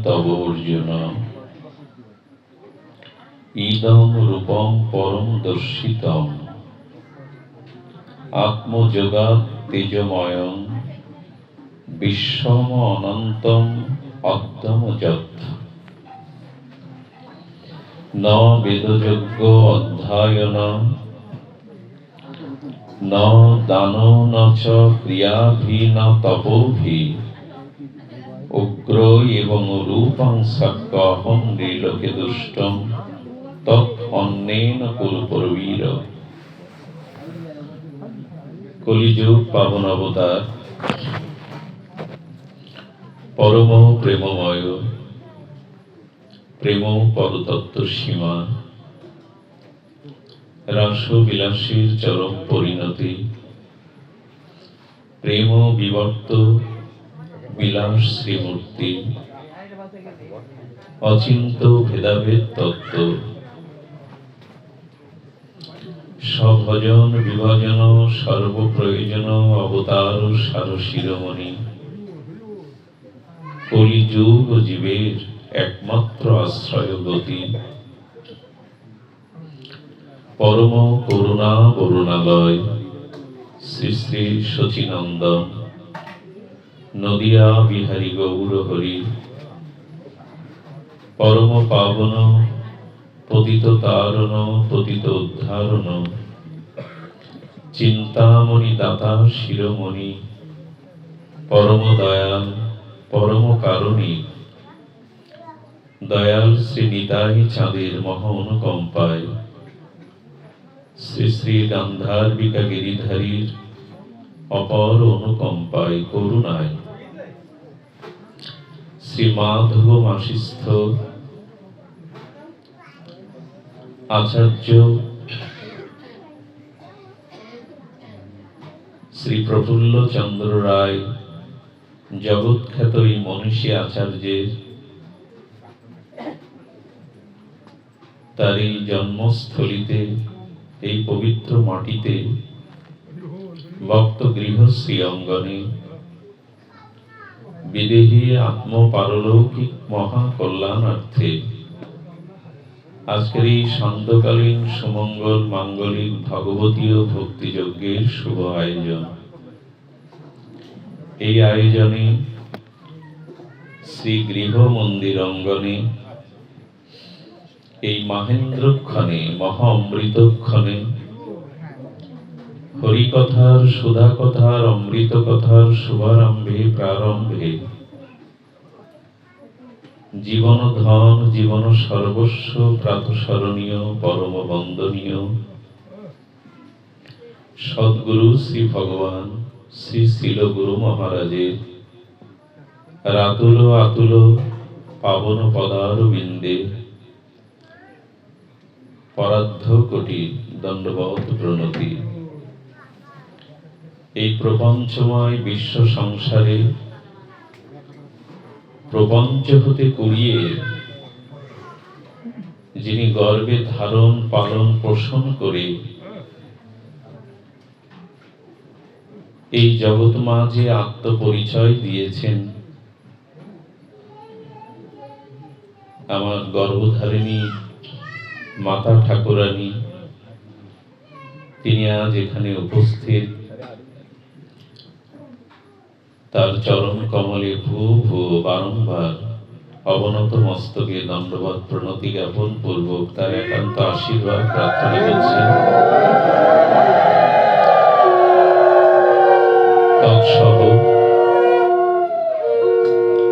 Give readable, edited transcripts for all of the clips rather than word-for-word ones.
তব অর্জুন ইদং রূপং পরম দর্শিতং আত্মযোগাৎ তেজময়ং বিশ্বম অনন্তং অদ্যমযৎ ন বেদযজ্ঞ অধ্যায়ন ন দানো ন চ ক্রিয়াভি ন তপোভি উগ্র এবং রূপং সৎকহং নৃলোকে দুষ্টং তৎ অন্যেন কুরু পরবীর। কলিযুগ পাবন অবতার পরম প্রেমময় প্রেম পরতত্ত্ব সীমা রাসবিলাসীর চরম পরিণতি প্রেম বিবর্ত বিলাস শ্রীমূর্তি অচিন্ত ভেদাভেদ তত্ত্ব সভজন বিভাজন সর্বপ্রয়োজন অবতার সার শিরোমণি কলিযুগ জীবের একমাত্র আশ্রয় গতি পরম করুণা বরুণালয় শ্রী শ্রী শচীনন্দন নদিয়া বিহারী গৌর হরি পরম পাবন পতিত তারণ পতিত উদ্ধারণ চিন্তামণি দাতা শিরোমণি পরম দয়াল পরম কারণী দয়াল শ্রী নিতাই চাঁদের মহা অনুকম্পায় শ্রী শ্রী গান্ধার্বিকা গিরিধারীর অপর অনুকম্পায় করুণায় শ্রী মাধব মাসিস্থ আচার্য শ্রী প্রফুল্ল চন্দ্র রায় জগৎখ্যাত এই মনীষী আচার্যের তার এই জন্মস্থলিতে এই পবিত্র মাটিতে ভক্ত গৃহশ্রী অঙ্গনে বিদেহী আত্মপারলৌকিক মহাকল্যাণার্থে আজকের এই সান্ধ্যকালীন সুমঙ্গল মাঙ্গলিক ভগবতীয় ভক্তিযজ্ঞের শুভ আয়োজন। এই আয়োজনে শ্রী গৃহ মন্দির অঙ্গনে এই মাহেন্দ্রক্ষণে মহা অমৃতক্ষণে হরিকথার সুধা কথার অমৃত কথার শুভারম্ভে প্রারম্ভে জীবন ধন জীবন সর্বস্ব প্রাতঃস্মরণীয় পরম বন্দনীয় সদ্গুরু শ্রী ভগবান শ্রী শিল গুরু মহারাজের রাতুল আতুল পাবন পদারবিন্দে পরার্ধ কোটি দণ্ডবত প্রণতি। এই প্রপঞ্চময় বিশ্ব সংসারে প্রপঞ্চ হতে কুড়িয়ে যিনি গর্বে ধারণ পালন পোষণ করে এই জগৎ মাঝে আত্মপরিচয় দিয়েছেন, আমার গর্ভধারিণী মাতা ঠাকুরানী, তিনি আজ এখানে উপস্থিত। তার চরণ কমলে ভূ ভূ বারংবার অবনত মস্তকে দণ্ডবত প্রণতি জ্ঞাপন পূর্বক তার একান্ত আশীর্বাদ প্রার্থনা করছি। তৎসহ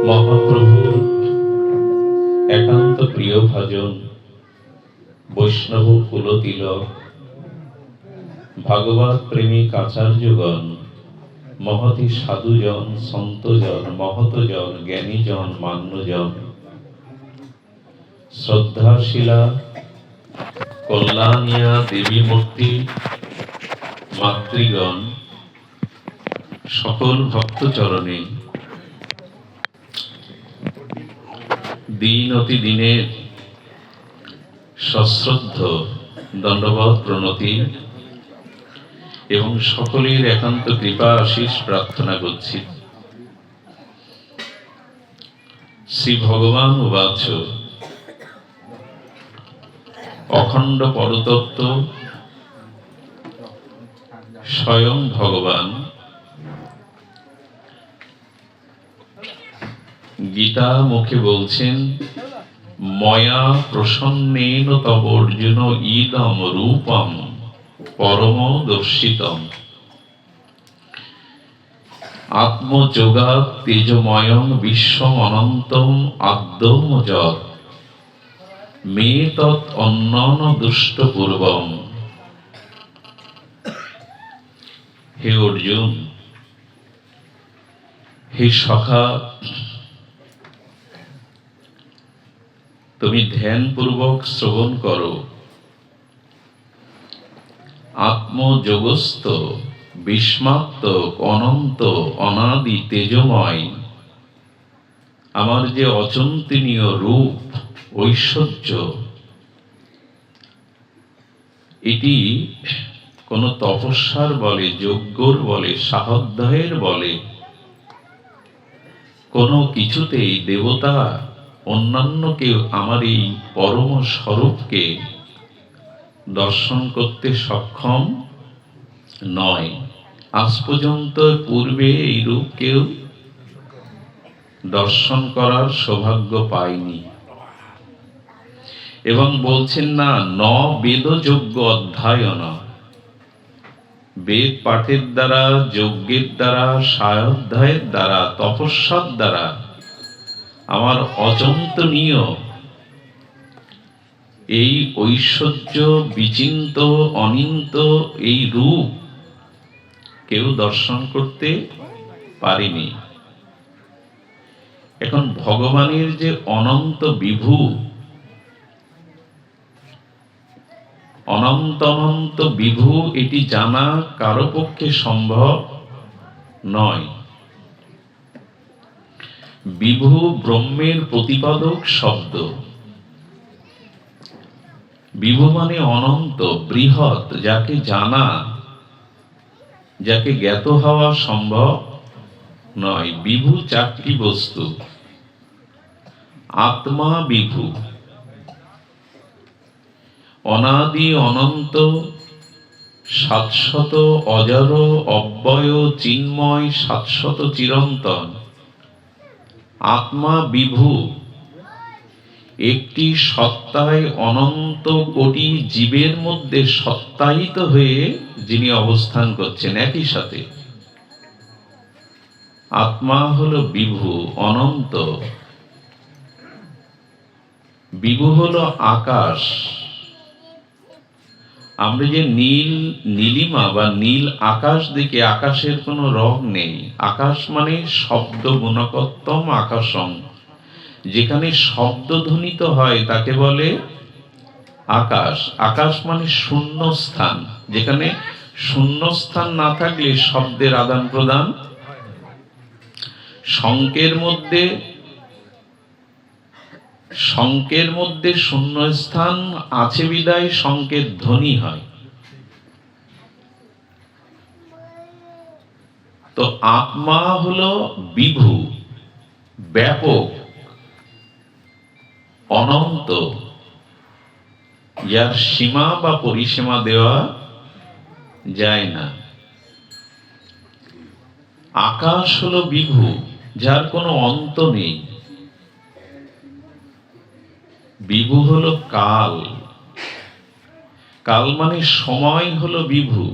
মহাপ্রভুর একান্ত প্রিয় ভাজন বৈষ্ণব কুলতিলক ভাগবত প্রেমিক আচার্যগণ, মহতি সাধুজন, সন্তজন, মহতজন, জ্ঞানীজন, মান্যজন, শ্রদ্ধাশীলা কল্যাণিয়া দেবী মূর্তি মাতৃগণ, সকল ভক্ত চরণে দিন অতি দিনের সশ্রদ্ধ দণ্ডবত প্রণতি এবং সকলের একান্ত কৃপা আশীষ প্রার্থনা করছি। শ্রী ভগবান উবাচ অখণ্ড পরতত্ত্ব স্বয়ং ভগবান গীতা মুখে বলছেন ময়া প্রসন্নেন তব অর্জুন ইদম রূপম পরম দর্শিতম আত্মযোগাৎ তেজময়ং বিশ্বম অনন্তম আদ্যম যৎ মে তৎ অন্যন দুষ্ট পূর্বম। হে অর্জুন, হে সখা, তুমি ধ্যানপূর্বক শ্রবণ করো। আত্মযোগস্থ বিস্মাত্মক অনন্ত অনাদি তেজময় আমার যে অচিন্তনীয় রূপ ঐশ্বর্য, এটি কোন তপস্যার বলে, যজ্ঞর বলে, সাহাধ্যায়ের বলে কোনো কিছুতেই দেবতা অন্যান্য কেউ আমার এই পরম স্বরূপকে দর্শন করতে সক্ষম নয়। আজ পর্যন্ত পূর্বে এই রূপ কেউ দর্শন করার সৌভাগ্য পায়নি। এবং বলছেন না ন বেদযোগ্য অধ্যায়ন, বেদ পাঠের দ্বারা, যজ্ঞের দ্বারা, সাহাধ্যায়ের দ্বারা, তপস্যার দ্বারা আমার অচিন্তনীয় এই ঐশ্বর্য বিচিন্ত অনিন্ত এই রূপ কেউ দর্শন করতে পারেনি। এখন ভগবানের যে অনন্ত বিভু, অনন্ত অনন্ত বিভু, এটি জানা কারো পক্ষে সম্ভব নয়। বিভু ব্রহ্মের প্রতিপাদক শব্দ। বিভু মানে অনন্ত, বৃহৎ, যাকে জানা, যাকে জ্ঞাত হওয়া সম্ভব নয়। বিভু চারটি বস্তু। আত্মা বিভু, অনাদি অনন্ত শাশ্বত অজর অব্যয় চিন্ময় শাশ্বত চিরন্তন আত্মা বিভু, একটি সত্তায় অনন্ত কোটি জীবের মধ্যে সত্তায়িত হয়ে যিনি অবস্থান করছেন একই সাথে। আত্মা হলো বিভু, অনন্ত। বিভু হলো আকাশ। আমরা যে নীল নীলিমা বা নীল আকাশ দেখি, আকাশের কোনো রং নেই। আকাশ মানে শব্দ গুণকত্তম আকাশম, যেখানে শব্দ ধ্বনিত হয় তাকে বলে আকাশ। আকাশ মানে শূন্য স্থান, যেখানে শূন্য স্থান না থাকলে শব্দের আদান প্রদান। শঙ্কের মধ্যে শূন্য স্থান আছে বিদায় শঙ্কের ধ্বনি হয়। তো আত্মা হলো বিভু, ব্যাপক, অনন্ত, যার সীমা বা পরিসীমা দেওয়া যায় না। আকাশ হলো বিভু, যার কোনো অন্ত নেই। বিভু হলো কাল। কাল মানে সময় হলো বিভু,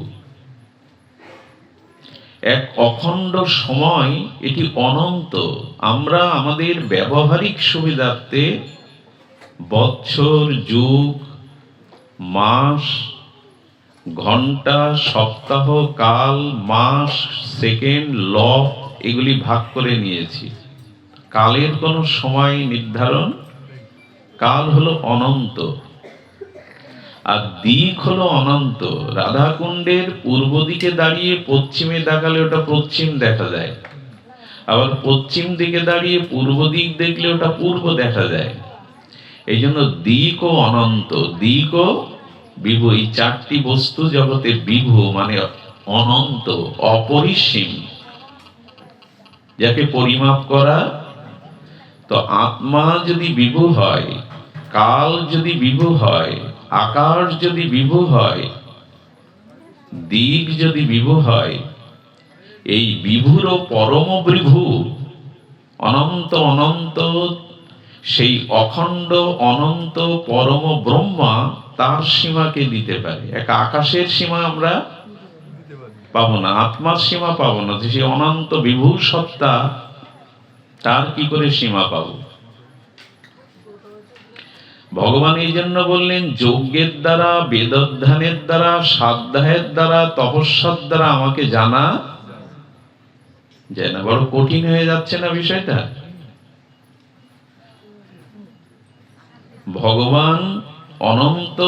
এক অখণ্ড সময়, এটি অনন্ত। আমরা আমাদের ব্যবহারিক সুবিধার্থে বৎসর, যুগ, মাস, ঘন্টা, সপ্তাহ, কাল, মাস, সেকেন্ড, ল এগুলি ভাগ করে নিয়েছি। কালের কোনো সময় নির্ধারণ, কাল হলো অনন্ত। আর দিক হলো অনন্ত। রাধাকুণ্ডের পূর্ব দিকে দাঁড়িয়ে পশ্চিমে দেখালে ওটা পশ্চিম দেখা যায়, আবার পশ্চিম দিকে দাঁড়িয়ে পূর্ব দিক দেখলে ওটা পূর্ব দেখা যায়। এই জন্য দিক ও অনন্ত, দিক ও বিভু, এই চারটি বস্তু জগতে বিভু মানে অনন্ত, অপরিসীম, যাকে পরিমাপ করা। তো আত্মা যদি বিভু হয়, কাল যদি বিভু হয়, আকাশ যদি বিভু হয়, দিক যদি বিভু হয়, এই বিভুরও পরম বিভু অনন্ত অনন্ত সেই অখণ্ড অনন্ত পরম ব্রহ্মা তার সীমাকে দিতে পারে। এক আকাশের সীমা আমরা পাবো না, আত্মার সীমা পাবো না, সেই অনন্ত বিভু সত্তা তার কি করে সীমা পাবো? ভগবান এই জন্য বললেন, যজ্ঞের দ্বারা, বেদধ্যানের দ্বারা, স্বাধ্যায়ের দ্বারা, তপস্যার দ্বারা আমাকে জানা যায় না। বড় কঠিন হয়ে যাচ্ছে না বিষয়টা? ভগবান অনন্ত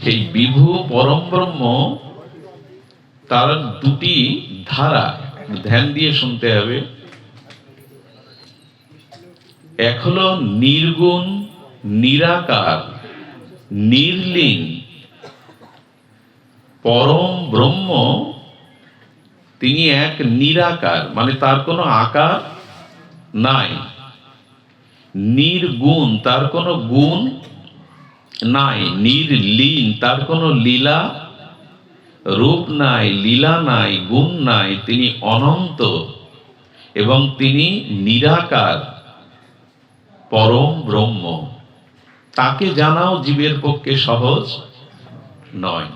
সেই বিভু পরম ব্রহ্ম, তার দুটি ধারা ধ্যান দিয়ে শুনতে হবে। এক হলো নির্গুণ, নিরাকার, নির্লীন পরম ব্রহ্ম। তিনি এক নিরাকার, মানে তার কোনো আকার নাই। নির্গুণ, তার কোনো গুণ নাই। নির্লীন, তার কোনো লীলা রূপ নাই, লীলা নাই, গুণ নাই। তিনি অনন্ত এবং তিনি নিরাকার পরম ব্রহ্ম। তাকে জানাও জীবের পক্ষে সহজ নয়।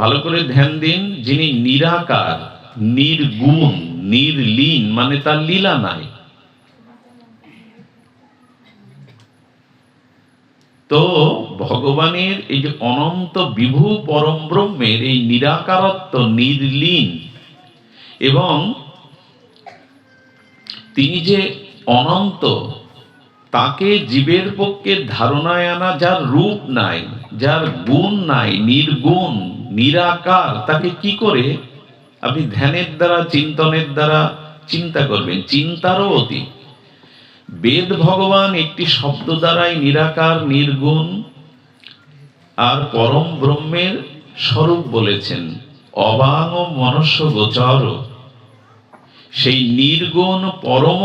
ভালো করে ধ্যান দিন, যিনি নিরাকার, নির্গুণ, নির্লীন, মানে তার লীলা নাই। তো ভগবানের এই যে অনন্ত বিভু পরম ব্রহ্মের এই নিরাকারত্ব, নির্লীন, এবং তিনি যে অনন্ত, তাকে জীবের পক্ষে ধারণায় আনা, যার রূপ নাই, যার গুণ নাই, নির্গুণ, নিরাকার, তাকে কি করে আপনি ধ্যানের দ্বারা, চিন্তনের দ্বারা চিন্তা করবেন? চিন্তারও অতীত। বেদ ভগবান একটি শব্দ দ্বারাই নিরাকার, নির্গুণ আর পরম ব্রহ্মের স্বরূপ বলেছেন, অবাং মনস্য গোচর। সেই নির্গুণ পরম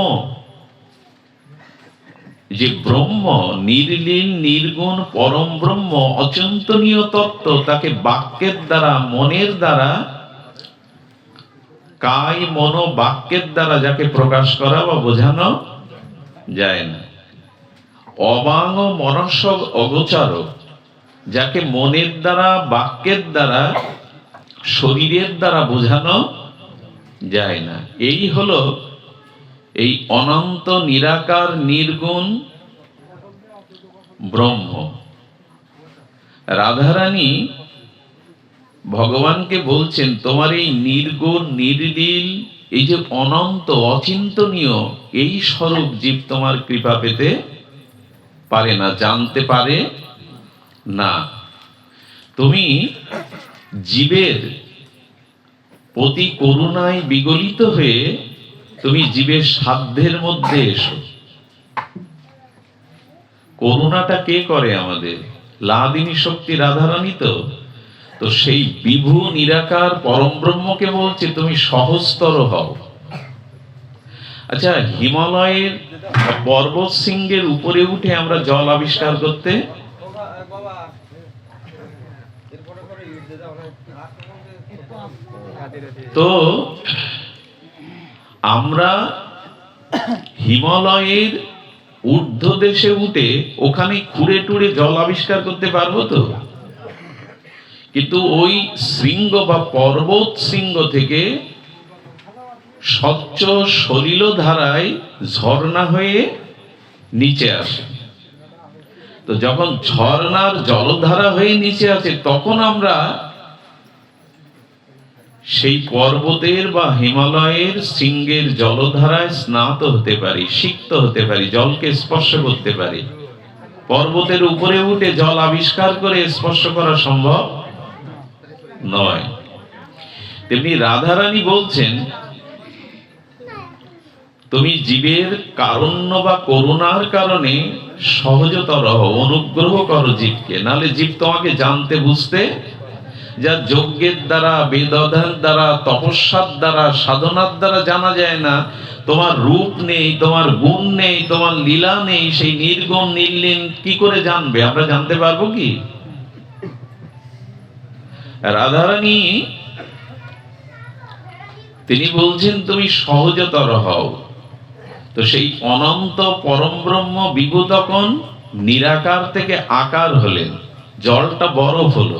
যে ব্রহ্ম, নির্লীন নির্গুণ পরম ব্রহ্ম, অচিন্তনীয় তত্ত্ব, তাকে বাক্যের দ্বারা, মনের দ্বারা, কায় মন বাক্যের দ্বারা যাকে প্রকাশ করা বা বোঝানো যায় না। অবাং মনস্য অগোচর, যাকে মনের দ্বারা, বাক্যের দ্বারা, শরীরের দ্বারা বোঝানো যায় না। এই হলো এই অনন্ত নিরাকার নির্গুণ ব্রহ্ম। রাধারানী ভগবানকে বলছেন, তোমার এই নির্গুণ, নির্লীল, এই যে অনন্ত অচিন্তনীয়, এই স্বরূপ জীব তোমার কৃপা পেতে পারে না, জানতে পারে না। তুমি জীবের প্রতি করুণায় বিগলিত হয়ে তুমি জীবের সাধ্যের মধ্যে এসো। করুণাটা কে করে আমাদের? লাদিনী শক্তি রাধারানী। তো সেই বিভু নিরাকার পরম ব্রহ্মকে বলছে, তুমি সহজতর হও। আচ্ছা, হিমালয়ের পর্বত শৃঙ্গের উপরে উঠে আমরা জল আবিষ্কার করতে, তো আমরা হিমালয়ের ঊর্ধ্ব দেশে উঠে ওখানে খুঁড়ে টুড়ে জল আবিষ্কার করতে পারবো তো? কিন্তু ওই শৃঙ্গ বা পর্বত শৃঙ্গ থেকে স্বচ্ছ সলিল ধারায় ঝর্ণা হয়ে নিচে আসে। তো যখন ঝর্ণার জলধারা হয়ে নিচে আসে, তখন আমরা সেই পর্বতের বা হিমালয়ের শৃঙ্গের জলধারায় স্নাত হতে পারি, সিক্ত হতে পারি, জলকে স্পর্শ করতে পারি। পর্বতের উপরে উঠে জল আবিষ্কার করে স্পর্শ করা সম্ভব নয়। তেমনি রাধারানী বলছেন, তুমি জীবের কারণ্য বা করুণার কারণে সহজতর হও, অনুগ্রহ করো জীবকে, নাহলে জীব তোমাকে জানতে বুঝতে যা যজ্ঞের দ্বারা, বেদাধ্যয়নের দ্বারা, তপস্যার দ্বারা, সাধনার দ্বারা জানা যায় না। তোমার রূপ নেই, তোমার গুণ নেই, তোমার লীলা নেই, সেই নির্গুণ নির্লীন কি করে জানবে? আমরা জানতে পারবো কি? রাধারানী তিনি বলছেন তুমি সহজতর হও। তো সেই অনন্ত পরম ব্রহ্ম বিভু তখন নিরাকার থেকে আকার হলেন। জলটা বরফ হলো,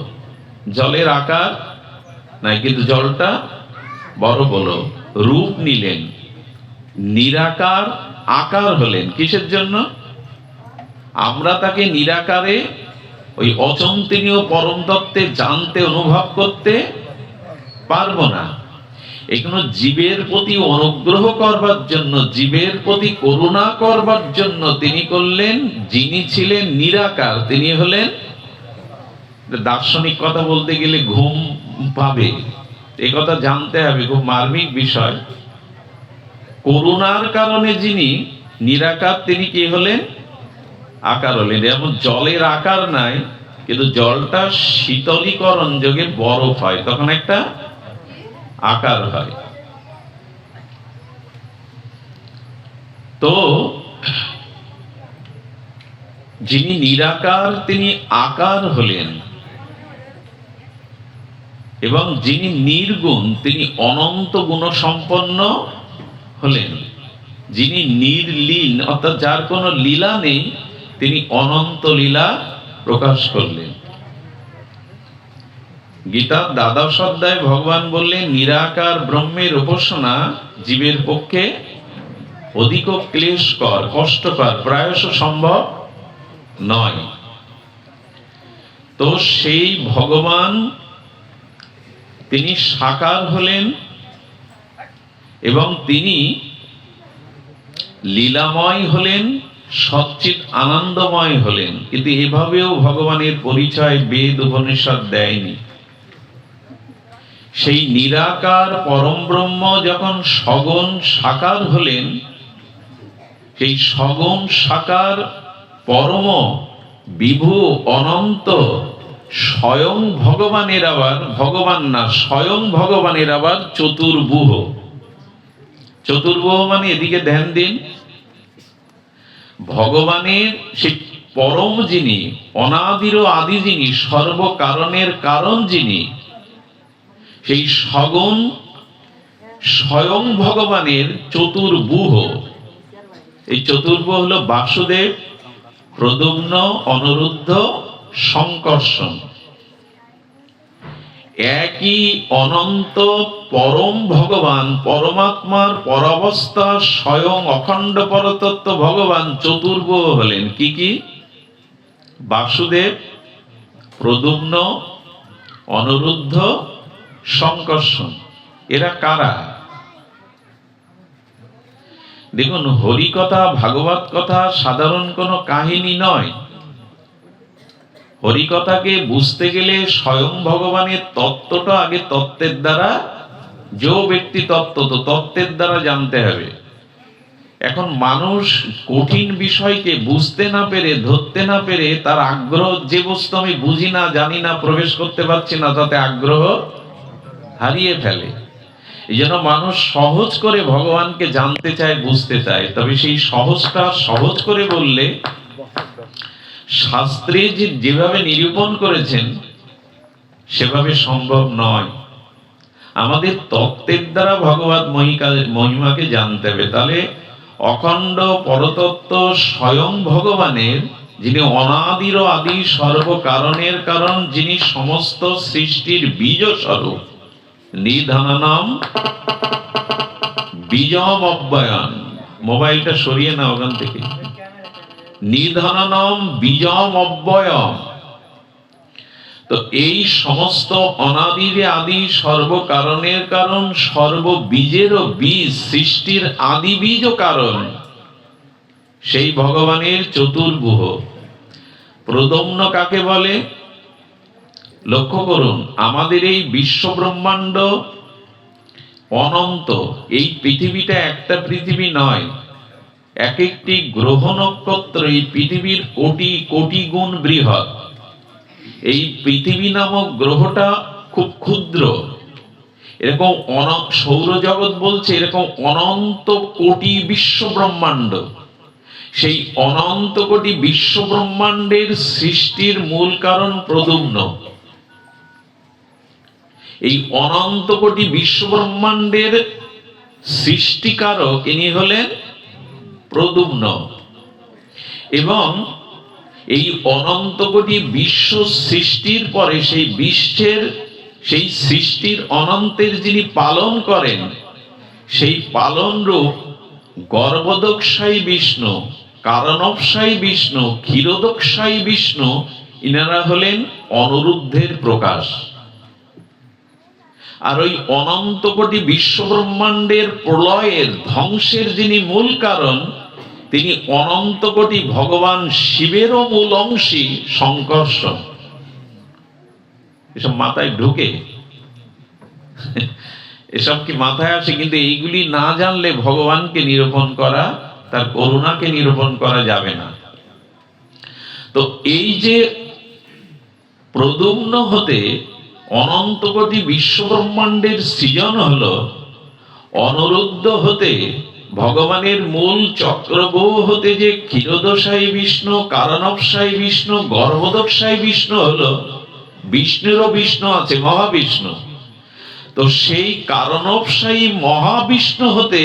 জলের আকার নাই কিন্তু জলটা বরফ হলো, রূপ নিলেন, নিরাকার আকার হলেন। কিসের জন্য? আমরা তাকে নিরাকারে ওই অচিন্তনীয় পরম তত্ত্বে জানতে, অনুভব করতে পারবো না। এগুলো জীবের প্রতি অনুগ্রহ করবার জন্য, জীবের প্রতি করুণা করবার জন্য তিনি করলেন। যিনি ছিলেন নিরাকার তিনি হলেন, দার্শনিক কথা বলতে গেলে ঘুম পাবে, এই কথা জানতে হবে, খুব মার্মিক বিষয়। করুণার কারণে যিনি নিরাকার তিনি কি হলেন? আকার হলেন। যেমন জলের আকার নাই কিন্তু জলটা শীতলীকরণ যোগে বরফ হয়, তখন একটা আকার হয়। তো যিনি নিরাকার তিনি আকার হলেন, এবং যিনি নির্গুণ তিনি অনন্ত গুণ সম্পন্ন হলেন। যিনি নির্লীন অর্থাৎ যার কোনো লীলা নেই তিনি অনন্ত লীলা প্রকাশ করলেন। গীতার দ্বাদশ অধ্যায়ে ভগবান বললেন নিরাকার ব্রহ্মের উপাসনা জীবের পক্ষে অধিক ক্লেশকর, কষ্টকর, প্রায়শ সম্ভব নয়। তো সেই ভগবান তিনি সাকার হলেন এবং তিনি লীলাময় হলেন, সচ্চিত আনন্দময় হলেন। কিন্তু এভাবেও ভগবানের পরিচয় বেদ উপনিষদ দেয়নি। সেই নিরাকার পরম ব্রহ্ম যখন সগুণ সাকার হলেন, সেই সগুণ সাকার পরম বিভু অনন্ত স্বয়ং ভগবানের আবার, ভগবান না স্বয়ং ভগবানের আবার চতুর্ভুহ। চতুর্ভুহ মানে এদিকে ধ্যান দিন, ভগবানের সেই পরম যিনি, অনাদির আদি যিনি, সর্বকারণের কারণ যিনি, সেই সগুণ স্বয়ং ভগবানের চতুর্ভুহ। এই চতুর্ভুহ হলো বাসুদেব, প্রদ্যুম্ন, অনিরুদ্ধ, সংকর্ষণ। একই অনন্ত পরম ভগবান, পরমাত্মার পরাবস্থা স্বয়ং অখণ্ড পরতত্ত্ব ভগবান চতুর্ভুহ হলেন। কি কি? বাসুদেব, প্রদ্যুম্ন, অনিরুদ্ধ, সংকর্ষণ। এরা কারা? দেখুন, হরিকথা, ভাগবত কথা সাধারণ কোনো কাহিনী নয়। হরিকথাকে বুঝতে গেলে স্বয়ং ভগবানের তত্ত্বটা আগে তত্ত্বের দ্বারা, যে ব্যক্তি তত্ত্ব তো তত্ত্বের দ্বারা জানতে হবে। এখন মানুষ কঠিন বিষয়কে বুঝতে না পেরে, ধরতে না পেরে, তার আগ্রহ, যে বস্তু আমি বুঝি না, জানি না, প্রবেশ করতে পারছি না, তাতে আগ্রহ হারিয়ে ফেলে। এই জন্য মানুষ সহজ করে ভগবানকে জানতে চায়, বুঝতে চায়। তবে সেই সহজটা সহজ করে বললে শাস্ত্রে যেভাবে নিরূপণ করেছেন সেভাবে সম্ভব নয়। আমাদের তত্ত্বের দ্বারা ভগবত মহিমাকে জানতে হবে। তাহলে অখণ্ড পরতত্ত্ব স্বয়ং ভগবানের, যিনি অনাদির আদি, সর্বকারণের কারণ, যিনি সমস্ত সৃষ্টির বীজ স্বরূপ, নিধানম বীজম অব্যয়ন। মোবাইলটা সরিয়ে না ওখান থেকে। নিধানম বীজম অব্যয়ম। তো এই সমস্ত অনাদিরে আদি, সর্বকারণের কারণ, সর্ববীজেরও বীজ, সৃষ্টির আদি বীজ ও কারণ সেই ভগবানের চতুর্ভুহ। প্রদ্যুম্ন কাকে বলে? লক্ষ্য করুন, আমাদের এই বিশ্ব ব্রহ্মাণ্ড অনন্ত। এই পৃথিবীটা একটা পৃথিবী নয়, এক একটি গ্রহ নক্ষত্র এই পৃথিবীর কোটি কোটি গুণ বৃহৎ। এই পৃথিবী নামক গ্রহটা খুব ক্ষুদ্র। এরকম সৌরজগৎ বলছে এরকম অনন্ত কোটি বিশ্ব ব্রহ্মাণ্ড। সেই অনন্ত কোটি বিশ্ব ব্রহ্মাণ্ডের সৃষ্টির মূল কারণ প্রদ্যুম্ন। এই অনন্ত কোটি বিশ্ব ব্রহ্মাণ্ডের সৃষ্টিকারক ইনি হলেন প্রদ্যুম্ন। এবং এই অনন্ত কোটি বিশ্ব সৃষ্টির পরে সেই সৃষ্টির অনন্তের যিনি পালন করেন, সেই পালন রূপ গর্ভদোক্ষায়ী বিষ্ণু, কারণবশায়ী বিষ্ণু, ক্ষীরোদোক্ষায়ী বিষ্ণু, ইনারা হলেন অনিরুদ্ধের প্রকাশ। আর ওই অনন্ত কোটি বিশ্ব ব্রহ্মাণ্ডের প্রলয়ের ধ্বংসের যিনি মূল কারণ, তিনি অনন্ত কোটি ভগবান শিবেরও মূল অংশী শঙ্কর্ষণ। এসব মাথায় ঢুকে? এসব কি মাথায় আসে? কিন্তু এইগুলি না জানলে ভগবানকে নিরূপণ করা, তার করুণাকে নিরূপণ করা যাবে না। তো এই যে প্রদ্যুম্ন হতে অনন্ত কোটি বিশ্ব ব্রহ্মাণ্ডের সৃজন হলো, অনিরুদ্ধ হতে ভগবানের মূল চক্রবহ হতে যে ক্ষীরোদশায়ী বিষ্ণু, কারণবশায়ী বিষ্ণু, গর্ভদোক্ষায়ী বিষ্ণু হলো, বিষ্ণুরও বিষ্ণু আছে, মহাবিষ্ণু। তো সেই কারণবশায়ী মহাবিষ্ণু হতে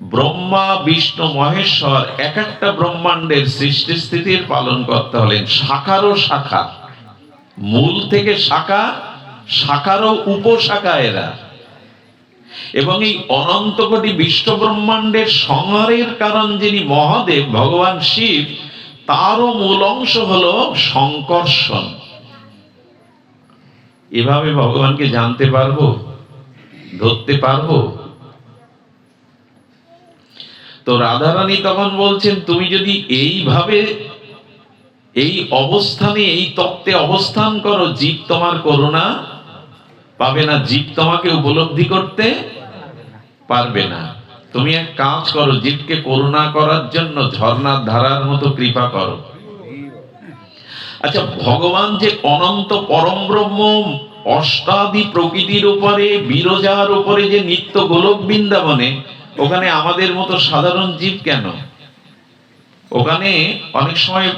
ব্রহ্মা, বিষ্ণু, মহেশ্বর এক একটা ব্রহ্মাণ্ডের সৃষ্টি স্থিতির পালন করতে হলেন। শাখারও শাখা, মূল থেকে শাখা, শাখারও উপশাখা এরা। এবং এই অনন্ত কোটি বিশ্ব ব্রহ্মাণ্ডের সংহারের কারণ যিনি মহাদেব ভগবান শিব, তারও মূল অংশ হলো শঙ্কর্ষণ। এভাবে ভগবানকে জানতে পারবো, ধরতে পারবো? তো রাধারানী তখন বলছেন, তুমি যদি এইভাবে এই অবস্থানে, এই তত্ত্বে অবস্থান করো, জীব তোমার করুণা পাবে না, জীব তোমাকে উপলব্ধি করতে পারবে না। তুমি এক কাজ করো, জীবকে করুণা করার জন্য ঝর্ণার ধারার মতো কৃপা করো। আচ্ছা, ভগবান যে অনন্ত পরম ব্রহ্ম, অষ্টাদি প্রকৃতির উপরে, বিরজার উপরে যে নিত্য গোলক বৃন্দাবনে, ওখানে আমাদের মতো সাধারণ জীব কেন? ওখানে অনেক সময়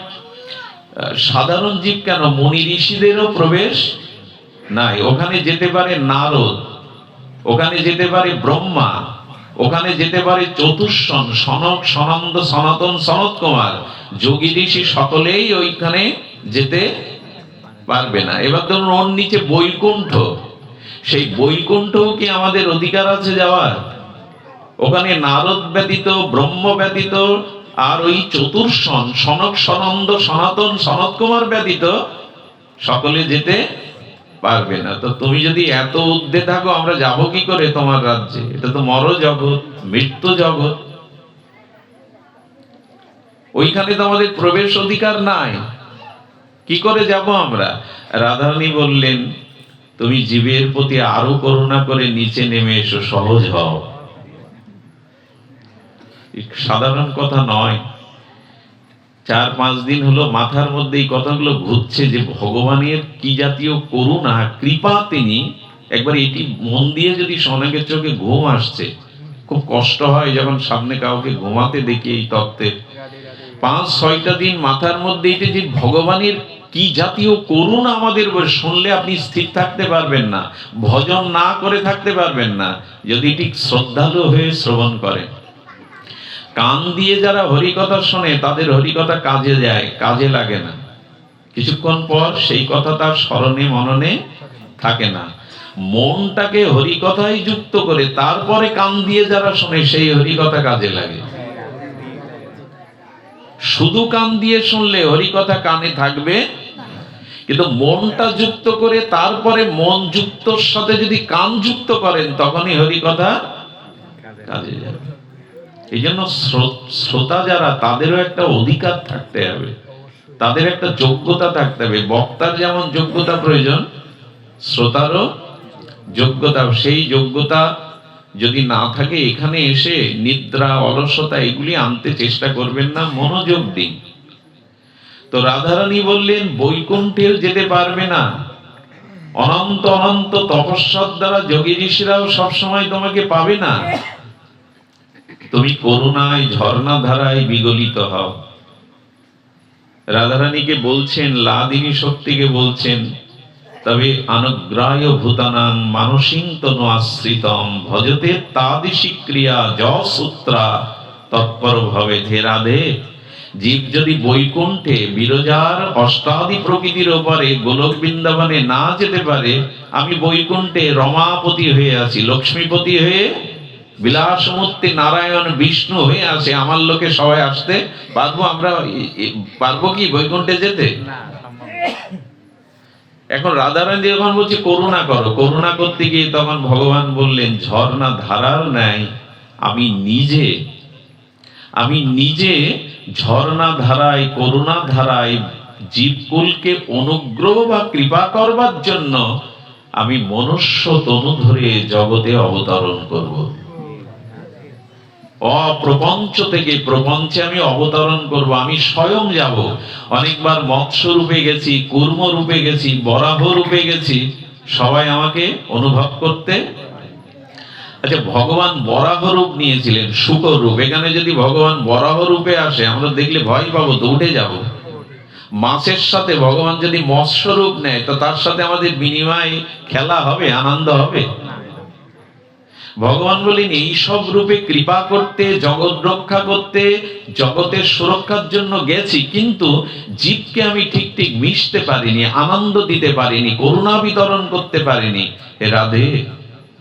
সাধারণ জীব কেন, মুনি ঋষিদেরও প্রবেশ নাই। ওখানে যেতে পারে নারদ, ওখানে যেতে পারে ব্রহ্মা, ওখানে যেতে পারে চতুষ্ষণ, সনক, সনন্দ, সনাতন, সনত কুমার, যোগী ঋষি সকলেই ওইখানে যেতে পারবে না। এবার ধরুন ওর নিচে বৈকুণ্ঠ, সেই বৈকুণ্ঠও কি আমাদের অধিকার আছে যাওয়ার? ওখানে নারদ ব্যতীত, ব্রহ্ম ব্যতীত, আর ওই চতুর্ষণ, সনক, সনন্দ, সনাতন, সনত কুমার ব্যতীত সকলে যেতে পারবে না। তো তুমি যদি এত ঊর্ধ্বে থাকো, আমরা যাব কি করে তোমার রাজ্যে? এটা তো মর জগৎ, মৃত্যু জগৎ, ওইখানে তো আমাদের প্রবেশ অধিকার নাই। কি করে যাব আমরা? রাধারানী বললেন, তুমি জীবের প্রতি আরো করুণা করে নিচে নেমে এসো, সহজ হও। সাধারণ কথা নয়। 4-5 দিন হলো মাথার মধ্যে এই কথাগুলো ঘুরছে যে ভগবানের কি জাতীয় করুণা, কৃপা তিনি। একবার এটি মন দিয়ে যদি অনেকের চোখে ঘুম আসছে, খুব কষ্ট হয় যখন সামনে কাউকে ঘুমাতে দেখি এই তত্ত্বের। 5-6টা দিন মাথার মধ্যে এটা যে ভগবানের কি জাতীয় করুণা আমাদের শুনলে আপনি স্থির থাকতে পারবেন না, ভজন না করে থাকতে পারবেন না, যদি ঠিক শ্রদ্ধালু হয়ে শ্রবণ করেন। কান দিয়ে যারা হরিকথা শোনে, তাদের হরিকথা কাজে যায়, কাজে লাগে না। কিছুক্ষণ পর সেই কথা তার স্মরণে মননে থাকে না। মনটাকে হরিকথায় যুক্ত করে তারপরে কান দিয়ে যারা শোনে, সেই হরিকথা কাজে লাগে। শুধু কান দিয়ে শুনলে হরিকথা কানে থাকবে, কিন্তু মনটা যুক্ত করে তারপরে মন যুক্তর সাথে যদি কান যুক্ত করেন, তখনই হরিকথা কাজে যাবে। এই জন্য শ্রোতা যারা, তাদেরও একটা অধিকার থাকতে হবে, তাদের একটা যোগ্যতা থাকতে হবে। বক্তার যেমন যোগ্যতা প্রয়োজন, শ্রোতারও যোগ্যতা। সেই যোগ্যতা যদি না থাকে, এখানে এসে নিদ্রা, অলসতা এগুলি আনতে চেষ্টা করবেন না, মনোযোগ দিন। তো রাধারানী বললেন, বৈকুণ্ঠেও যেতে পারবে না, অনন্ত অনন্ত তপস্যার দ্বারা যোগী ঋষিরাও সবসময় তোমাকে পাবে না। তুমি করুণায় ঝর্ণা ধারায় বিগলিত হও। রাধারানীকে বলছেন, লাদিনী শক্তিকে বলছেন, তবে অনুগ্রাহ্য ভূতানাং মানসিং তনু আশ্রিতম ভজতে তাদিশি ক্রিয়া যসূত্রা তৎপর ভবে। হে রাধে, জীব যদি বৈকুণ্ঠে বিরজার অষ্টাদি প্রকৃতির ওপরে গোলক বৃন্দাবনে না যেতে পারে, আমি বৈকুণ্ঠে রমাপতি হয়ে আছি, লক্ষ্মীপতি হয়ে, বিলাসমূর্তি নারায়ণ বিষ্ণু হয়ে আছে, আমার লোকে সবাই আসতে পারবো? আমরা পারবো কি বৈকুণ্ঠে যেতে? এখন রাধারানী যখন বলছে করুণা করো, করুণা করতে গিয়ে তখন ভগবান বললেন, ঝর্ণা ধারার ন্যায় আমি নিজে ঝর্ণা ধারায় করুণা ধারায় জীবকুলকে অনুগ্রহ বা কৃপা করবার জন্য আমি মনুষ্য তনু ধরে জগতে অবতরণ করব। অপ্রপঞ্চ থেকে প্রপঞ্চে আমি অবতরণ করব, আমি স্বয়ং যাব। অনেকবার মৎস্য রূপে গেছি, কূর্ম রূপে গেছি, বরাহ রূপে গেছি, সবাই আমাকে অনুভব করতে। আচ্ছা, ভগবান বরাহ রূপ নিয়েছিলেন, শুকর রূপ। এখানে যদি ভগবান বরাহ রূপে আসে, আমরা দেখলে ভয় পাবো, তো উঠে যাব। মাছের সাথে ভগবান যদি মৎস্য রূপ নেয়, তো তার সাথে আমাদের বিনিময় খেলা হবে, আনন্দ হবে? ভগবান বলেন, এইসব রূপে কৃপা করতে, জগৎ রক্ষা করতে, জগতের সুরক্ষার জন্য গেছি, কিন্তু জীবকে আমি ঠিক ঠিক মিশতে পারিনি, আনন্দ দিতে পারিনি, করুণা বিতরণ করতে পারিনি। হে রাধে,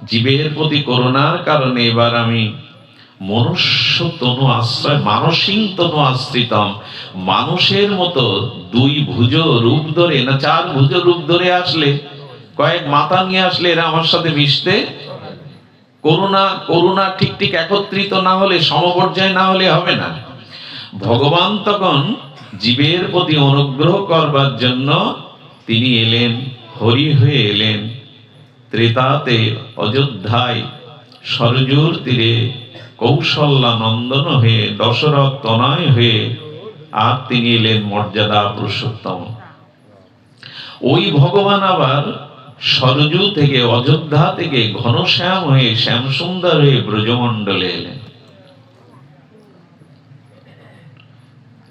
জীবের প্রতি করুণার কারণে এবার আমি মনুষ্য তনু আশ্রয়, মানসিং তনু আশ্রিতম, মানুষের মতো দুই ভুজ রূপ ধরে না, চার ভুজ রূপ ধরে আসলে, কয়েক মাথা নিয়ে আসলে এরা আমার সাথে মিশতে, করুণা ঠিক ঠিক একত্রিত না হলে, সমপর্যায় না হলে হবে না। ভগবান তখন জীবের প্রতি অনুগ্রহ করবার জন্য তিনি এলেন, হরি হয়ে এলেন। ত্রেতাতে অযোধ্যায় সরজুর তীরে কৌশল্যা নন্দন হয়ে, দশরথ তনয় হয়ে, আর তিনি এলেন মর্যাদা পুরুষোত্তম। ওই ভগবান আবার সরজু থেকে, অযোধ্যা থেকে ঘনশ্যাম হয়ে, শ্যাম সুন্দর হয়ে ব্রজমণ্ডলে এলেন।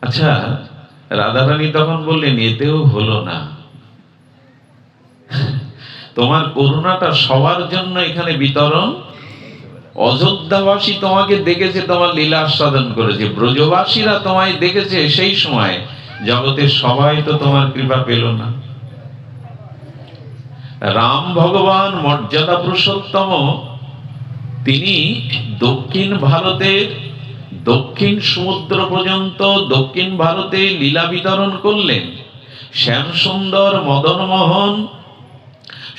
আচ্ছা, রাধারানী তখন বললেন, এতেও হলো না, তোমার করুণাটা সবার জন্য এখানে বিতরণ। অযোধ্যাবাসী তোমাকে দেখেছে, তোমার লীলা আস্বাদন করেছে, ব্রজবাসীরা তোমায় দেখেছে, সেই সময় জগতের সবাই তো তোমার কৃপা পেল না। রাম ভগবান মর্যাদা পুরুষোত্তম, তিনি দক্ষিণ ভারতে, দক্ষিণ সমুদ্র পর্যন্ত দক্ষিণ ভারতে লীলা বিতরণ করলেন। শ্যাম সুন্দর মদনমোহন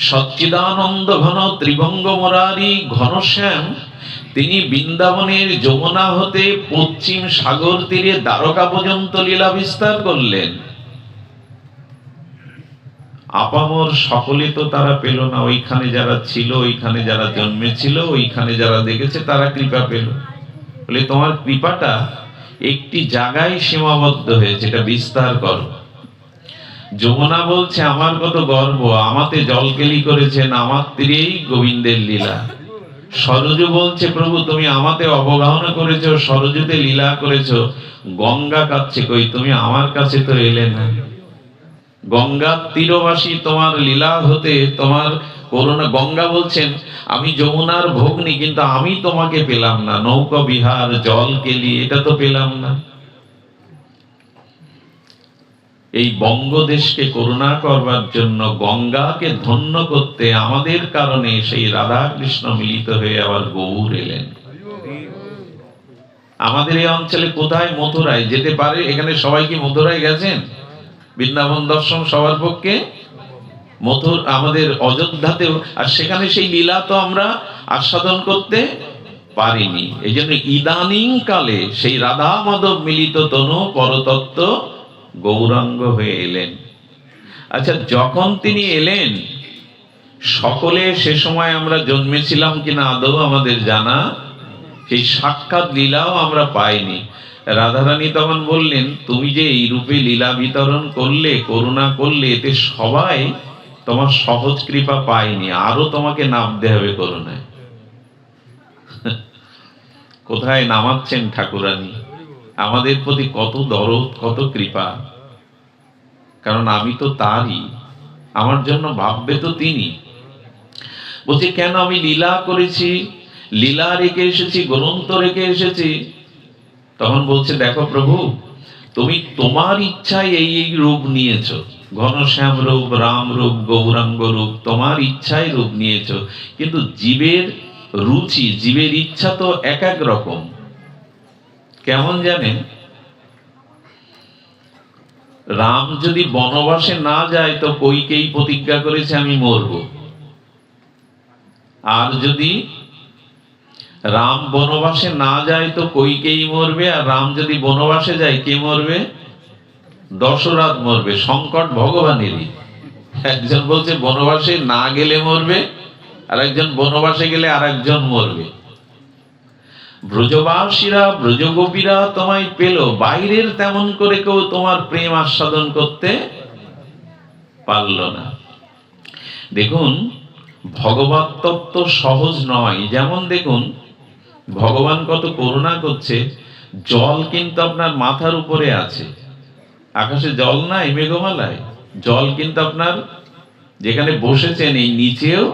সচ্চিদানন্দ ঘন ত্রিভঙ্গ মুরারি ঘনশ্যাম, তিনি বৃন্দাবনের যমুনা হতে পশ্চিম সাগর তীরে দ্বারকা পর্যন্ত লীলা বিস্তার করলেন। আপামর সকলে তো তারা পেল না, ওইখানে যারা ছিল, ওইখানে যারা জন্মেছিল, ওইখানে যারা দেখেছে, তারা কৃপা পেল। বলে, তোমার কৃপাটা একটি জায়গায় সীমাবদ্ধ হয়েছে, এটা বিস্তার করো। যমুনা বলছে, আমার কত গর্ব, আমাতে জলকেলি করেছেন, আমার তীরেই গোবিন্দের লীলা। সরজু বলছে, প্রভু তুমি আমাতে অবগাহন করেছো, সরজুতে লীলা করেছো। গঙ্গা কাঁদছে, কই তুমি আমার কাছে তো এলে না। গঙ্গার তীরবাসী তোমার লীলা হতে, তোমার করুণা। গঙ্গা বলছেন, আমি যমুনার ভগ্নী, কিন্তু আমি তোমাকে পেলাম না, নৌকা বিহার, জল কেলি, এটা তো পেলাম না। এই বঙ্গদেশকে করুণা করবার জন্য, গঙ্গাকে ধন্য করতে, আমাদের কারণে সেই রাধা কৃষ্ণ মিলিত হয়ে আবার গৌর এলেন। আমাদের এই অঞ্চলে কোথায়? মথুরায় যেতে পারে? এখানে সবাই কি মথুরায় গেছেন? বৃন্দাবন দর্শন সবার পক্ষে। আমাদের অযোধ্যাতেও, আর সেখানে সেই লীলা তো আমরা আস্বাদন করতে পারিনি। এই জন্য ইদানিং কালে সেই রাধা মাধব মিলিত তনু পরতত্ত্ব গৌরাঙ্গ হয়ে এলেন। আচ্ছা, যখন তিনি এলেন, সকলে সে সময় আমরা জন্মেছিলাম কিনা আদৌ আমাদের জানা, সেই সাক্ষাৎ লীলাও আমরা পাইনি। রাধারানী তখন বললেন, তুমি যে এই রূপে লীলা বিতরণ করলে, করুণা করলে, এতে সবাই তোমার সহজ কৃপা পাইনি, আরো তোমাকে নামতে হবে করুণায়। কোথায় নামাচ্ছেন ঠাকুরানী, আমাদের প্রতি কত দরদ, কত কৃপা। কারণ আমি তো তারই, আমার জন্য ভাববে তো তিনি। বলছে কেন আমি লীলা করেছি, লীলা রেখে এসেছি, গ্রন্থ রেখে এসেছি। তখন বলছে দেখো প্রভু, তুমি তোমার ইচ্ছায় এই এই রূপ নিয়েছ, ঘনশ্যাম রূপ, রাম রূপ, গৌরাঙ্গ রূপ, তোমার ইচ্ছায় রূপ নিয়েছ। কিন্তু জীবের রুচি, জীবের ইচ্ছা তো এক এক রকম। কেমন জানেন, রাম যদি বনবাসে না যায় তো কইকেই প্রতিজ্ঞা করেছে আমি মরব। আর যদি রাম বনবাসে না যায় তো কইকেই মরবে, আর রাম যদি বনবাসে যায় কে মরবে? দশরথ মরবে। সংকট ভগবানেরই। একজন বলছে বনবাসে না গেলে মরবে, আর একজন বনবাসে গেলে আর একজন মরবে। ব্রজবাসীরা, ব্রজগোপীরা তোমায় পেল, বাইরের তেমন করে কেউ তোমার প্রেম আস্বাদন করতে পারল না। দেখুন, ভগবত তত্ত্ব সহজ নয়। যেমন দেখুন, ভগবান কত করুণা করছে। জল কিন্তু আপনার মাথার উপরে আছে, আকাশে জল নাই মেঘমালায়, জল কিন্তু আপনার যেখানে বসেছেন এই নিচেও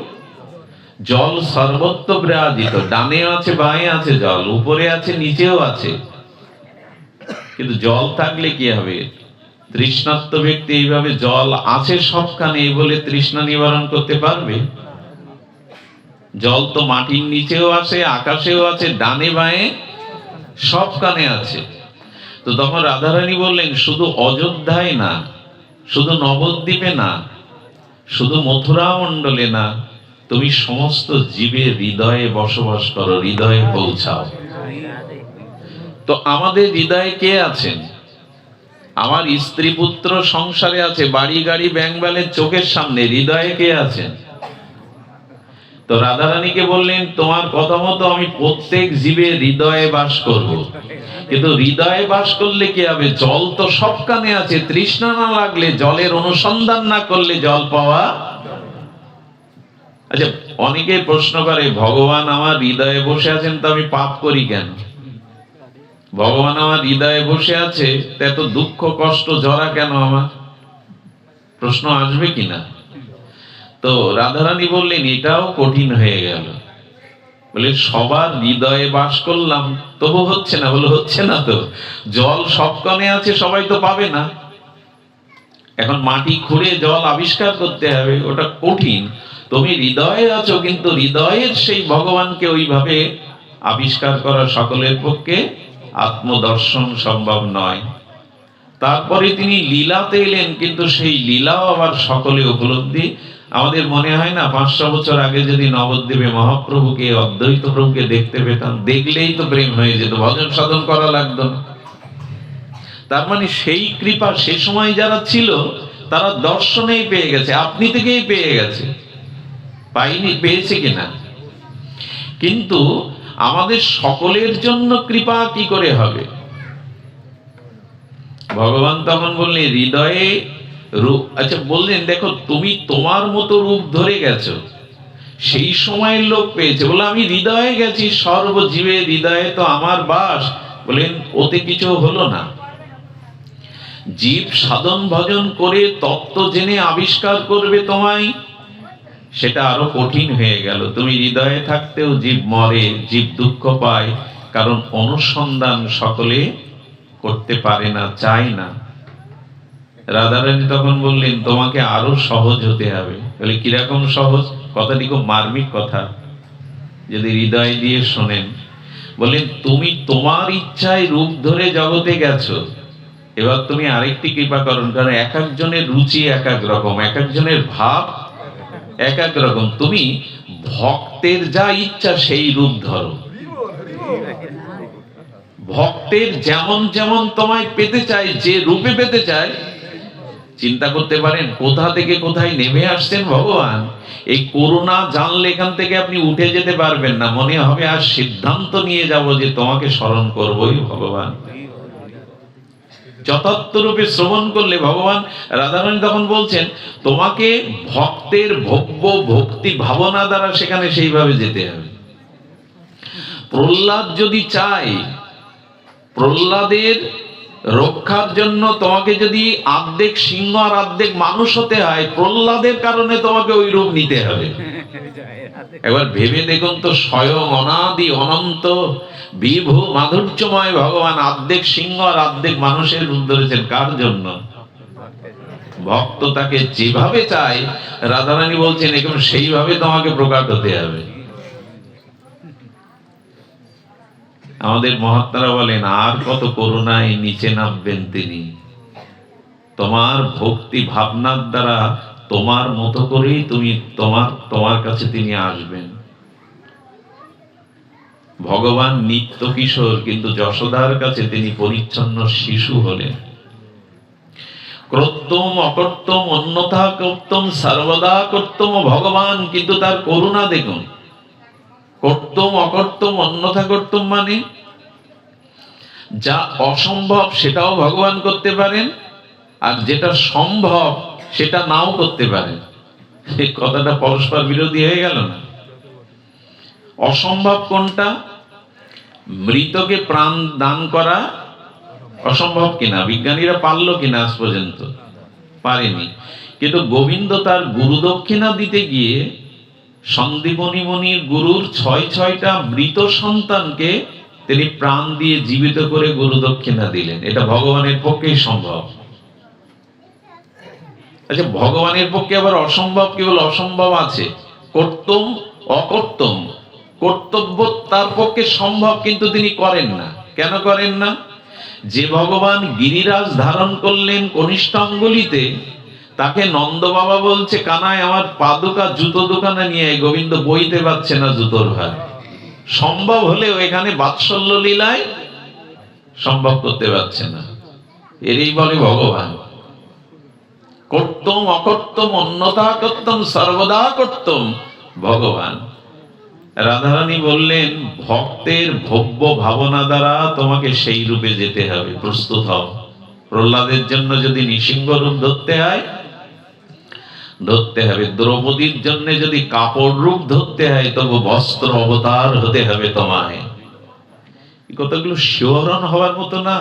জল সর্বত্র বিরাজিত, ডানেও আছে বাঁয়ে আছে জল, উপরে আছে নিচেও আছে। কিন্তু জল থাকলে কি হবে? তৃষ্ণার্ত ব্যক্তি এইভাবে জল আছে সবখানে বলে তৃষ্ণা নিবারণ করতে পারবে? জল তো মাটির নিচেও আছে, আকাশেও আছে, ডানে বাঁয়ে সবখানে আছে। তো তখন রাধারানী বললেন শুধু অযোধ্যায় না, শুধু নবদ্বীপে না, শুধু মথুরা মণ্ডলে না, তুমি সমস্ত জীবের হৃদয়ে বসবাস করো, হৃদয়ে পৌঁছাও। তো আমাদের হৃদয়ে কে আছেন? আমার স্ত্রী পুত্র সংসারে আছে, বাড়ি গাড়ি ব্যাংবালের চোখের সামনে, হৃদয়ে কে আছেন? তো রাধারানীকে বললেন তোমার কথা মতো আমি প্রত্যেক জীবের হৃদয়ে বাস করব। কিন্তু হৃদয়ে বাস করলে কি হবে? জল তো সবখানে আছে, তৃষ্ণা না লাগলে, জলের অনুসন্ধান না করলে জল পাওয়া। আচ্ছা, অনেকে প্রশ্ন করে ভগবান আমার হৃদয়ে বসে আছেন তো আমি পাপ করি কেন? ভগবান আমার হৃদয়ে বসে আছে তো এত দুঃখ কষ্ট জরা কেন আমার? প্রশ্ন আসবে কিনা? তো রাধারানী বললেন এটাও কঠিন হয়ে গেল। বলে সবার হৃদয়ে বাস করলাম তবু হচ্ছে না। বলে হচ্ছে না তো, জল সবখানে আছে, সবাই তো পাবে না। এখন মাটি খুঁড়ে জল আবিষ্কার করতে হবে, ওটা কঠিন। তুমি হৃদয়ে আছো, কিন্তু হৃদয়ের সেই ভগবানকে ওইভাবে আবিষ্কার করা সকলের পক্ষে আত্মদর্শন সম্ভব নয়। তারপরে তিনি লীলাতে এলেন, কিন্তু সেই লীলাও আবার সকলে উপলব্ধি। আমাদের মনে হয় না 500 বছর আগে যদি নবদ্বীপে মহাপ্রভুকে, অদ্বৈত প্রভুকে দেখতে পেতাম, দেখলেই তো প্রেম হয়ে যেত, ভজন সাধন করা লাগতো না। তার মানে সেই কৃপা সে সময় যারা ছিল তারা দর্শনেই পেয়ে গেছে, আপনি থেকেই পেয়ে গেছে। পাইনি, পেয়েছে কিনা? কিন্তু আমাদের সকলের জন্য কৃপা কি করে হবে? ভগবান তখন বললেন হৃদয়ে রূপ। আচ্ছা, বললেন দেখো তুমি তোমার মতো রূপ ধরে গেছো, সেই সময়ের লোক পেয়েছে। বলে আমি হৃদয়ে গেছি, সর্বজীবের হৃদয়ে তো আমার বাস। বলেন ওতে কিছু হলো না। জীব সাধন ভজন করে তত্ত্ব জেনে আবিষ্কার করবে তোমায়, সেটা আরো কঠিন হয়ে গেল। তুমি হৃদয়ে থাকতেও জীব মরে, জীব দুঃখ পায়, কারণ অনুসন্ধান সকলে করতে পারে না, চায় না। রাধারানী তখন বললেন তোমাকে আরো সহজ হতে হবে। বলে কিরকম সহজ? কথাটি খুব মার্মিক কথা, যদি হৃদয় দিয়ে শোনেন। বললেন তুমি তোমার ইচ্ছায় রূপ ধরে জগতে গেছো, এবার তুমি আরেকটি কৃপা করুন। কারণ এক একজনের রুচি এক এক রকম, এক একজনের ভাব এক এক রকম। তুমি ভক্তের যা ইচ্ছা সেই রূপ ধরো। ভক্তের যেমন যেমন তোমায় পেতে চায়, যে রূপে পেতে চায়, চিন্তা করতে পারেন কোথা থেকে কোথায় নেমে আসছেন ভগবান। এই করুণা জানলে এখান থেকে আপনি উঠে যেতে পারবেন না, মনে হবে আর সিদ্ধান্ত নিয়ে যাব যে তোমাকে স্মরণ করবই ভগবান। যথার্থ রূপে শ্রবণ করলে ভগবান রাধারানী তখন বলছেন তোমাকে ভক্তের ভব্য ভক্তি ভাবনা দ্বারা সেখানে সেইভাবে যেতে হবে। প্রহ্লাদ যদি চায়, প্রহ্লাদের রক্ষার জন্য তোমাকে যদি অর্ধেক সিংহ আর অর্ধেক মানুষ হতে হয়, প্রহ্লাদের কারণে তোমাকে ওই রূপ নিতে হবে। একবার ভেবে দেখুন তো, স্বয়ং অনাদি অনন্ত বিভু মাধুর্যময় ভগবান অর্ধেক সিংহ আর অর্ধেক মানুষের রূপ ধরেছেন কার জন্য? ভক্ত তাকে যেভাবে চায়, রাধারানী বলছেন এখন সেইভাবে তোমাকে প্রকাশ হতে হবে। আমাদের মহাত্মারা বলেন আর কত করুণায় নিচে নামবেন তিনি, তোমার ভক্তি ভাবনার দ্বারা তোমার মতো করেই তুমি তোমার কাছে তিনি আসবেন। ভগবান নিত্য কিশোর, কিন্তু যশোদার কাছে তিনি পরিচ্ছন্ন শিশু হলেন। কর্তম অকর্তম অন্যথা কর্তম সর্বদা কর্তম ভগবান, কিন্তু তার করুণা দেখুন। কর্তম অকর্তম অন্যথা কর্তম মানে যা অসম্ভব সেটাও ভগবান করতে পারেন, আর যেটা সম্ভব সেটা নাও করতে পারেন। এই কথাটা পরস্পর বিরোধী হয়ে গেল না? অসম্ভব কোনটা? মৃতকে প্রাণ দান করা অসম্ভব কিনা? বিজ্ঞানীরা পারলো কিনা আজ পর্যন্ত? পারেনি। কিন্তু গোবিন্দ তার গুরু দক্ষিণা দিতে গিয়ে সন্দীপনী মুনির গুরুর ৬টা মৃত সন্তানকে তিনি প্রাণ দিয়ে জীবিত করে গুরু দক্ষিণা দিলেন। এটা ভগবানের পক্ষেই সম্ভব। আচ্ছা, ভগবানের পক্ষে আবার অসম্ভব কেবল অসম্ভব আছে, কর্তম অকর্তম। কর্তব্য তার পক্ষে সম্ভব, কিন্তু তিনি করেন না। কেন করেন না? যে ভগবান গিরিরাজ ধারণ করলেন কনিষ্ঠ অঙ্গুলিতে, তাকে নন্দ বাবা বলছে কানাই আমার পাদুকা জুতো দোকানে নিয়ে, গোবিন্দ বইতে পারছে না জুতোর ভার। সম্ভব হলেও এখানে বাৎসল্য লীলায় সম্ভব করতে পারছে না। এরই বলে ভগবান। কর্তম অকর্তম অন্যথা কর্তম সর্বদা কর্তম ভগবান। রাধারানী বললেন ভক্তের ভব্য ভাবনা দ্বারা তোমাকে সেই রূপে যেতে হবে, প্রস্তুত হও। প্রহ্লাদের জন্য যদি নৃসিংহ রূপ ধরতে হয়, ধরতে হবে। দ্রৌপদীর জন্য যদি কাপড় রূপ ধরতে হয়, তবু বস্ত্র অবতার হতে হবে তোমায়। এই কথাগুলো শিহরণ হওয়ার মতো না।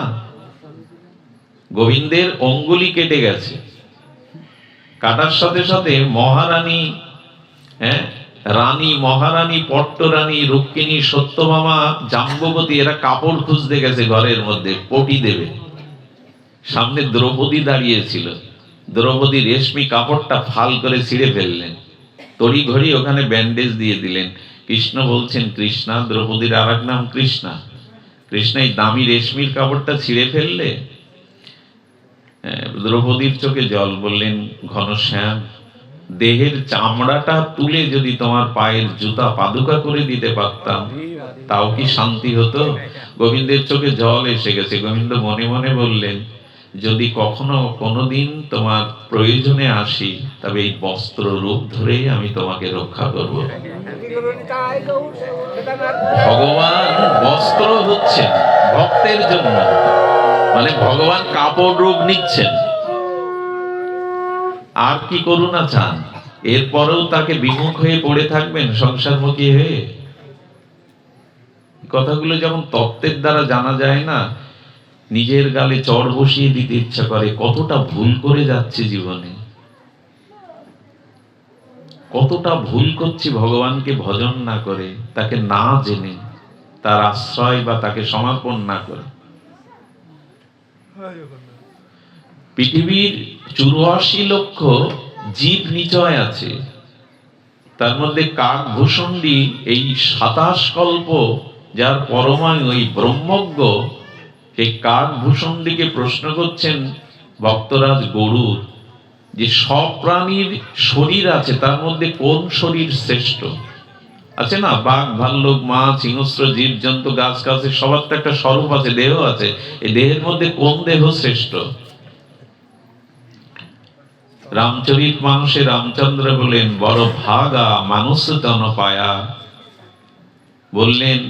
গোবিন্দের অঙ্গুলি কেটে গেছে, কাটার সাথে সাথে মহারানী, রানী, মহারানী, পট্টরানী, রুক্মিণী, সত্যভামা, জাম্ববতী এরা কাপড় খুঁজতে গেছে ঘরের মধ্যে, পটি দেবে। সামনে দ্রৌপদী দাঁড়িয়েছিল। দ্রৌপদী রেশমি কাপড়টা ফাল করে ছিঁড়ে ফেললেন, তড়ি ঘড়ি ওখানে ব্যান্ডেজ দিয়ে দিলেন। কৃষ্ণ বলছেন কৃষ্ণা, দ্রৌপদীর আর এক নাম কৃষ্ণা। কৃষ্ণ এই দামি রেশমির কাপড়টা ছিঁড়ে ফেললে। দ্রৌপদীর চোখে জল। বললেন ঘনশ্যাম, দেহের চামড়াটা তুলে যদি তোমার পায়ের জুতা পাদুকা করে দিতে পারতাম, তাও কি শান্তি হতো? গোবিন্দের চোখে জল এসে গেছে। গোবিন্দ মনে মনে বললেন যদি কখনো কোনোদিন তোমার প্রয়োজনে আসি, তবে এই বস্ত্র রূপ ধরেই আমি তোমাকে রক্ষা করব। ভগবান বস্ত্র হচ্ছেন ভক্তের জন্য, মানে ভগবান কাপড় রূপ নিচ্ছেন। আর কি করুণা চান? এরপরেও তাকে বিমুখ হয়ে পড়ে থাকবেন সংসারমুখী হয়ে? কথাগুলো যেমন তত্ত্বের দ্বারা জানা যায় না, নিজের গালে চড় বসিয়ে দিতে ইচ্ছা করে। কতটা ভুল করে যাচ্ছে জীবনে, কতটা ভুল করছি ভগবানকে ভজন না করে, তাকে না জেনে, তার আশ্রয় বা তাকে সমর্পণ না করে। পৃথিবীর 84 লক্ষ জীব নিচয় আছে, তার মধ্যে কাকভূষণ্ডী এই 27 কল্প যার পরমায়ু, ওই ব্রহ্মজ্ঞ, সেই কাকভূষণ্ডীকে প্রশ্ন করছেন ভক্তরাজ গরুর যে সব প্রাণীর শরীর আছে, তার মধ্যে কোন শরীর শ্রেষ্ঠ? আছে না, বাঘ, ভাল্লুক, মাছ, হিংস্র জীব জন্তু, গাছ গাছে সবার তো একটা স্বরূপ আছে, দেহ আছে। এই দেহের মধ্যে কোন দেহ শ্রেষ্ঠ? রামচরিত মানুষে রামচন্দ্র বলেন বড় ভাগা মানুষ তন পায়া। বললেন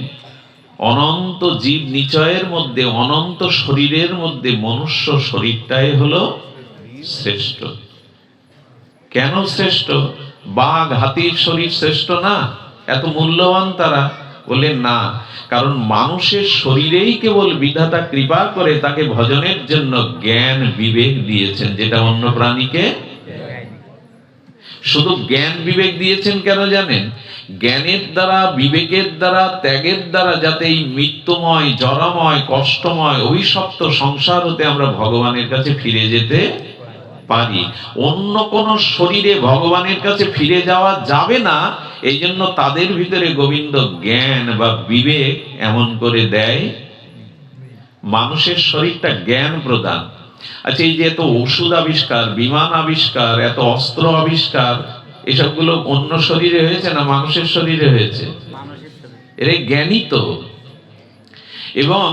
অনন্ত জীব নিচয়ের মধ্যে, অনন্ত শরীরের মধ্যে মনুষ্য শরীরটাই হলো শ্রেষ্ঠ। কেন শ্রেষ্ঠ? বাঘ হাতির শরীর শ্রেষ্ঠ না? এত মূল্যবান তারা? বললেন না, কারণ মানুষের শরীরেই কেবল বিধাতা কৃপা করে তাকে ভজনের জন্য জ্ঞান বিবেক দিয়েছেন, যেটা অন্য প্রাণীকে। শুধু জ্ঞান বিবেক দিয়েছেন কেন জানেন? জ্ঞানের দ্বারা, বিবেকের দ্বারা, ত্যাগের দ্বারা যাতে এই মৃত্যুময়, জরাময়, কষ্টময়, অভিশপ্ত সংসার হতে আমরা ভগবানের কাছে ফিরে যেতে পারি। অন্য কোন শরীরে ভগবানের কাছে ফিরে যাওয়া যাবে না, এই জন্য তাদের ভিতরে গোবিন্দ জ্ঞান বা বিবেক এমন করে দেয়। মানুষের শরীরটা জ্ঞান প্রদান। আচ্ছা, এই যে এত ওষুধ আবিষ্কার, বিমান আবিষ্কার, এত অস্ত্র আবিষ্কার, এসবগুলো অন্য শরীরে হয়েছে না মানুষের শরীরে হয়েছে? এরা জ্ঞানী তো, এবং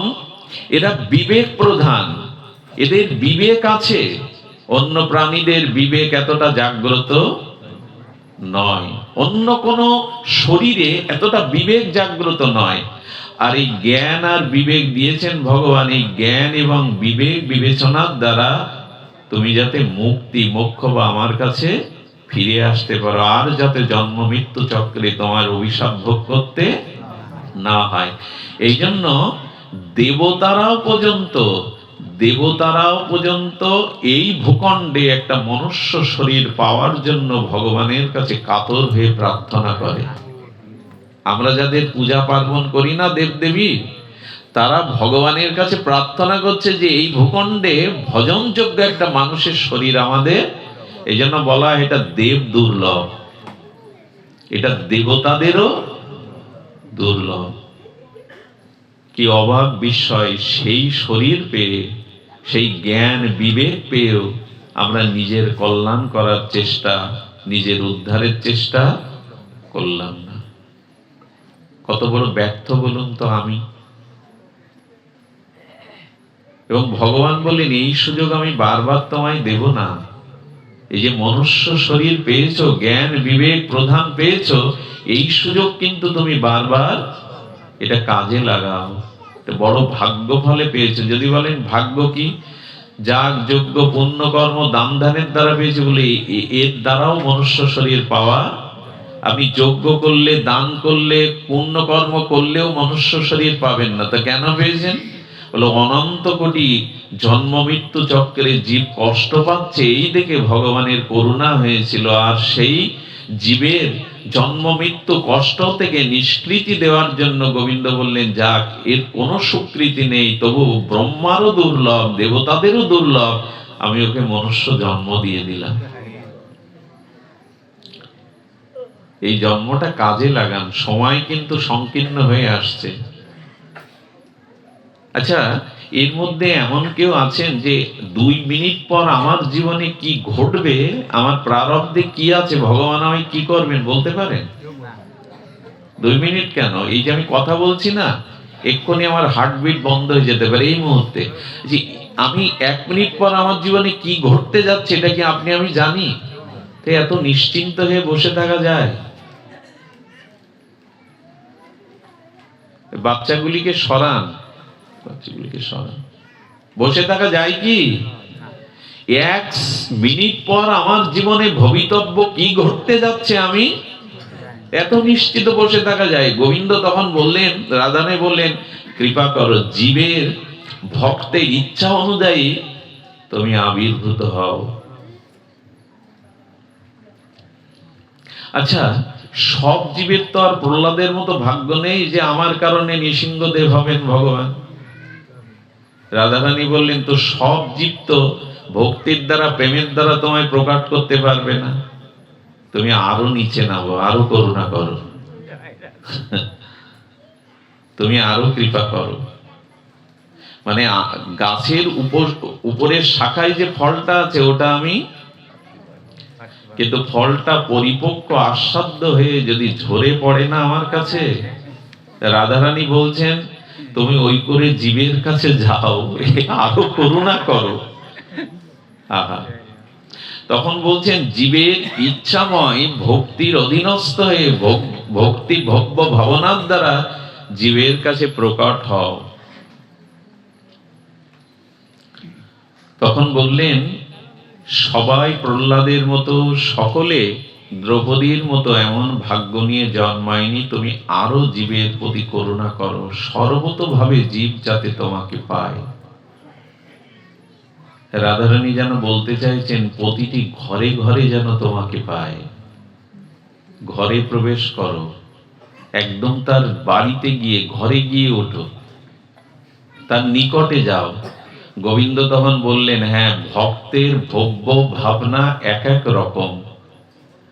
এরা বিবেক প্রধান, এদের বিবেক আছে। অন্য প্রাণীদের বিবেক এতটা জাগ্রত নয়, অন্য কোন শরীরে এতটা বিবেক জাগ্রত নয়। আর এই জ্ঞান আর বিবেক দিয়েছেন ভগবান। এই জ্ঞান এবং বিবেক বিবেচনার দ্বারা তুমি যাতে মুক্তি, মোক্ষ বা আমার কাছে ফিরে আসতে পারো, আর যাতে জন্ম মৃত্যু চক্রে তোমার অভিশাপ ভোগ করতে না হয়। এই জন্য দেবতারাও পর্যন্ত এই ভূখণ্ডে একটা মনুষ্য শরীর পাওয়ার জন্য ভগবানের কাছে কাতর হয়ে প্রার্থনা করে। আমরা যাদের পূজা পার্বণ করি না দেবদেবী, তারা ভগবানের কাছে প্রার্থনা করছে যে এই ভূখণ্ডে ভজনযোগ্য একটা মানুষের শরীর আমাদের। এই জন্য বলা হয় এটা দেব দুর্লভ, এটা দেবতাদেরও দুর্লভ। কি অবাক বিষয়, সেই শরীর পেয়ে, সেই জ্ঞান বিবেক পেয়েও আমরা নিজের কল্যাণ করার চেষ্টা, নিজের উদ্ধারের চেষ্টা করলাম না। কত বড় ব্যর্থ বলুন তো আমি। এবং ভগবান বলেন এই সুযোগ আমি বারবার তোমায় দেব না। এই যে মনুষ্য শরীর পেয়েছো, জ্ঞান বিবেক প্রধান পেয়েছো, এই সুযোগ কিন্তু তুমি বারবার এটা কাজে লাগাও। এটা বড় ভাগ্য ফলে পেয়েছো। যদি বলেন ভাগ্য কি? যাগ যজ্ঞ পুণ্য কর্ম দান ধ্যানের দ্বারা পেয়েছে বলে এর দ্বারাও মনুষ্য শরীর পাওয়া। আপনি যজ্ঞ করলে, দান করলে, পুণ্য কর্ম করলেও মনুষ্য শরীর পাবেন না। তা কেন পেয়েছেন? বলো অনন্ত কোটি জন্ম মৃত্যু চক্রে জীব কষ্ট পাচ্ছে, এই দেখে ভগবানের করুণা হয়েছিল। আর সেই জীবের জন্ম মৃত্যু কষ্ট থেকে নিষ্কৃতি দেওয়ার জন্য গোবিন্দ বললেন যাক, এর কোনো স্বীকৃতি নেই, তবু ব্রহ্মারও দুর্লভ, দেবতাদেরও দুর্লভ, আমি ওকে মনুষ্য জন্ম দিয়ে দিলাম। এই জন্মটা কাজে লাগান, সময় কিন্তু সংকীর্ণ হয়ে আসছে। আচ্ছা, এর মধ্যে এমন কেউ আছেন যে 2 মিনিট পর আমার জীবনে কি ঘটবে, আমার প্রারব্ধে কি আছে, ভগবান আমায় কি করবেন বলতে পারেন? 2 মিনিট কেন, এই যে আমি কথা বলছি না, এক্ষুনি আমার হার্টবিট বন্ধ হয়ে যেতে পারে এই মুহূর্তে। যে আমি 1 মিনিট পর আমার জীবনে কি ঘটতে যাচ্ছে, এটা কি আপনি আমি জানি? তো এত নিশ্চিন্ত হয়ে বসে থাকা যায়? বাচ্চাগুলিকে সরান, বসে থাকা যায় কি? 1 মিনিট পর আমার জীবনে ভবিতব্য কি ঘটতে যাচ্ছে, আমি এত নিশ্চিত বসে থাকা যায়? গোবিন্দ তখন বললেন, রাধানে বললেন, কৃপা করো, জীবের ভক্তের ইচ্ছা অনুযায়ী তুমি আবির্ভূত হও। আচ্ছা, সব জীবের তো আর প্রহ্লাদের মতো ভাগ্য নেই যে আমার কারণে নৃসিংহদেব হবেন ভগবান। রাধারানী বললেন, তো সব জীব তো ভক্তির দ্বারা, প্রেমের দ্বারা তোমায় প্রকাশ করতে পারবে না, তুমি আরো নিচে নামো, আরো করুণা করো, তুমি আরো কৃপা করো। মানে গাছের উপরের শাখায় যে ফলটা আছে ওটা আমি, কিন্তু ফলটা পরিপক্ক আস্বাদ্য হয়ে যদি ঝরে পড়ে না আমার কাছে, রাধারানী বলছেন তুমি ওই করে জীবের কাছে যাও, আরো করুণা করো। আহা, তখন বলছেন জীবের ইচ্ছাময় ভক্তির অধীনস্থ হয়ে ভক্তি ভব্য ভাবনার দ্বারা জীবের কাছে প্রকট হও। তখন বললেন, সবাই প্রহ্লাদের মতো, সকলে দ্রৌপদীর মতো এমন ভাগ্য নিয়ে জন্মায়নি, তুমি আরো জীবের প্রতি করুণা করো, সর্বতোভাবে জীব যাতে তোমাকে পায়। রাধারানী যেন বলতে চাইছেন, প্রতিটি ঘরে ঘরে যেন তোমাকে পায়। ঘরে প্রবেশ করো, একদম তার বাড়িতে গিয়ে, ঘরে গিয়ে ওঠো, তার নিকটে যাও। গোবিন্দ তখন বললেন, হ্যাঁ, ভক্তের ভব্য ভাবনা এক এক রকম,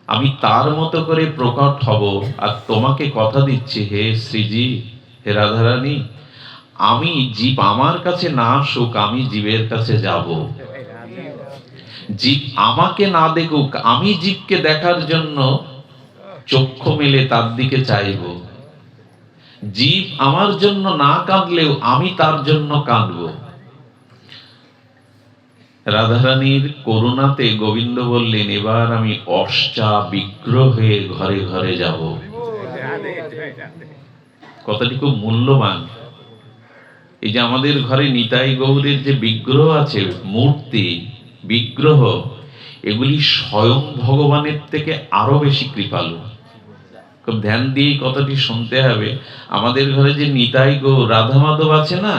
আমি তার মতো করে প্রকট হব। আর তোমাকে কথা দিচ্ছি হে শ্রীজি, হে রাধারানী, আমি জীব আমার কাছে না আসুক, আমি জীবের কাছে যাব। জীব আমাকে না দেখুক, আমি জীবকে দেখার জন্য চক্ষু মেলে তার দিকে চাইব। জীব আমার জন্য না কাঁদলেও আমি তার জন্য কাঁদব। রাধারানীর করুণাতে গোবিন্দ বললেন, এবার আমি অষ্টা বিগ্রহে ঘরে ঘরে যাব। কথাটি খুব মূল্যবান। এই যে আমাদের ঘরে নিতাই গৌরের যে বিগ্রহ আছে, মূর্তি বিগ্রহ, এগুলি স্বয়ং ভগবানের থেকে আরো বেশি কৃপালু। খুব ধ্যান দিয়ে কথাটি শুনতে হবে। আমাদের ঘরে যে নিতাই গৌর, রাধা মাধব আছে না,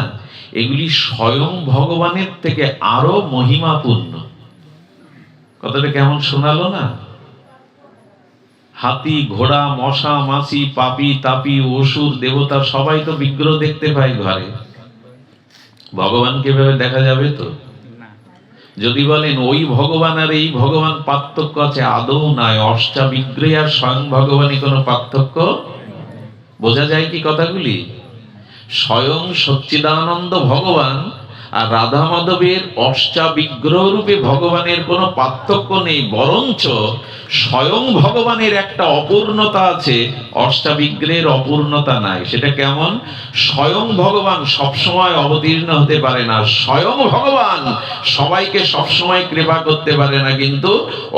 এগুলি স্বয়ং ভগবানের থেকে আরো মহিমাপূর্ণ। কথাটা কেমন শোনালো না? হাতি, ঘোড়া, মশা, মাছি, পাপি, তাপি, অসুর, দেবতা সবাই তো বিগ্রহ দেখতে পাই ঘরে। ভগবানকে ভেবে দেখা যাবে তো? যদি বলেন ওই ভগবান আর এই ভগবান পার্থক্য আছে, আদৌ নয়। অষ্টা বিগ্রহে আর স্বয়ং ভগবানই কোনো পার্থক্য। বোঝা যায় কি কথাগুলি? স্বয়ং সচ্চিদানন্দ ভগবান আর রাধা মাধবের অষ্টা বিগ্রহ রূপে ভগবানের কোনো পার্থক্য নেই, বরঞ্চ স্বয়ং ভগবানের একটা অপূর্ণতা আছে, অষ্টা বিগ্রহের অপূর্ণতা নাই। সেটা কেমন? স্বয়ং ভগবান সবসময় অবতীর্ণ হতে পারে না, স্বয়ং ভগবান সবাইকে সবসময় কৃপা করতে পারে না, কিন্তু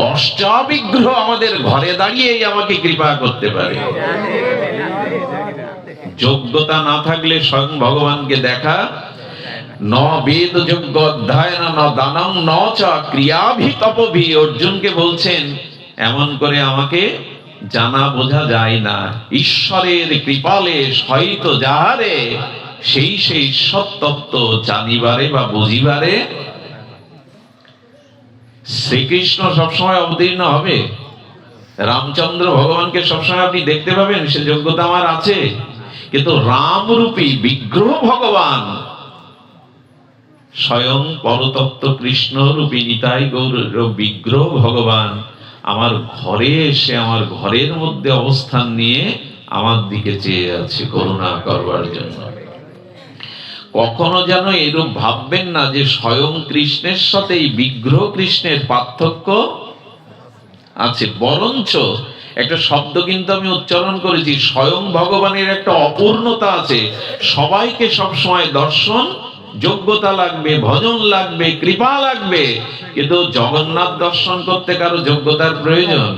অষ্টা বিগ্রহ আমাদের ঘরে দাঁড়িয়েই আমাকে কৃপা করতে পারে। যোগ্যতা না থাকলে স্বয়ং ভগবানকে দেখা ন বেদ যোগ্য অধ্যায়ন ন দানং ন চ ক্রিয়াভি তপভি। অর্জুনকে বলছেন, এমন করে আমাকে জানা বোঝা যায় না। ঈশ্বরের কৃপালে সহিত যাহারে, সেই সেই ঈশ্বর তত্ত্ব জানিবারে বা বুঝিবারে। শ্রীকৃষ্ণ সবসময় অবতীর্ণ হবে, রামচন্দ্র ভগবানকে সবসময় আপনি দেখতে পাবেন, সে যোগ্যতা আমার আছে। কিন্তু রামরূপী বিগ্রহ ভগবান, স্বয়ং পরতত্ত্ব কৃষ্ণ রূপী নিতাই গৌর বিগ্রহ ভগবান আমার ঘরে এসে, আমার ঘরের মধ্যে অবস্থান নিয়ে আমার দিকে চেয়ে আছে করুণা করবার জন্য। কখনো যেন এরূপ ভাববেন না যে স্বয়ং কৃষ্ণের সাথে এই বিগ্রহ কৃষ্ণের পার্থক্য আছে। বরঞ্চ একটা শব্দ কিন্তু আমি উচ্চারণ করেছি, স্বয়ং ভগবানের একটা অপূর্ণতা আছে। সবাইকে সবসময় দর্শন যোগ্যতা লাগবে, ভজন লাগবে, কৃপা লাগবে, কিন্তু জগন্নাথ দর্শন করতে কারো যোগ্যতার প্রয়োজন।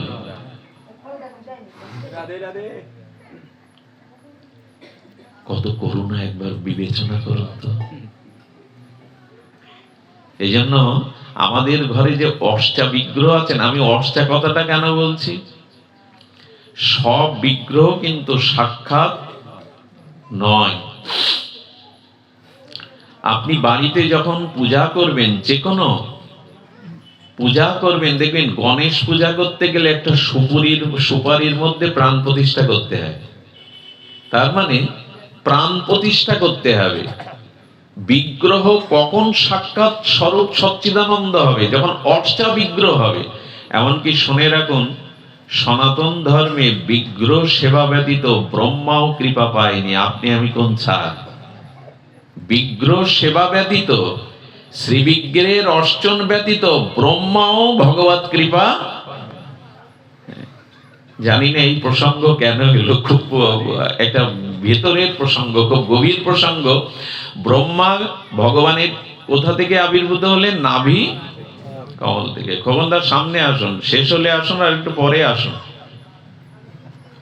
কত করুণা একবার বিবেচনা করুন তো। এই জন্য আমাদের ঘরে যে অষ্টা বিগ্রহ আছেন, আমি অষ্টা কথাটা কেন বলছি, সব বিগ্রহ কিন্তু সাক্ষাৎ নয়। আপনি বাড়িতে যখন পূজা করবেন, যে কোনো পূজা করবেন, দেখবেন গণেশ পূজা করতে গেলে একটা সুপারির মধ্যে প্রাণ প্রতিষ্ঠা করতে হয়। তার মানে প্রাণ প্রতিষ্ঠা করতে হবে। বিগ্রহ কখন সাক্ষাৎ স্বরূপ সচ্চিদানন্দ হবে? যখন অষ্টা বিগ্রহ হবে। এমনকি শুনে রাখুন, সনাতন ধর্মে বিগ্রহ সেবা ব্যতীত ব্রহ্মাও কৃপা পায়নি। আপনি আমি কোন ছাড়? বিগ্রহ সেবা ব্যতীত, শ্রী বিগ্রহের অর্চন ব্যতীত ব্রহ্মাও ভগবত কৃপা। জানি না এই প্রসঙ্গ কেন এলো, খুব একটা ভেতরের প্রসঙ্গ, খুব গভীর প্রসঙ্গ। ব্রহ্মা ভগবানের কোথা থেকে আবির্ভূত হলেন? নাভি কমল থেকে। খোকনদার সামনে আসুন, শেষ হলে আসুন, আর একটু পরে আসুন।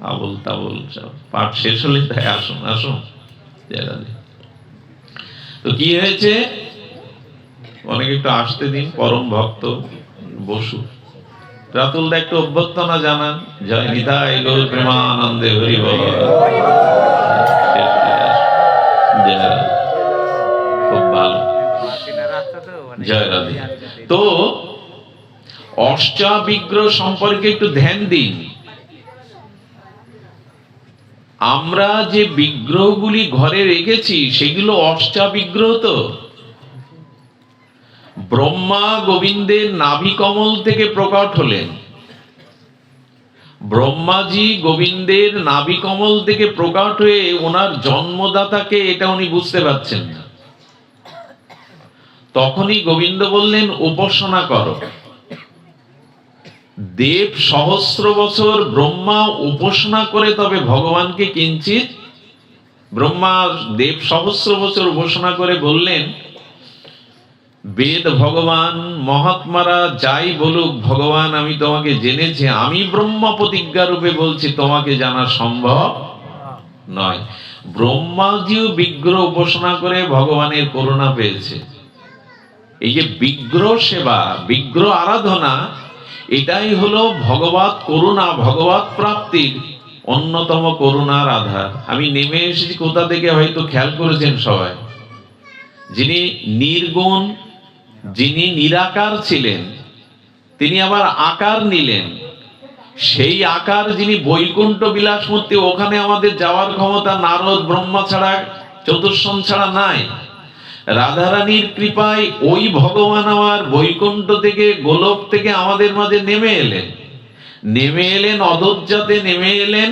আবল তাবল পাঠ শেষ হলে তাই আসুন, আসুন। তো কি হয়েছে, অনেকে একটু আসতে দিন, পরম ভক্ত বসু রাতুল দা একটু অভ্যর্থনা জানান। জয় নিতাই গৌর প্রেমানন্দে হরি বল। খুব ভালো, জয় রাধে। তো অষ্টাবিগ্রহ সম্পর্কে একটু ধ্যান দিন। আমরা যে বিগ্রহগুলি ঘরে রেখেছি সেগুলো অষ্টাবিগ্রহ। তো ব্রহ্মা গোবিন্দের নাভি কমল থেকে প্রকট হলেন। ব্রহ্মাজি গোবিন্দের নাভি কমল থেকে প্রকট হয়ে ওনার জন্মদাতাকে এটা উনি বুঝতে পারছেন না। তখনই গোবিন্দ বললেন উপাসনা করো। দেব সহস্র বছর ব্রহ্মা উপাসনা করে তবে ভগবানকে কিঞ্চিত, ব্রহ্মা দেব সহস্র বছর উপাসনা করে বললেন, বেদ ভগবান মহাত্মারা যাই বলুক, ভগবান আমি তোমাকে জেনেছি, আমি ব্রহ্মা প্রতিজ্ঞা রূপে বলছি তোমাকে জানা সম্ভব নয়। ব্রহ্মাজিও বিগ্রহ উপাসনা করে ভগবানের করুণা পেয়েছে। এই যে বিগ্রহ সেবা, বিগ্রহ আরাধনা, এটাই হলো ভগবত করুণা, ভগবত প্রাপ্তির অন্যতম করুণার আধার। আমি নেমে এসেছি কোথা থেকে হয়তো খেয়াল করেছেন সবাই। যিনি নির্গুণ, যিনি নিরাকার ছিলেন, তিনি আবার আকার নিলেন। সেই আকার যিনি বৈকুণ্ঠ বিলাসমূর্তি, ওখানে আমাদের যাওয়ার ক্ষমতা নারদ ব্রহ্মা ছাড়া, চতুর্শন ছাড়া নাই। রাধারানীর কৃপায় ওই ভগবান আমার বৈকুণ্ঠ থেকে, গোলক থেকে আমাদের মাঝে নেমে এলেন অযোধ্যাতে নেমে এলেন।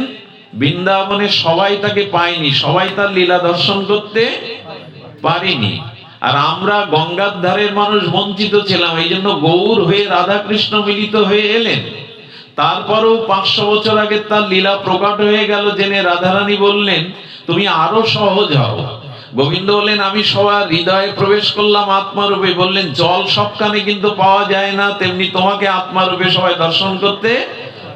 বৃন্দাবনে সবাই তাকে পায়নি, সবাই তার লীলা দর্শন করতে পারিনি। আর আমরা গঙ্গার ধারের মানুষ বঞ্চিত ছিলাম, এই জন্য গৌর হয়ে রাধা কৃষ্ণ মিলিত হয়ে এলেন। তারপরেও 500 বছর আগে তার লীলা প্রকট হয়ে গেল জেনে রাধারানী বললেন তুমি আরো সহজ হও। গোবিন্দ বললেন আমি সবার হৃদয়ে প্রবেশ করলাম আত্মারূপে। বললেন জল সবখানে কিন্তু পাওয়া যায় না, তেমনি তোমাকে আত্মারূপে সবাই দর্শন করতে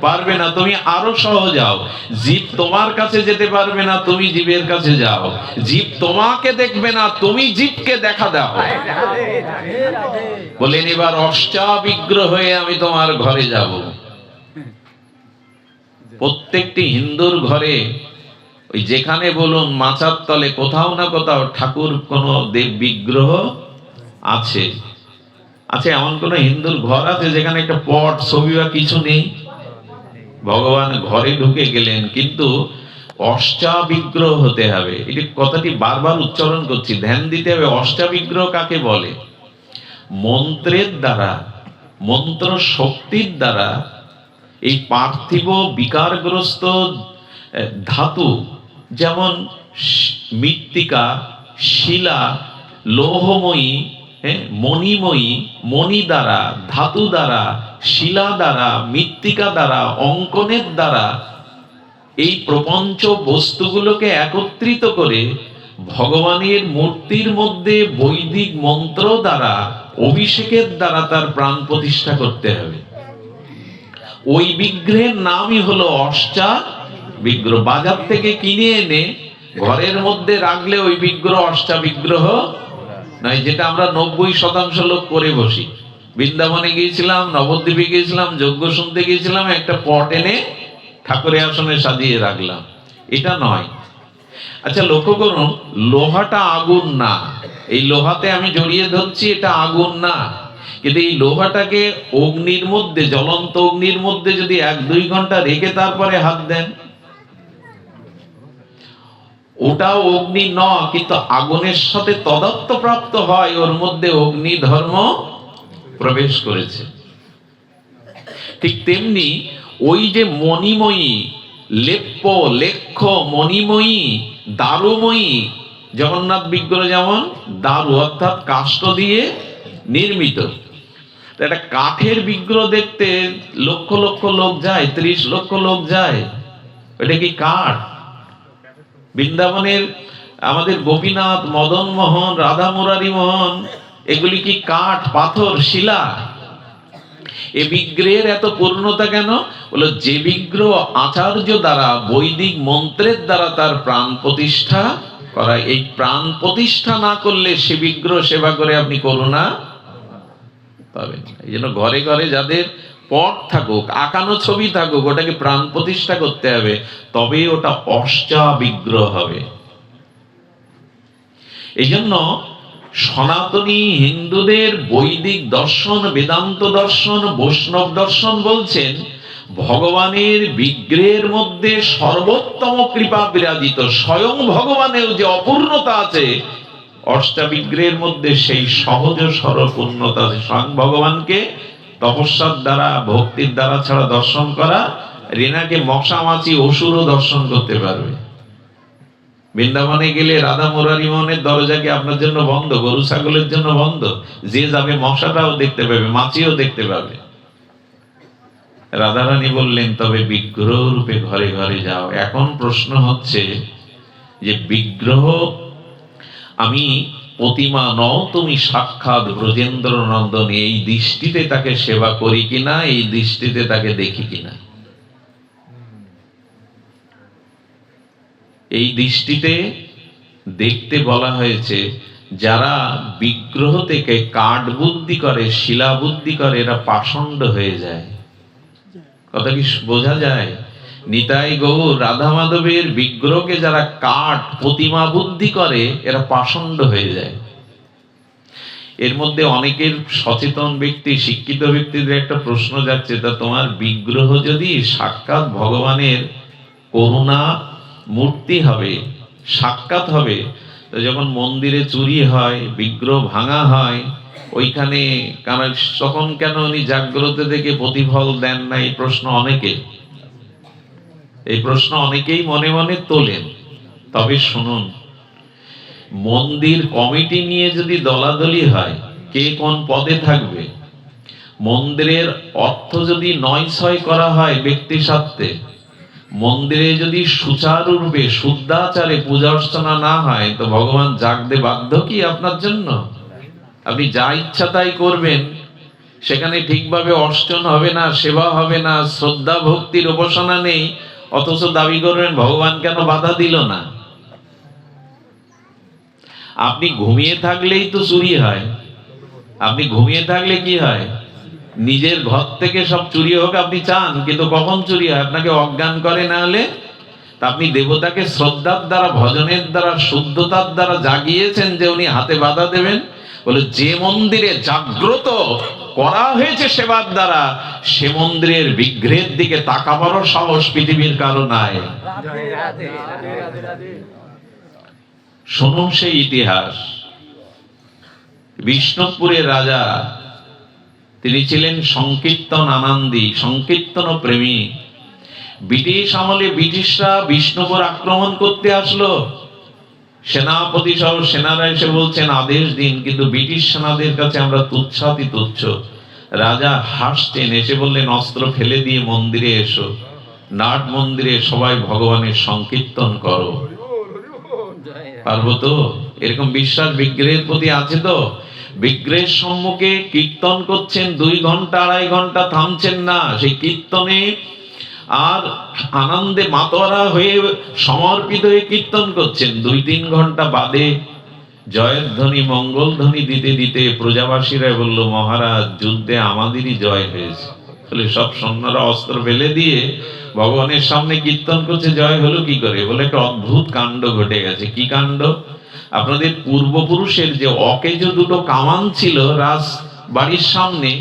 পারবে না, তুমি আরো সহজ হও। জীব তোমার কাছে যেতে পারবে না, তুমি জীবের কাছে যাও। জীব তোমাকে দেখবে না, তুমি জীবকে দেখা দাও। বলেন এবার অষ্টাবিগ্রহ হয়ে আমি তোমার ঘরে যাব। প্রত্যেকটি হিন্দুর ঘরে ওই যেখানে বলুন মাচার তলে কোথাও না কোথাও ঠাকুর কোন দেব বিগ্রহ আছে। আচ্ছা, এমন কোন হিন্দুর ঘর আছে যেখানে একটা পট, ছবি বা কিছু নেই? ভগবান ঘরে ঢুকে গেলেন, কিন্তু অষ্টাবিগ্রহ হতে হবে। এই কথাটি বারবার উচ্চারণ করছি, ধ্যান দিতে হবে। অষ্টাবিগ্রহ কাকে বলে? মন্ত্রের দ্বারা, মন্ত্র শক্তির দ্বারা এই পার্থিব বিকারগ্রস্ত ধাতু, যেমন মৃত্তিকা, শিলা, লৌহময়ী, মণিময়ী, মণি দ্বারা, ধাতু দ্বারা, শিলা দ্বারা, মৃত্তিকা দ্বারা, অঙ্কনের দ্বারা এই প্রপঞ্চ বস্তুগুলোকে একত্রিত করে ভগবানের মূর্তির মধ্যে বৈদিক মন্ত্র দ্বারা, অভিষেকের দ্বারা তার প্রাণ প্রতিষ্ঠা করতে হবে। ওই বিগ্রহের নামই হলো অষ্টাবিগ্রহ। বাজার থেকে কিনে এনে ঘরের মধ্যে রাখলে ওই বিগ্রহ অষ্টাবিগ্রহ নয়, যেটা আমরা 90% লোক করে বসি। বৃন্দাবনে গিয়েছিলাম, নবদ্বীপে গিয়েছিলাম, যজ্ঞ শুনতে গিয়েছিলাম, একটা পট এনে ঠাকুরের আসনে সাজিয়ে রাখলাম, এটা নয়। আচ্ছা লক্ষ্য করুন, লোহাটা আগুন না, এই লোহাতে আমি জড়িয়ে ধরছি, এটা আগুন না, কিন্তু এই লোহাটাকে অগ্নির মধ্যে, জ্বলন্ত অগ্নির মধ্যে যদি 1-2 ঘন্টা রেখে তারপরে হাত দেন, ওটাও অগ্নি নয়, কিন্তু আগুনের সাথে তদাত্ম প্রাপ্ত হয়, ওর মধ্যে অগ্নি ধর্ম প্রবেশ করেছে। ঠিক তেমনি ওই যে মণিময়ী, লেপ্য লেখ্য মণিময়ী, দারুময়ী, জগন্নাথ বিগ্রহ যেমন দারু অর্থাৎ কাষ্ঠ দিয়ে নির্মিত। একটা কাঠের বিগ্রহ দেখতে লক্ষ লক্ষ লোক যায়, 30 লক্ষ লোক যায়, এটা কি কাঠ? বৃন্দাবনের আমাদের গোপীনাথ, মদন মোহন, রাধা মুরারি মোহন, এগুলি কি কাঠ, পাথর, শিলা? এ বিগ্রহের এত পূর্ণতা কেন? বলো যে বিগ্রহ আচার্য দ্বারা, বৈদিক মন্ত্রের দ্বারা তার প্রাণ প্রতিষ্ঠা করা। এই প্রাণ প্রতিষ্ঠা না করলে সে বিগ্রহ সেবা করে আপনি করুণা পাবেন। এই জন্য ঘরে ঘরে যাদের পট থাকুক, আঁকানো ছবি থাকুক, ওটাকে প্রাণ প্রতিষ্ঠা করতে হবে, তবেই ওটা অর্চা বিগ্রহ হবে। এই জন্য সনাতনী হিন্দুদের বৈদিক দর্শন, বেদান্ত দর্শন, বৈষ্ণব দর্শন বলছেন ভগবানের বিগ্রহের মধ্যে সর্বোত্তম কৃপা বিরাজিত। স্বয়ং ভগবানের যে অপূর্ণতা আছে অষ্টাবিগ্রহের মধ্যে, সেই সহজ সরল পূর্ণতা আছে। স্বয়ং ভগবানকে তপস্যার দ্বারা, ভক্তির দ্বারা ছাড়া দর্শন করা, রেনাকে মশা মাছি অসুরও দর্শন করতে পারবে। বৃন্দাবনে গেলে রাধা মুরারি মোহনের দরজা কি আপনার জন্য বন্ধ? গরু ছাগলের জন্য বন্ধ? যে যাবে মশাটাও দেখতে পাবে, মাছিও দেখতে পাবে। রাধারানী বললেন তবে বিগ্রহ রূপে ঘরে ঘরে যাও। এখন প্রশ্ন হচ্ছে যে বিগ্রহ আমি প্রতিমা নও, তুমি সাক্ষাৎ ব্রজেন্দ্র নন্দন, এই দৃষ্টিতে তাকে সেবা করি কিনা, এই দৃষ্টিতে তাকে দেখি কিনা। এই দৃষ্টিতে দেখতে বলা হয়েছে। যারা বিগ্রহ থেকে কাঠ বুদ্ধি করে, শিলা বুদ্ধি করে, এরা পাষণ্ড হয়ে যায়। কথা কি বোঝা যায়? নিতাই গৌর রাধা মাধবের বিগ্রহকে যারা কাঠ প্রতিমা বুদ্ধি করে, এরা পাষণ্ড হয়ে যায়। এর মধ্যে অনেকের সচেতন ব্যক্তি, শিক্ষিত ব্যক্তিদের একটা প্রশ্ন যাচ্ছে, তা তোমার বিগ্রহ যদি সাক্ষাৎ ভগবানের করুণা মূর্তি হবে, সাক্ষাৎ হবে, তো যখন মন্দিরে চুরি হয়, বিগ্রহ ভাঙা হয়, ওইখানে তখন কেন উনি জাগ্রত থেকে প্রতিফল দেন না? এই প্রশ্ন অনেকেই মনে মনে তোলেন। তবে শুনুন, মন্দির কমিটি নিয়ে যদি দলাদলি হয়, কে কোন পদে থাকবে, মন্দিরের অর্থ যদি নয় ছয় করা হয় ব্যক্তি স্বার্থে, মন্দিরে যদি সুচারুরূপে শুদ্ধাচারে পূজা অর্চনা না হয়, তো ভগবান জাগতে বাধ্য কি আপনার জন্য? আপনি যা ইচ্ছা তাই করবেন, সেখানে ঠিকভাবে অর্চন হবে না, সেবা হবে না, শ্রদ্ধা ভক্তির উপাসনা নেই, অথচ দাবি করবেন ভগবান কেন বাধা দিল না? আপনি ঘুমিয়ে থাকলেই তো চুরি হয়। আপনি ঘুমিয়ে থাকলে কি হয়? নিজের ঘর থেকে সব চুরি হোক আপনি চান, কিন্তু কখন চুরি হয়? আপনাকে অজ্ঞান করে, না হলে তা আপনি দেবতাকে শ্রদ্ধার দ্বারা, ভজনের দ্বারা, শুদ্ধতার দ্বারা জাগিয়েছেন যে উনি হাতে বাধা দেবেন। বলে যে মন্দিরে জাগ্রত করা হয়েছে সেবার দ্বারা, সে মন্দিরের বিগ্রহের দিকে তাকাবারও সাহস পৃথিবীর কারো নাই। শুনুন সেই ইতিহাস। বিষ্ণুপুরের রাজা, তিনি ছিলেন সংকীর্তন আনন্দী, সংকীর্তন প্রেমী। ব্রিটিশ আমলে ব্রিটিশরা বিষ্ণুপুর আক্রমণ করতে আসলো, সেনাপতি সহ সেনারা এসে বলছেন আদেশ দিন, কিন্তু ব্রিটিশ সেনাদের কাছে আমরা তুচ্ছাতি তুচ্ছ। রাজা হাসতেন, এসে বললেন অস্ত্র ফেলে দিয়ে মন্দিরে এসো, নাট মন্দিরে সবাই ভগবানের সংকীর্তন করো। পারবো তো? এরকম বিশ্বাস বিগ্রহের প্রতি আছে তো? বিগ্রহের সম্মুখে কীর্তন করছেন 2 ঘন্টা 2.5 ঘন্টা, থামছেন না। সেই কীর্তনে আর আনন্দে মাতোয়ারা হয়ে সমর্পিত হয়ে কীর্তন করছেন। 2-3 ঘন্টা বাদে জয়ের ধ্বনি, মঙ্গল ধ্বনি দিতে দিতে প্রজাবাসীরা বলল, মহারাজ যুদ্ধে আমাদেরই জয় হয়েছে। বলে সব সৈন্যরা অস্ত্র ফেলে দিয়ে ভগবানের সামনে কীর্তন করছে, জয় হলো কি করে? বলে একটা অদ্ভুত কাণ্ড ঘটে গেছে। কি কাণ্ড? আপনাদের পূর্বপুরুষের যে অকেজ 2 কামান ছিল রাজ বাড়ির সামনে,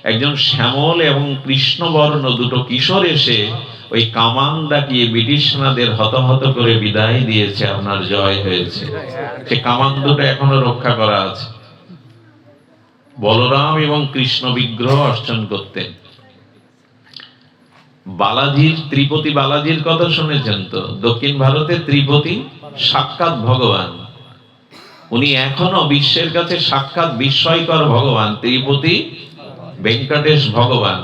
একজন শ্যামল এবং কৃষ্ণবর্ণ 2 কিশোর এসে ওই কামান ডাকিয়ে ব্রিটিশ সেনাদের হতহত করে বিদায় দিয়েছে, আপনার জয় হয়েছে। সে কামান 2 এখনো রক্ষা করা আছে। বলরাম এবং কৃষ্ণ বিগ্রহ অর্চন করতেন। বালাজির, ত্রিপতি বালাজির কথা শুনেছেন তো? দক্ষিণ ভারতে ত্রিপতি সাক্ষাৎ ভগবান। উনি এখনো বিশ্বের কাছে সাক্ষাৎ বিস্ময়কর ভগবান, ত্রিপতি ভেঙ্কটেশ ভগবান।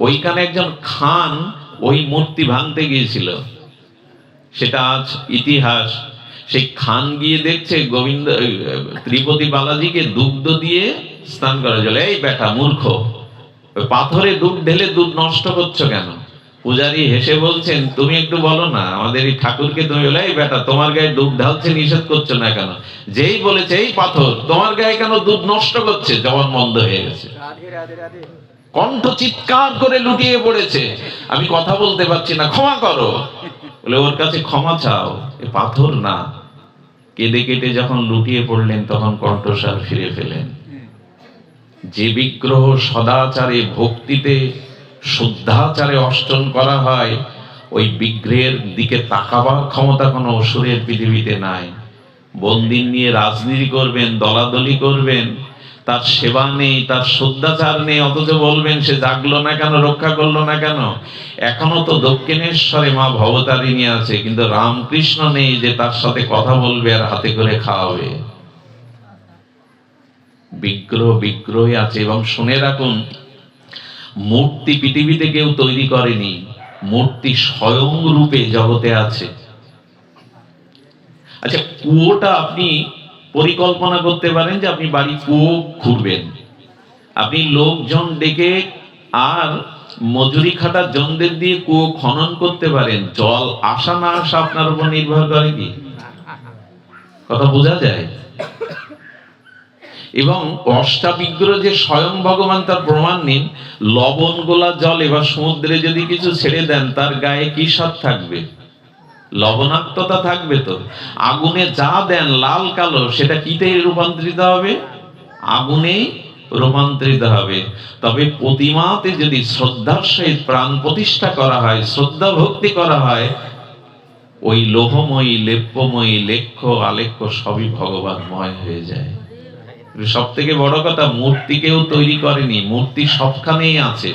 ওইখানে একজন খান ওই মূর্তি ভাঙতে গিয়েছিল, সেটা আজ ইতিহাস। সেই খান গিয়ে দেখছে গোবিন্দ ত্রিপতি বালাজিকে দুগ্ধ দিয়ে স্নান করা জলে। এই বেটা মূর্খ, পাথরে দুধ ঢেলে দুধ নষ্ট করছো কেন? পূজারী হেসে বলছেন, তুমি একটু বলো না আমাদের এই ঠাকুরকে, তুমি বলে এই বেটা তোমার গায়ে দুধ ঢালছে নিষেধ করছো না কেন? যেই বলেছে এই পাথর তোমার গায়ে কেন দুধ নষ্ট করছে, জবান বন্ধ হয়ে গেছে, কণ্ঠ চিৎকার করে লুটিয়ে পড়েছে, আমি কথা বলতে পারছি না, ক্ষমা করো। বলে ওর কাছে ক্ষমা চাও, এ পাথর না। কেঁদে কেটে যখন লুটিয়ে পড়লেন তখন কণ্ঠস্বর ফিরে পেলেন। যে বিগ্রহ সদাচারে ভক্তিতে শুদ্ধাচারে অর্চন করা হয়, ওই বিগ্রহের দিকে তাকাবার ক্ষমতা কোনো অসুরের পৃথিবীতে নাই। বন্দিন নিয়ে রাজনীতি করবেন, দলাদলি করবেন, তার সেবা নেই, তার শুদ্ধাচার নেই, অথচ বলবেন সে জাগলো না কেন, রক্ষা করলো না কেন। এখনো তো দক্ষিণেশ্বরে মা ভবতারিণী আছে, কিন্তু রামকৃষ্ণ নেই যে তার সাথে কথা বলবে আর হাতে করে খাওয়াবে। বিগ্রহ বিগ্রহই আছে। এবং শুনে রাখুন, মূর্তি পৃথিবীতে কেউ তৈরি করেনি, মূর্তি স্বয়ং রূপে জগতে আছে। আচ্ছা, কুয়োটা আপনি পরিকল্পনা করতে পারেন যে আপনি বাড়ি কুয়ো খুঁড়বেন, আপনি লোকজন ডেকে আর মজুরি খাটা জনদের দিয়ে কুয়ো খনন করতে পারেন। জল আসা না আসা আপনার উপর নির্ভর করে কি? কথা বোঝা যায়? এবং অষ্টাবিগ্রহ যে স্বয়ং ভগবান তার প্রমাণ নিন। লবণ গোলা জল এবার সমুদ্রে যদি কিছু ছেড়ে দেন, তার গায়ে কি স্বাদ থাকবে? লবণাক্ততা থাকবে। তো আগুনে যা দেন লাল কালো, সেটা কিতে রূপান্তরিত হবে? আগুনে রূপান্তরিত হবে। তবে প্রতিমাতে যদি শ্রদ্ধার সহিত প্রাণ প্রতিষ্ঠা করা হয়, শ্রদ্ধা ভক্তি করা হয়, ওই লোহময়ী লেপ্যময়ী লেখ্য আলেখ্য সবই ভগবানময় হয়ে যায়। সব থেকে বড় কথা, মূর্তি কেউ তৈরি করেনি, মূর্তি সবখানেই আছে।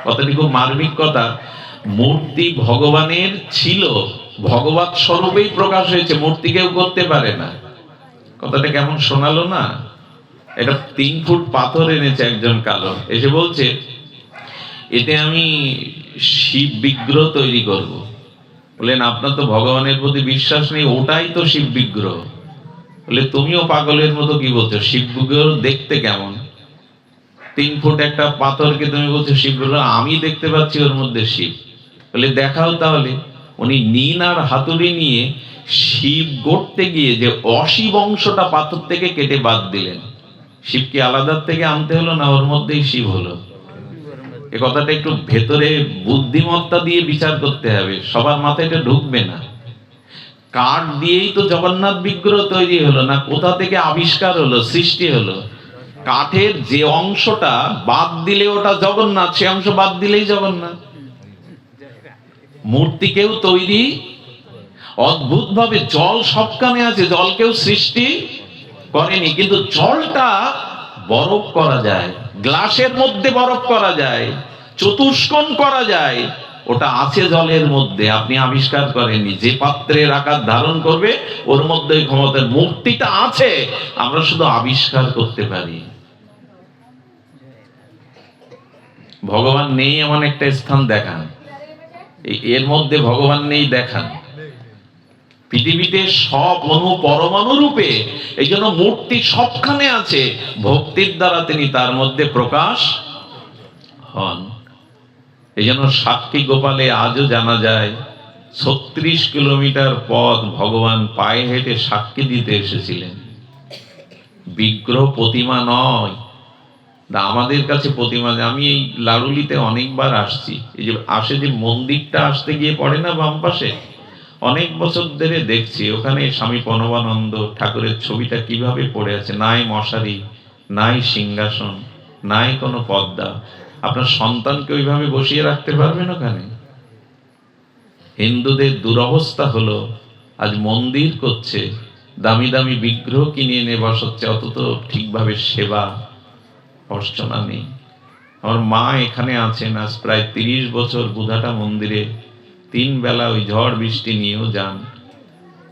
কথাটি খুব মার্মিক কথা। মূর্তি ভগবানের ছিল, ভগবত স্বরূপেই প্রকাশ হয়েছে, মূর্তি কেউ করতে পারে না। কথাটা কেমন শোনালো না? এটা 3 ফুট পাথর এনেছে একজন কালো, এসে বলছে এতে আমি শিব বিগ্রহ তৈরি করব। বললেন আপনার তো ভগবানের প্রতি বিশ্বাস নেই, ওটাই তো শিব বিগ্রহ। বলে তুমিও পাগলের মতো কি বলছো, শিব বিগ্রহ দেখতে কেমন? 3 ফুট একটা পাথরকে তুমি বলছো শিব বিগ্রহ, আমি দেখতে পাচ্ছি ওর মধ্যে শিব। বলে দেখাও তাহলে। উনি নিন আর হাতুড়ি নিয়ে শিব গড়তে গিয়ে যে অশিব অংশটা পাথর থেকে কেটে বাদ দিলেন। শিবকে আলাদা থেকে আনতে হলো না, ওর মধ্যেই শিব হলো। এ কথাটা একটু ভেতরে বুদ্ধিমত্তা দিয়ে বিচার করতে হবে, সবার মাথায় এটা ঢুকবে না। কাঠ দিয়েই তো জগন্নাথ বিগ্রহ তৈরি হলো না, কোথা থেকে আবিষ্কার হলো, সৃষ্টি হলো? কাঠের যে অংশটা বাদ দিলে ওটা জগন্নাথ, সে অংশ বাদ দিলেই জগন্নাথ। মূর্তি কেউ তৈরি, অদ্ভুত ভাবে জল সবখানে আছে, জল কেউ সৃষ্টি করেনি, কিন্তু জলটা বরফ করা যায়, গ্লাসের মধ্যে বরফ করা যায়, চতুষ্কোণ করা যায়, ওটা আছে জলের মধ্যে, আপনি আবিষ্কার করেননি। যে পাত্রের আকার ধারণ করবে ওর মধ্যে ক্ষমতা, মূর্তিটা আছে, আমরা শুধু আবিষ্কার করতে পারি। ভগবান নেই এমন একটা স্থান দেখান, এর মধ্যে ভগবান নেই দেখান। পৃথিবীতে সব অনু পরমাণু রূপে, এই জন্য মূর্তি সবখানে আছে, ভক্তির দ্বারা তিনি তার মধ্যে প্রকাশ হন। এই জন্য সাক্ষী গোপালে আজও জানা যায় 36 কিলোমিটার পথ ভগবান পায়ে হেঁটে সাক্ষী দিতে এসেছিলেন। বিগ্রহ প্রতিমা নয়, আমাদের কাছে প্রতিমা। আমি এই লাড়ুলিতে অনেকবার আসছি, এই যে আসে যে মন্দিরটা আসতে গিয়ে পড়ে না বাম পাশে, অনেক বছর ধরে দেখছি ওখানে স্বামী প্রণবানন্দ ঠাকুরের ছবিটা কিভাবে পড়ে আছে। নাই মশারি, নাই সিংহাসন, নাই কোনো পর্দা। আপনার সন্তানকে ওইভাবে বসিয়ে রাখতে পারবেন ওখানে? হিন্দুদের দুরবস্থা হলো আজ মন্দির করছে, দামি দামি বিগ্রহ কিনে এনে বসাচ্ছে, অথচ ঠিকভাবে সেবা অর্চনা নেই। আমার মা এখানে আছেন আজ প্রায় 30 বছর, বুধাটা মন্দিরে 3 বেলা ওই ঝড় বৃষ্টি নিয়েও যান।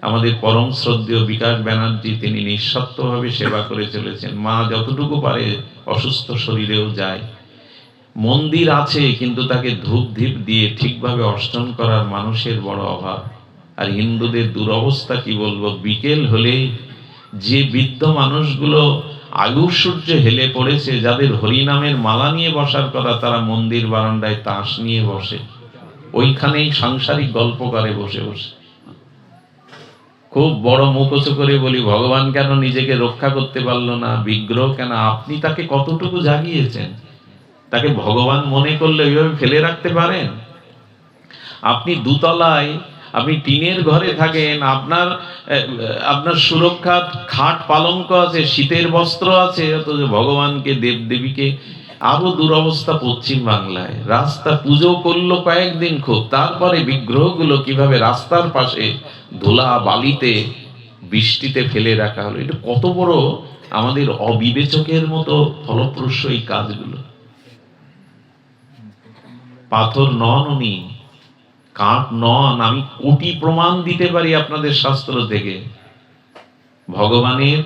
আমাদের পরম শ্রদ্ধেয় বিকাশ ব্যানার্জি, তিনি নিঃস্বার্থভাবে সেবা করে চলেছেন। মা যতটুকু পারে অসুস্থ শরীরেও যায়। মন্দির আছে, কিন্তু তাকে ধূপ ধীপ দিয়ে ঠিকভাবে অর্চন করার মানুষের বড় অভাব। আর হিন্দুদের দুরবস্থা কি বলবো, বিকেল হলেই যে বৃদ্ধ মানুষগুলো আয়ুর সূর্য হেলে পড়েছে, যাদের হরিনামের মালা নিয়ে বসার কথা, তারা মন্দির বারান্দায় তাস নিয়ে বসে। ওইখানেই সাংসারিক গল্প করে বসে বসে। খুব বড় মুখোশ করে বলি, ভগবান কেন নিজেকে রক্ষা করতে পারলো না, বিগ্রহ কেন? আপনি তাকে কতটুকু জাগিয়েছেন? তাকে ভগবান মনে করলে ওইভাবে ফেলে রাখতে পারেন? আপনি দুতলায়, আপনি টিনের ঘরে থাকেন, আপনার সুরক্ষার খাট পালঙ্ক আছে, শীতের বস্ত্র আছে, অথচ ভগবানকে দেবদেবীকে আরো দুরবস্থা পশ্চিম বাংলায়। রাস্তা পুজো করলো কয়েকদিন খুব, তারপরে বিগ্রহগুলো কিভাবে রাস্তার পাশে ধুলা বালিতে বৃষ্টিতে ফেলে রাখা হলো। এটা কত বড় আমাদের অবিবেচকের মতো ফলপ্রসূ এই কাজগুলো। পাথর নন উনি, কাঠ নন। আমি কোটি প্রমাণ দিতে পারি আপনাদের শাস্ত্র থেকে। ভগবানের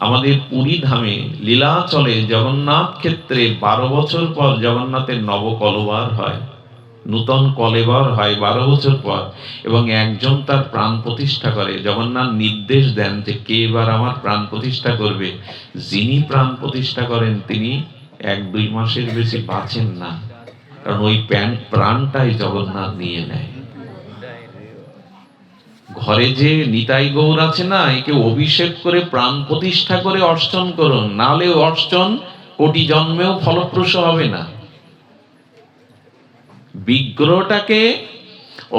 আমাদের পুরী ধামে লীলাচলে জগন্নাথ ক্ষেত্রে 12 বছর পর জগন্নাথের নবকলবার হয়, নূতন কলেবর হয় 12 বছর পর, এবং একজন তার প্রাণ প্রতিষ্ঠা করে। জগন্নাথ নির্দেশ দেন যে কে এবার আমার প্রাণ প্রতিষ্ঠা করবে। যিনি প্রাণ প্রতিষ্ঠা করেন তিনি 1-2 মাসের বেশি বাঁচেন না, কারণ ওই প্রাণটাই জগন্নাথ নিয়ে নেয়। ঘরে যে নিতাই গৌর আছে না, একে অভিষেক করে প্রাণ প্রতিষ্ঠা করে অর্চন করুন, নাহলে অর্চন কোটি জন্মেও ফলপ্রসূ হবে না। বিগ্রহটাকে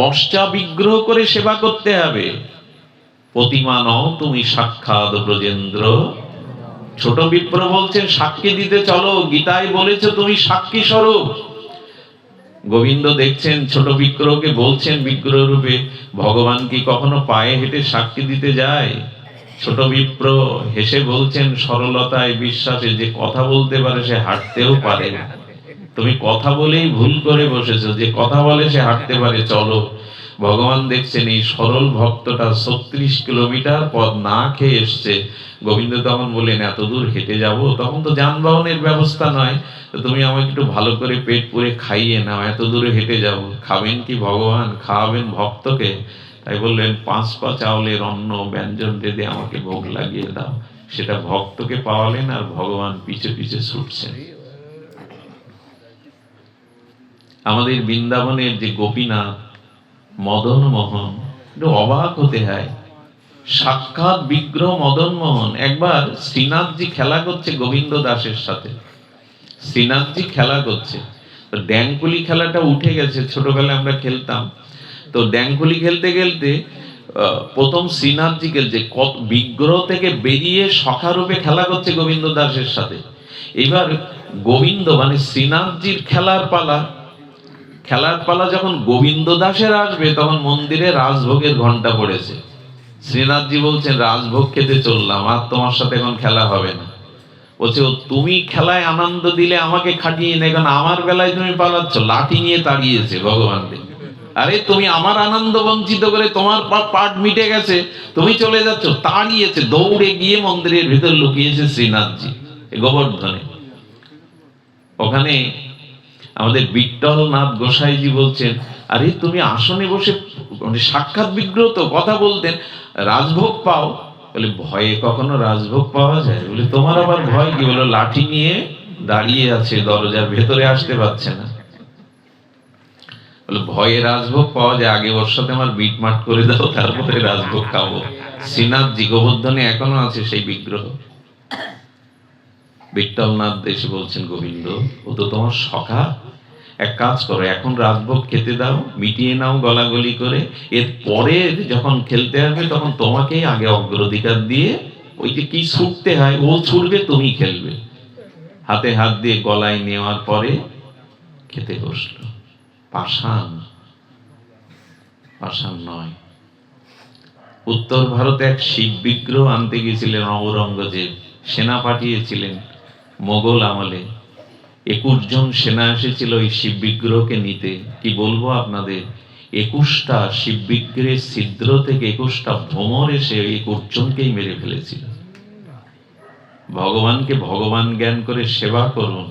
অষ্টা বিগ্রহ করে সেবা করতে হবে। প্রতিমা নও তুমি সাক্ষাৎ ব্রজেন্দ্র। ছোট বিপ্র বলছেন সাক্ষী দিতে চলো, গীতায় বলেছে তুমি সাক্ষী স্বরূপ। গোবিন্দ দেখছেন ছোট বিগ্রহকে, বলছেন বিগ্রহ রূপে, ভগবান কি কখনো পায়ে হেঁটে সাক্ষী দিতে যায়? ছোট বিপ্র হেসে বলছেন সরলতায় বিশ্বাসে, যে কথা বলতে পারে সে হাঁটতেও পারে। তুমি কথা বলেই ভুল করে বসেছো, যে কথা বলে সে হাঁটতে পারে, চলো। ভগবান দেখছেন এই সরল ভক্তটা 36 কিলোমিটার পথ না খেয়ে এসছে। গোবিন্দ তখন বললেন এত দূর হেঁটে যাব, তখন তো যানবাহনের ব্যবস্থা নয়, তুমি আমাকে একটু ভালো করে পেট পুরে খাইয়ে নাও, এত দূরে হেঁটে যাব। খাবেন কি ভগবান? খাওয়াবেন ভক্তকে। তাই বললেন 5 পা চাউলের অন্ন ব্যঞ্জন রেঁধে আমাকে ভোগ লাগিয়ে দাও। সেটা ভক্তকে পাওয়ালেন, আর ভগবান পিছে পিছে ছুটছেন। আমাদের বৃন্দাবনের যে গোপীনাথ, মদন মোহন, একটু অবাক হতে হয়। সাক্ষাৎ বিগ্রহ মদন মোহন। একবার শ্রীনাথজি খেলা করছে গোবিন্দ দাসের সাথে। শ্রীনাথজি খেলা করছে, ড্যাংকুলি খেলাটা উঠে গেছে, ছোটবেলায় আমরা খেলতাম। তো ড্যাংকুলি খেলতে খেলতে প্রথম শ্রীনাথজি খেলছে, বিগ্রহ থেকে বেরিয়ে সখারূপে খেলা করছে গোবিন্দ দাসের সাথে। এবার গোবিন্দ মানে শ্রীনাথজির খেলার পালা যখন গোবিন্দ দাসের আসবে, তখন মন্দিরে রাজভোগের ঘন্টা পড়েছে। শ্রীনাথজি বলছেন রাজভোগ খেতে চললাম, আর তোমার সাথে এখন খেলা হবে না। বলছে তুমি খেলায় আনন্দ দিলে আমাকে খাটিয়ে নে, কারণ আমার বেলায় তুমি পালাচ্ছ। লাঠি নিয়ে তাড়িয়েছে ভগবানকে। আরে তুমি আমার আনন্দ বঞ্চিত করে তোমার পাট মিটে গেছে, তুমি চলে যাচ্ছ। তাড়িয়েছে, দৌড়ে গিয়ে মন্দিরের ভিতর লুকিয়েছে শ্রীনাথজি গোবর্ধনে। ওখানে আমাদের বিট্টল নাথ গোসাইজি বলছেন, আরে তুমি আসনে বসে, মানে সাক্ষাৎ বিগ্রহ তো, কথা বলতেন, রাজভোগ পাও। বলে ভয়ে কখনো রাজভোগ পাওয়া যায়? বলে তোমার আবার ভয় কি? বলো লাঠি নিয়ে দাঁড়িয়ে আছে দরজার ভেতরে, আসতে পারছে না। বলে ভয়ে রাজভোগ পাওয়া যায়, আগে ওর সাথে আমার মিটমাট করে দাও, তারপরে রাজভোগ খাবো। শ্রীনাথজি গোবর্ধনে এখনো আছে সেই বিগ্রহ। বিট্টলনাথ এসে বলছেন, গোবিন্দ ও তো তোমার সখা, এক কাজ করো, এখন রাজভোগ খেতে দাও, মিটিয়ে নাও গলাগলি করে, এর পরে যখন খেলতে আসবে তখন তোমাকেই আগে অগ্রাধিকার দিয়ে, ওই যে কি ছুটতে হয় ও ছুটবে, তুমি খেলবে। হাতে হাত দিয়ে গলায় নেওয়ার পরে খেতে বসলো। পাষাণ নয়। উত্তর ভারতে এক শিব বিগ্রহ আনতে গেছিলেন ঔরঙ্গজেব, সেনা পাঠিয়েছিলেন মোগল আমলে। 21 জন সেনা এসেছিল এই শিব বিগ্রহকে নিতে। কি বলবো আপনাদের, 21টা শিব বিগ্রহের ছিদ্র থেকে 21টা ভ্রমর এসে 21 জনকেই মেরে ফেলেছিল। ভগবানকে ভগবান জ্ঞান করে সেবা করুন,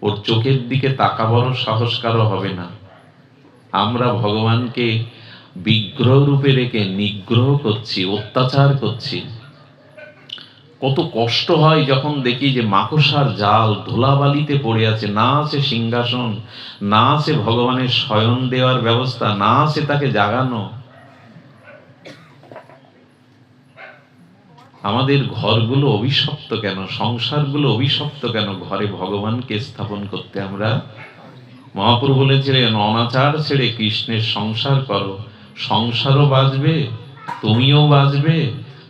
ওর চোখের দিকে তাকাবারও সাহস কারো হবে না। আমরা ভগবানকে বিগ্রহ রূপে রেখে নিগ্রহ করছি, অত্যাচার করছি। কত কষ্ট হয় যখন দেখি যে মাকড়সার জাল ধুলাবালিতে পড়ে আছে, না আছে সিংহাসন, না আছে ভগবানের শয়ন দেওয়ার ব্যবস্থা, না আছে তাকে জাগানো। আমাদের ঘরগুলো অভিশপ্ত কেন, সংসারগুলো অভিশপ্ত কেন? ঘরে ভগবানকে স্থাপন করতে আমরা, মহাপ্রভু বলেছিলেন অনাচার ছেড়ে কৃষ্ণের সংসার করো, সংসারও বাঁচবে, তুমিও বাঁচবে,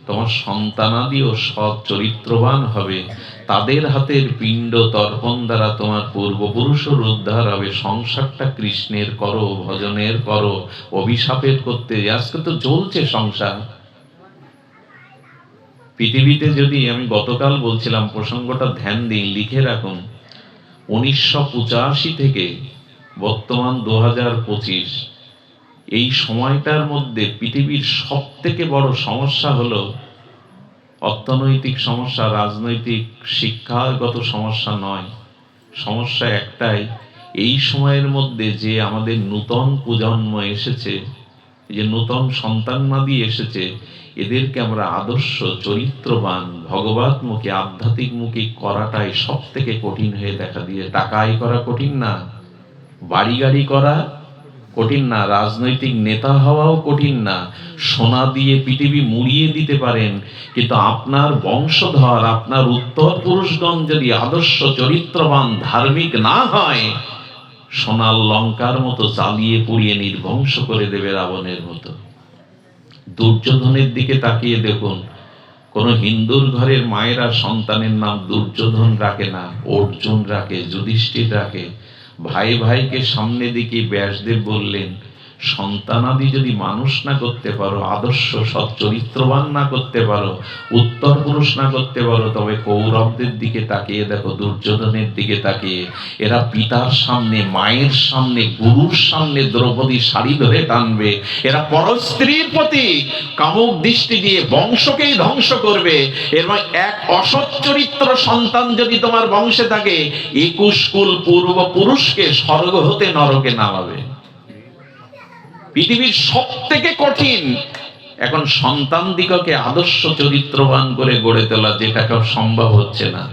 তোমার সন্তানাদিও সৎ চরিত্রবান হবে, তাদের হাতের পিণ্ড তর্পণ দ্বারা তোমার পূর্বপুরুষের উদ্ধার হবে। সংসারটা কৃষ্ণের করো, ভজনের করো, অভিশাপের করতে। আজকে তো চলছে সংসার পৃথিবীতে। যদি আমি গতকাল বলছিলাম, প্রসঙ্গটা ধ্যান দিন, লিখে রাখুন, 1985 থেকে বর্তমান 2025, এই সময়টার মধ্যে পৃথিবীর সব থেকে বড় সমস্যা হলো অর্থনৈতিক সমস্যা, রাজনৈতিক শিক্ষাগত সমস্যা নয়। সমস্যা একটাই, এই সময়ের মধ্যে যে আমাদের নূতন প্রজন্ম এসেছে, যে নূতন সন্তানাদি এসেছে, এদেরকে আমরা আদর্শ চরিত্রবান ভগবতমুখী আধ্যাত্মিকমুখী করাটাই সব থেকে কঠিন হয়ে দেখা দিয়ে। টাকা আয় করা কঠিন না, বাড়ি গাড়ি করা কঠিন না, রাজনৈতিক নেতা হওয়াও কঠিন না, সোনা দিয়ে পৃথিবী মুড়িয়ে দিতে পারেন, কিন্তু আপনার বংশধর, আপনার উত্তর পুরুষগণ যদি আদর্শ চরিত্রবান ধার্মিক না হয়, সোনার লঙ্কার মতো জ্বালিয়ে পুড়িয়ে নির্বংশ করে দেবে রাবণের মতো। দুর্যোধনের দিকে তাকিয়ে দেখুন, কোন হিন্দুর ঘরের মায়েরা সন্তানের নাম দুর্যোধন রাখে না, অর্জুন রাখে, যুধিষ্ঠির রাখে। ভাই ভাইকে সামনে দিকে ব্যাসদেব বললেন, সন্তানাদি যদি মানুষ না করতে পারো, আদর্শ সৎ চরিত্রবান না করতে পারো, উত্তর পুরুষ না করতে পারো, তবে কৌরবদের দিকে তাকিয়ে দেখো, দুর্যোধনের দিকে তাকিয়ে। এরা পিতার সামনে, মায়ের সামনে, গুরুর সামনে দ্রৌপদী শাড়ি ধরে টানবে। এরা পরস্ত্রীর প্রতি কামুক দৃষ্টি দিয়ে বংশকেই ধ্বংস করবে। এর মানে এক অসৎ চরিত্র সন্তান যদি তোমার বংশে থাকে, 21 কুল পূর্বপুরুষকে স্বর্গ হতে নরকে নামাবে। পৃথিবীর সব থেকে কঠিন এখন সন্তান দিগকে আদর্শ চরিত্রবান করে গড়ে তোলা, যেটা কেউ সম্ভব হচ্ছে না।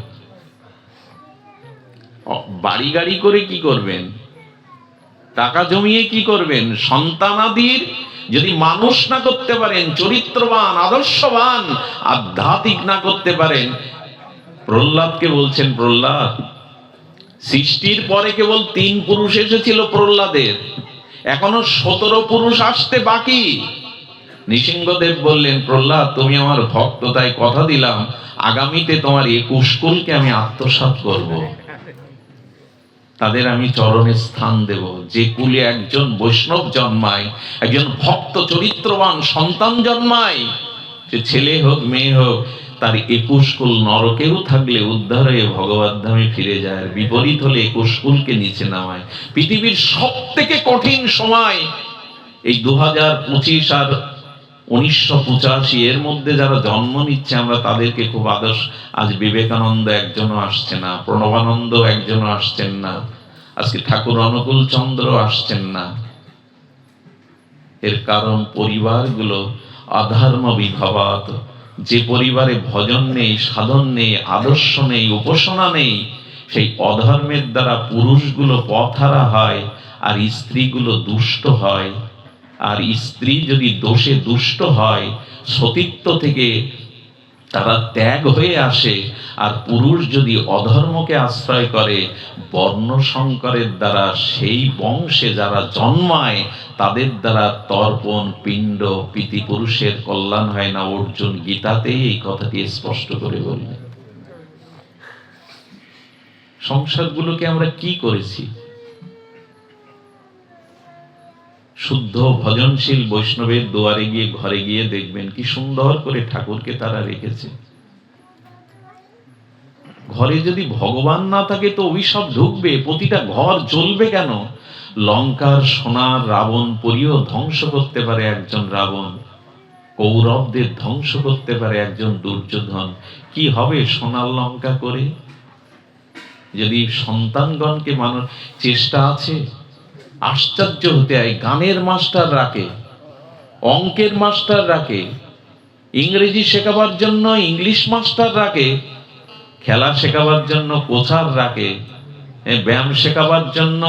বাড়ি গাড়ি করে কি করবেন, টাকা জমিয়ে কি করবেন? সন্তানাদির যদি মানুষ না করতে পারেন, চরিত্রবান আদর্শবান আধ্যাত্মিক না করতে পারেন। প্রহ্লাদকে বলছেন, প্রহ্লাদ, সৃষ্টির পরে কেবল 3 পুরুষ এসেছিল প্রহ্লাদের, এখনো 17 পুরুষ আসতে বাকি। নৃসিংহদেব বললেন, প্রহ্লাদ তুমি আমার ভক্ত, তাই কথা দিলাম আগামীতে তোমার 21 কুলকে আমি আত্মসাৎ করব, তাদের আমি চরণে স্থান দেব। যে কুলে একজন বৈষ্ণব জন্মায়, একজন ভক্ত চরিত্রবান সন্তান জন্মায়, সে ছেলে হোক মেয়ে হোক, তার 21 কুল নরকেও থাকলে উদ্ধার হয়ে ভগবত ধামে ফিরে যায়। আর বিপরীত হলে 21 কুলকে নিচে নামায়। পৃথিবীর সব থেকে কঠিন সময় এই 2025 আর 1985, এর মধ্যে যারা জন্ম নিচ্ছে আমরা তাদেরকে খুব আদর্শ। আজ বিবেকানন্দ একজনও আসছে না, প্রণবানন্দ একজনও আসছেন না, আজকে ঠাকুর অনুকূল চন্দ্র আসছেন না। এর কারণ পরিবারগুলো অধর্ম বিভবাত। যে পরিবারে ভজন নেই, সাধন নেই, আদর্শ নেই, উপাসনা নেই, সেই অধর্মের দ্বারা পুরুষগুলো পথহারা হয় আর স্ত্রীগুলো দুষ্ট হয়। আর স্ত্রী যদি দোষে দুষ্ট হয়, সতীত্ব থেকে তারা ত্যাগ হয়ে আসে। আর পুরুষ যদি অধর্মকে আশ্রয় করে, বর্ণ সংকরের দ্বারা সেই বংশে যারা জন্মায় তাদের দ্বারা তর্পণ পিণ্ড পিতৃপুরুষের কল্যাণ হয় না। অর্জুন গীতাতেই এই কথাটি স্পষ্ট করে বললেন। সংসারগুলোকে আমরা কি করেছি? শুদ্ধ ভজনশীল বৈষ্ণবের দুয়ারে গিয়ে, ঘরে গিয়ে দেখবেন কি সুন্দর করে ঠাকুরকে তারা রেখেছে। ঘরে যদি ভগবান না থাকে তো অভিশাপ ঢুকবে, প্রতিটা ঘর জ্বলবে কেন? লঙ্কার সোনার রাবণ পুরীও ধ্বংস করতে পারে একজন রাবণ, কৌরবদের ধ্বংস করতে পারে একজন দুর্যোধন। কি হবে সোনার লঙ্কা করে? যদি সন্তানগণকে মানুষ চেষ্টা আছে, আশ্চর্য হতে হয়। গানের মাস্টার রাখে, অঙ্কের মাস্টার রাখে, ইংরেজি শেখাবার জন্য ইংলিশ মাস্টার রাখে, খেলা শেখাবার জন্য কোচার রাখে, ব্যায়াম শেখাবার জন্য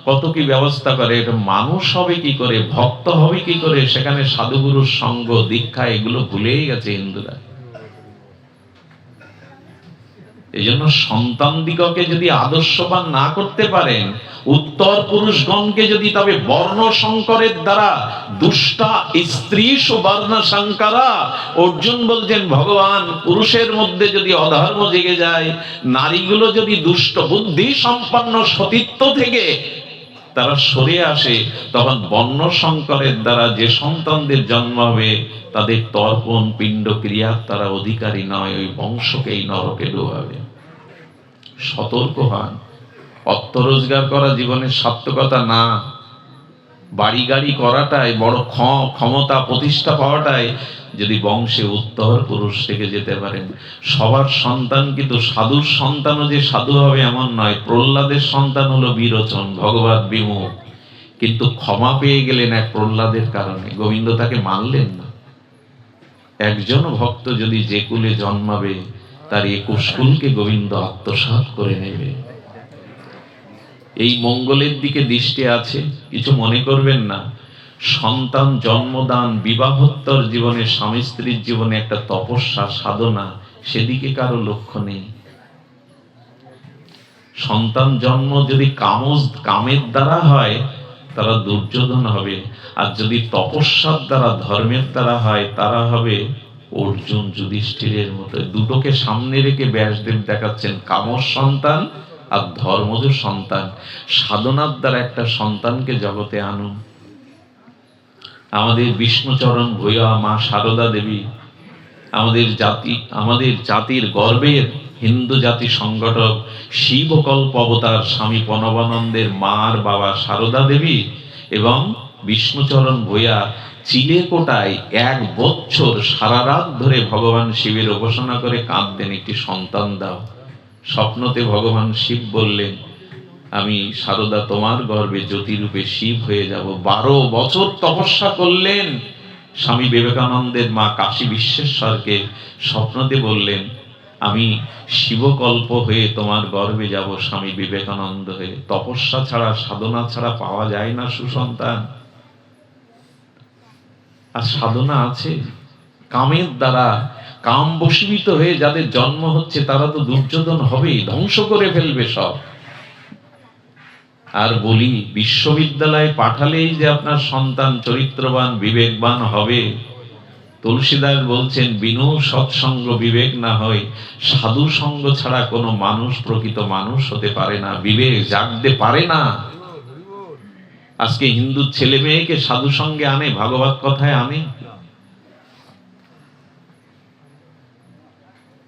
কত কি ব্যবস্থা করে। এটা মানুষ হবে কি করে, ভক্ত হবে কি করে, সেখানে সাধুগুরুর সঙ্গ দীক্ষা এগুলো ভুলেই গেছে হিন্দুরা। এই জন্য সন্তান দিগকে যদি আদর্শবান না করতে পারেন, উত্তর পুরুষগণকে যদি, তবে বর্ণ সংকরের দ্বারা দুষ্টা স্ত্রী সুবর্ণ সংকরা, অর্জুন বলছেন ভগবান পুরুষের মধ্যে যদি অধর্ম জেগে যায়, নারীগুলো যদি দুষ্ট বুদ্ধি সম্পন্ন সতীত্ব থেকে তারা সরে আসে, তখন বর্ণ সংকরের দ্বারা যে সন্তানদের জন্ম হবে তাদের তর্পণ পিণ্ড ক্রিয়ার তারা অধিকারী নয়, ওই বংশকেই নরকে ডোবাবে। সতর্ক হন। অর্থ রোজগার করা জীবনের সার্থকতা না, বাড়ি গাড়ি করাটাই বড় ক্ষমতা প্রতিষ্ঠা পাওয়াটাই, যদি বংশে উত্তর পুরুষ থেকে যেতে পারেন। সবার সন্তান কিন্তু সাধুর সন্তানও যে সাধু হবে এমন নয়। প্রহ্লাদের সন্তান হলো বিরোচন, ভগবত বিমুখ, কিন্তু ক্ষমা পেয়ে গেলেন এক প্রহ্লাদের কারণে, গোবিন্দ তাকে মানলেন না। একজন ভক্ত যদি যে কুলে জন্মাবে, তার 21 কুলকে গোবিন্দ আত্মসাৎ করে নেবে। এই মঙ্গলের দিকে দৃষ্টি আছে, কিছু মনে করবেন না। সন্তান জন্মদান, বিবাহোত্তর জীবনে, স্বামী স্ত্রীর জীবনে একটা তপস্যা সাধনা, সেদিকে কারো লক্ষ্য নেই। সন্তান জন্ম যদি কামের দ্বারা হয়, তারা দুর্যোধন হবে, আর যদি তপস্যার দ্বারা, ধর্মের দ্বারা হয়, তারা হবে অর্জুন যুধিষ্ঠিরের মতো। দুটোকে সামনে রেখে ব্যাসদেব দেখাচ্ছেন কামর সন্তান আর ধর্মজ সন্তান। সাধনার দ্বারা একটা সন্তানকে জগতে আনুন। আমাদের বিষ্ণুচরণ ভূয়া মা সারদা দেবী, আমাদের জাতির গর্বের হিন্দু জাতি সংগঠক, শিবকল্প অবতার স্বামী প্রণবানন্দের মার বাবা সারদা দেবী এবং বিষ্ণুচরণ ভূয়া চিলেকোটায় 1 বছর সারা রাত ধরে ভগবান শিবের উপাসনা করে কাঁদতেন, একটি সন্তান দাও। স্বপ্নতে ভগবান শিব বললেন, আমি সারদা তোমার গর্ভে জ্যোতিরূপে শিব হয়ে যাব। 12 বছর তপস্যা করলেন। স্বামী বিবেকানন্দের মা কাশী বিশ্বেশ্বরকে স্বপ্নতে বললেন, আমি শিবকল্প হয়ে তোমার গর্ভে যাব স্বামী বিবেকানন্দ হয়ে। তপস্যা ছাড়া, সাধনা ছাড়া পাওয়া যায় না সুসন্তান। আর সাধনা আছে কামের দ্বারা। কাম বশীভূত হয়ে যাদের জন্ম হচ্ছে, তারা তো দুর্যোধন হবেই, ধ্বংস করে ফেলবে সব। আর বলি, বিশ্ববিদ্যালয়ে পাঠালেই যে আপনার সন্তান চরিত্রবান বিবেকবান হবে? তুলসীদাস বলছেন, বিনু সৎসঙ্গ বিবেক না হয়, সাধু সঙ্গ ছাড়া কোনো মানুষ প্রকৃত মানুষ হতে পারে না, বিবেক জাগতে পারে না। আজকে হিন্দু ছেলে মেয়েকে সাধু সঙ্গে আনে, ভাগবত কথায় আনে।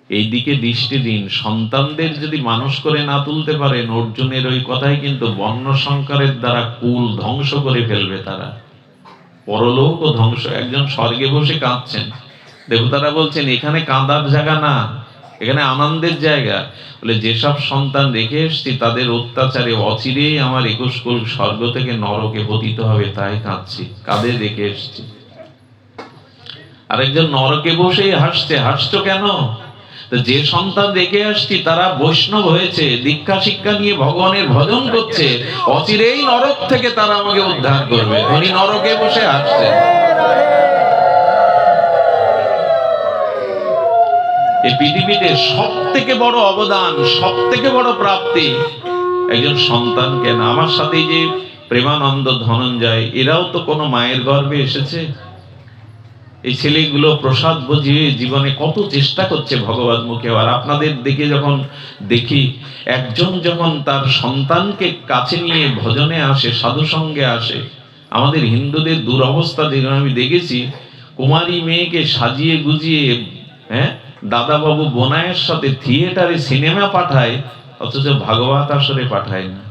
এই দিকে দৃষ্টি দিন। সন্তানদের যদি মানুষ করে না তুলতে পারেন, অর্জুনের ওই কথাই কিন্তু বর্ণ সংকরের দ্বারা কুল ধ্বংস করে ফেলবে তারা, পরলোক ও ধ্বংস। একজন স্বর্গে বসে কাঁদছেন, দেবতারা বলছেন এখানে কাঁদার জায়গা না, এখানে আনন্দের জায়গা। বলে যেসব সন্তান রেখে এসছি তাদের অত্যাচারে অচিরেই আমার 21 কুল স্বর্গ থেকে নরকে পতিত হবে, তাই কাঁদছি। কাদের রেখে এসছি? আরেকজন নরকে বসেই হাসছে। হাসছো কেন? যে সন্তান রেখে আসছি তারা বৈষ্ণব হয়েছে, দীক্ষা শিক্ষা নিয়ে ভগবানের ভজন করছে, অচিরেই নরক থেকে তারা আমাকে উদ্ধার করবে। উনি নরকে বসে হাসছে। এই পৃথিবীতে সব থেকে বড় অবদান, সব থেকে বড় প্রাপ্তি একজন সন্তান। কেন আমার সাথে যে প্রেমানন্দ, ধনঞ্জয়, এরাও তো কোনো মায়ের গর্ভে এসেছে। এই ছেলেগুলো প্রসাদ বুঝিয়ে জীবনে কত চেষ্টা করছে ভগবত মুখে। আর আপনাদের দিকে যখন দেখি, একজন যখন তার সন্তানকে কাছে নিয়ে ভজনে আসে, সাধু সঙ্গে আসে। আমাদের হিন্দুদের দুরবস্থা যেখানে আমি দেখেছি, কুমারী মেয়েকে সাজিয়ে গুজিয়ে দাদাবাবু বোনায়ের সাথে থিয়েটারে সিনেমা পাঠায়, অথচ ভাগবত আসরে পাঠায় না।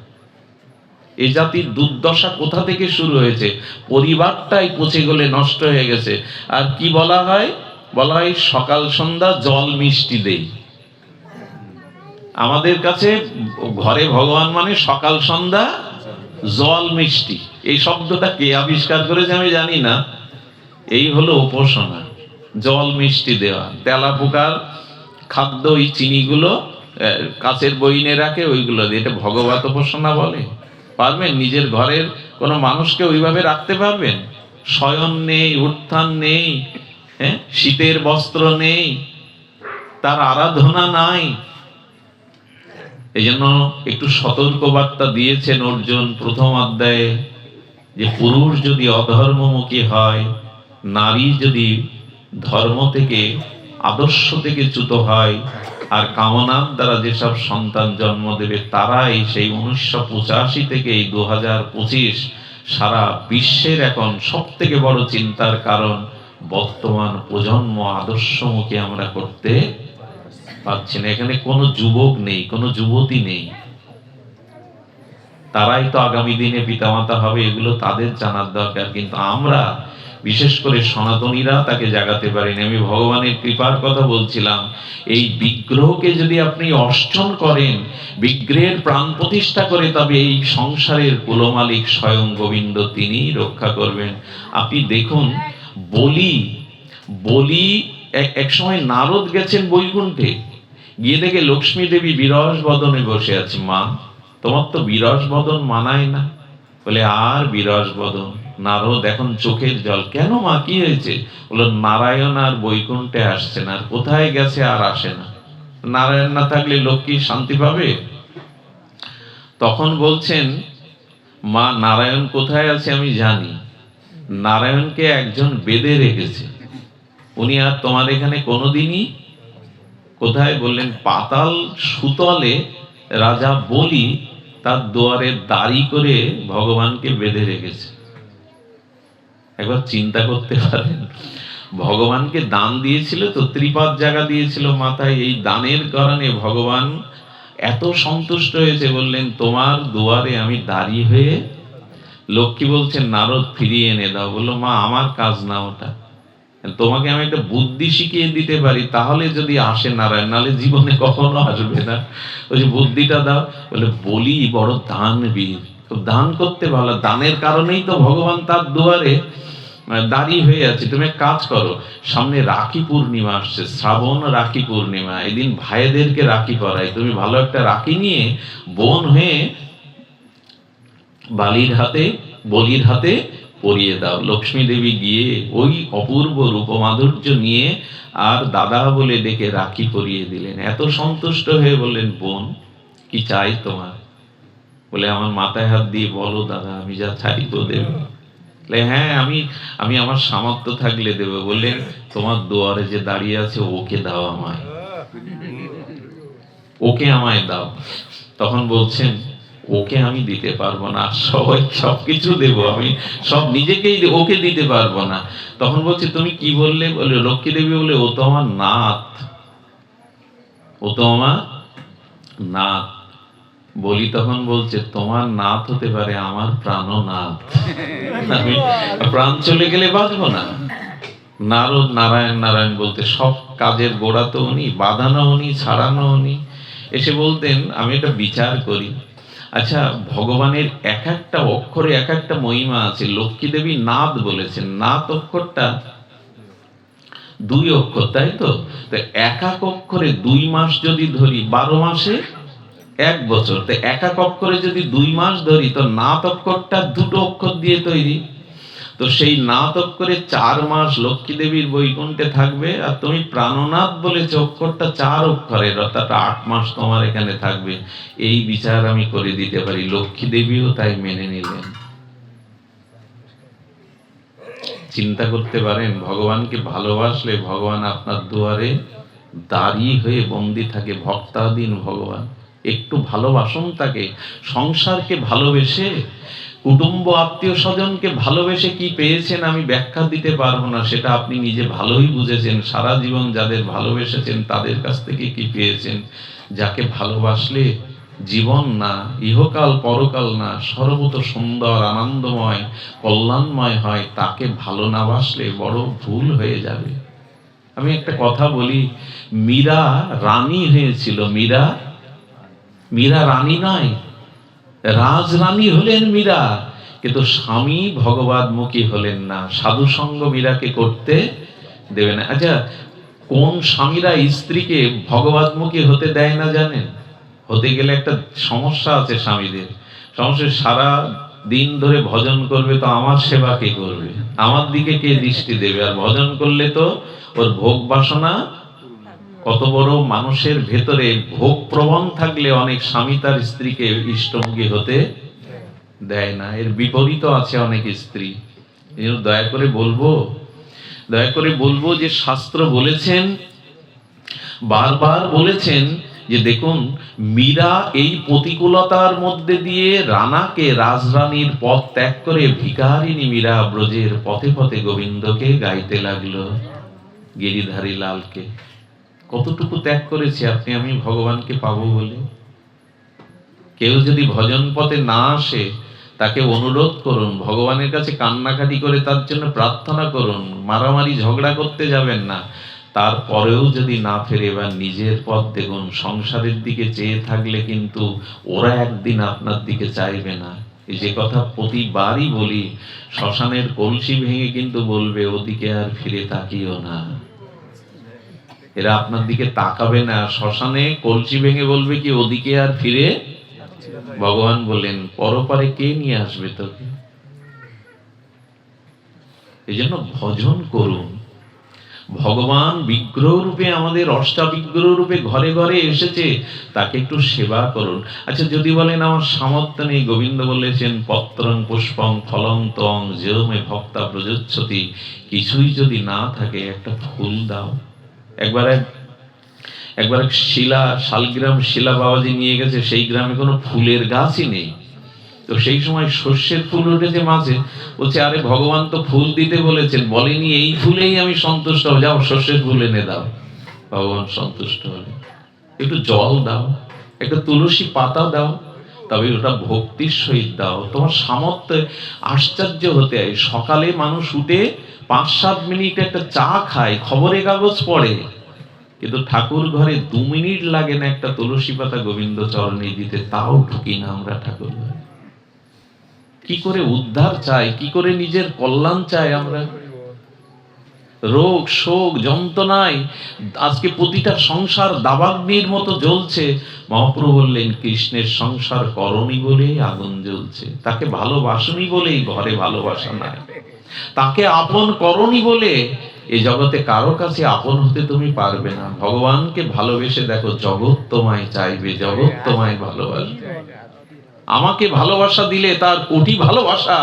এ জাতির দুর্দশা কোথা থেকে শুরু হয়েছে? পরিবারটাই পচে গলে নষ্ট হয়ে গেছে। আর কি বলা হয়? বলা হয় সকাল সন্ধ্যা জল মিষ্টি দেই। আমাদের কাছে ঘরে ভগবান মানে সকাল সন্ধ্যা জল মিষ্টি। এই শব্দটা কে আবিষ্কার করেছে আমি জানি না। এই হলো উপাসনা। জল মিষ্টি দেওয়া, তেলাপোকার খাদ্য ওই চিনিগুলো কাচের বইনে রাখে, ওইগুলো দিয়ে, এটা ভগবত উপাসনা বলে? পারবেন? নিজের ঘরের কোনো মানুষকে ওইভাবে রাখতে পারবেন? শয়ন নেই, উত্থান নেই, হ্যাঁ, শীতের বস্ত্র নেই, তার আরাধনা নাই। এই জন্য একটু সতর্কবার্তা দিয়েছেন অর্জুন প্রথম অধ্যায়ে, যে পুরুষ যদি অধর্মমুখী হয়, নারী যদি ধর্ম থেকে, আদর্শ থেকে চ্যুত হয়, আর কামনার দ্বারা যেসব সন্তান জন্ম দেবে, তারাই সেই 1985 থেকে এই 2025 সারা বিশ্বের এখন সব থেকে বড় চিন্তার কারণ। বর্তমান প্রজন্ম আদর্শমুখী আমরা করতে পারছি না। এখানে কোনো যুবক নেই, কোনো যুবতী নেই। তারাই তো আগামী দিনে পিতামাতা হবে, এগুলো তাদের জানার দরকার। কিন্তু আমরা, বিশেষ করে সনাতনীরা, তাকে জাগাতে পারিনি। আমি ভগবানের কৃপার কথা বলছিলাম। এই বিগ্রহকে যদি আপনি অর্চন করেন, বিগ্রহের প্রাণ প্রতিষ্ঠা করে, তবে এই সংসারের কুলমালিক স্বয়ং গোবিন্দ তিনিই রক্ষা করবেন। আপনি দেখুন, বলি এক সময় নারদ গেছেন বৈকুণ্ঠে, গিয়ে দেখে লক্ষ্মী দেবী বিরস বদনে বসে আছে। মা, তোমার তো বিরস বদন মানায় না। বলে, আর বিরস বদন? নারদ এখন চোখের জল। কেন মা, কি হয়েছে? বলল, নারায়ণ আর বৈকুণ্ঠে আসছে না। আর কোথায় গেছে? আর আসে না। নারায়ণ না থাকলে লোক কি শান্তি পাবে? তখন বলছেন, মা, নারায়ণ কোথায় আছে আমি জানি। নারায়ণকে একজন বেঁধে রেখেছে, উনি আর তোমার এখানে কোনোদিনই। কোথায়? বললেন, পাতাল সুতলে রাজা বলি তার দুয়ারে দাঁড়ি করে ভগবানকে বেঁধে রেখেছে। একবার চিন্তা করতে পারেন, ভগবানকে দান দিয়েছিল তো, ত্রিপাদ জায়গা দিয়েছিল মাথায়। এই দানের কারণে ভগবান এত সন্তুষ্ট হয়েছে, বললেন, তোমার দুয়ারে আমি দাঁড়িয়ে হয়ে। লক্ষ্মী বলছেন, নারদ ফিরিয়ে এনে দাও। বললো, মা, আমার কাজ না ওটা, তোমাকে আমি একটা বুদ্ধি শিখিয়ে দিতে পারি, তাহলে যদি আসে নারায়ণ, নাহলে জীবনে কখনো আসবে না। ওই যে বুদ্ধিটা দাও। বলে, বলি বড় দানবীর, দান করতে ভালো, দানের কারণেই তো ভগবান তার দুয়ারে দাঁড়িয়ে হয়ে আছে। তুমি এক কাজ করো, সামনে রাখি পূর্ণিমা আসছে, শ্রাবণ রাখি পূর্ণিমা, এদিন ভাইদেরকে রাখি পরাই, তুমি ভালো একটা রাখি নিয়ে বোন হয়ে বলির হাতে পরিয়ে দাও। লক্ষ্মী দেবী গিয়ে ওই অপূর্ব রূপমাধুর্য নিয়ে আর দাদা বলে ডেকে রাখি পরিয়ে দিলেন। এত সন্তুষ্ট হয়ে বললেন, বোন, কি চাই তোমার? বলে, আমার মাথায় হাত দিয়ে বলো দাদা, আমি যা চাই তো দেবে? হ্যাঁ, আমি আমার সামর্থ্য থাকলে দেবে। বললেন, তোমার দুয়ারে যে দাঁড়িয়ে আছে, ওকে দাও আমায়, ওকে আমায় দাও। তখন বলছেন, ওকে আমি দিতে পারবো না, সবকিছু দেব আমি, সব নিজেকেই, ওকে দিতে পারবো না। তখন বলছে, তুমি কি বললে? বলে, লক্ষ্মী দেবী বলে, ও তো আমার নাথ, ও তো আমার নাথ। বলি তখন বলছে, তোমার নাথ হতে পারে, আমার প্রাণনাথ। আমি প্রাণ চলে গেলে বাঁচবো না। নারদ নারায়ণ নারায়ণ বলতে সব কাজের গোড়া তো উনি, বাঁধানো উনি, ছাড়ানো উনি। এসে বলতেন, আমি এটা বিচার করি, আচ্ছা, ভগবানের এক একটা অক্ষরে এক একটা মহিমা আছে। লক্ষ্মী দেবী নাদ বলেছেন, নাদ অক্ষরটা 2 অক্ষর, তাই তো? এক এক অক্ষরে 2 মাস যদি ধরি, 12 মাসে 1 বছর। তো এক এক অক্ষরে যদি 2 মাস ধরি, তো নাদ অক্ষরটা 2টো অক্ষর দিয়ে তৈরি। তো সেই নাদ অক্ষরে 4 মাস লক্ষ্মী দেবীর বৈকুণ্ঠে থাকবে, আর তুমি প্রাণনাথ বলেছে, অক্ষরটা 4 অক্ষরের, অর্থাৎ 8 মাস তোমার এখানে থাকবে। এই বিচার আমি করে দিতে পারি। লক্ষ্মী দেবীও তাই মেনে নিলেন। চিন্তা করতে পারেন, ভগবানকে ভালোবাসলে ভগবান আপনার দুয়ারে দাঁড়িয়ে হয়ে বন্দী থাকে। ভক্তাধীন ভগবান, একটু ভালোবাসুন তাকে। সংসারকে ভালোবেসে, কুটুম্ব আত্মীয় স্বজনকে ভালোবেসে কি পেয়েছেন আমি ব্যাখ্যা দিতে পারবো না, সেটা আপনি নিজে ভালোই বুঝেছেন। সারা জীবন যাদের ভালোবেসেছেন, তাদের কাছ থেকে কি পেয়েছেন? যাকে ভালোবাসলে জীবন না, ইহকাল পরকাল না, সর্বত সুন্দর, আনন্দময়, কল্যাণময় হয়, তাকে ভালো না বাসলে বড় ভুল হয়ে যাবে। আমি একটা কথা বলি, মীরা রানী হয়েছিল। মীরা রানী নয়, রাজরানী হলেন মীরা, কিন্তু স্বামী ভগবানমুখী হলেন না। সাধু সঙ্গ মীরাকে করতে দেবে না। আচ্ছা, কোন স্বামীরা স্ত্রীকে ভগবতমুখী হতে দেয় না জানেন? হতে গেলে একটা সমস্যা আছে স্বামীদের। সমস্যা, সারা দিন ধরে ভজন করবে তো আমার সেবা কে করবে, আমার দিকে কে দৃষ্টি দেবে? আর ভজন করলে তো ওর ভোগ বাসনা, কত বড় মানুষের ভেতরে ভোগ প্রবণ থাকলে অনেক স্বামী তার স্ত্রীকে ইষ্টমুখী হতে দেয় না। এর বিপরীত আছে অনেক স্ত্রী। দয়া করে বলবো যে শাস্ত্র বলেছেন, বারবার বলেছেন যে দেখুন, মীরা এই প্রতিকূলতার মধ্যে দিয়ে রানাকে রাজরানীর পথ ত্যাগ করে ভিখারিণী মীরা ব্রজের পথে পথে গোবিন্দকে গাইতে লাগলো, গিরিধারী লালকে। কতটুকু ত্যাগ করেছে আপনি আমি ভগবানকে পাবো বলে? কেউ যদি ভজন পথে না আসে, তাকে অনুরোধ করুন, ভগবানের কাছে কান্নাকাটি করে তার জন্য প্রার্থনা করুন, মারামারি ঝগড়া করতে যাবেন না। তারপরেও যদি না ফেরে, এবার নিজের পথ দেখুন। সংসারের দিকে চেয়ে থাকলে কিন্তু ওরা একদিন আপনার দিকে চাইবে না। এই যে কথা প্রতিবারই বলি, শ্মশানের কলসি ভেঙে কিন্তু বলবে, ওদিকে আর ফিরে তাকিও না। এরা আপনার দিকে তাকাবে না। শ্মশানে কলসি ভেঙে বলবে কি, ওদিকে আর ফিরে। ভগবান বললেন, পরপারে কে নিয়ে আসবে তোকে? এই জন্য ভজন করুন। ভগবান বিগ্রহ রূপে, আমাদের অষ্টাবিগ্রহ রূপে ঘরে ঘরে এসেছে, তাকে একটু সেবা করুন। আচ্ছা, যদি বলেন আমার সামর্থ্য নেই, গোবিন্দ বলেছেন পত্রং পুষ্পং ফলং তং যেও মে ভক্তা প্রযোজ্যতি, কিছুই যদি না থাকে একটা ফুল দাও। একবার এক শালগ্রাম শিলা বাবাজি নিয়ে গেছে, সেই গ্রামে কোনো ফুলের গাছই নেই। তো সেই সময় শস্যের ফুল উঠেছে মাঝে, বলছে আরে ভগবান তো ফুল দিতে বলেছেন, বলেনি এই ফুলেই আমি সন্তুষ্ট হব, যাও শস্যের ফুল এনে দাও। ভগবান সন্তুষ্ট হলেন। একটু জল দাও, একটা তুলসী পাতা দাও, তবে ওটা ভক্তির সহিত দাও। তোমার সামর্থ্য, আশ্চর্য হতে হয়। সকালে মানুষ উঠে 5-7 মিনিট একটা চা খায়, খবরের কাগজ পড়ে, কিন্তু ঠাকুর ঘরে 2 মিনিট লাগে না একটা তুলসী পাতা গোবিন্দ চরণে দিতে, তাও ঢুকি না আমরা ঠাকুর ঘরে। কি করে উদ্ধার চাই, কি করে নিজের কল্যাণ চাই আমরা? রোগ শোক যন্ত্রণায় আজকে প্রতিটা সংসার দাবাগ্নির মতো জ্বলছে। মহাপ্রভু বললেন, কৃষ্ণের সংসার করনি বলে আগুন জ্বলছে, তাকে ভালোবাসনি বলেই ঘরে ভালোবাসা নাই, তাকে আপন করনি বলে এই জগতে কারো কাছে আপন হতে তুমি পারবে না। ভগবানকে ভালোবেসে দেখো, জগৎ তোমায় চাইবে, জগৎ তোমায় ভালোবাসবে। আমাকে ভালোবাসা দিলে তার কোটি ভালোবাসা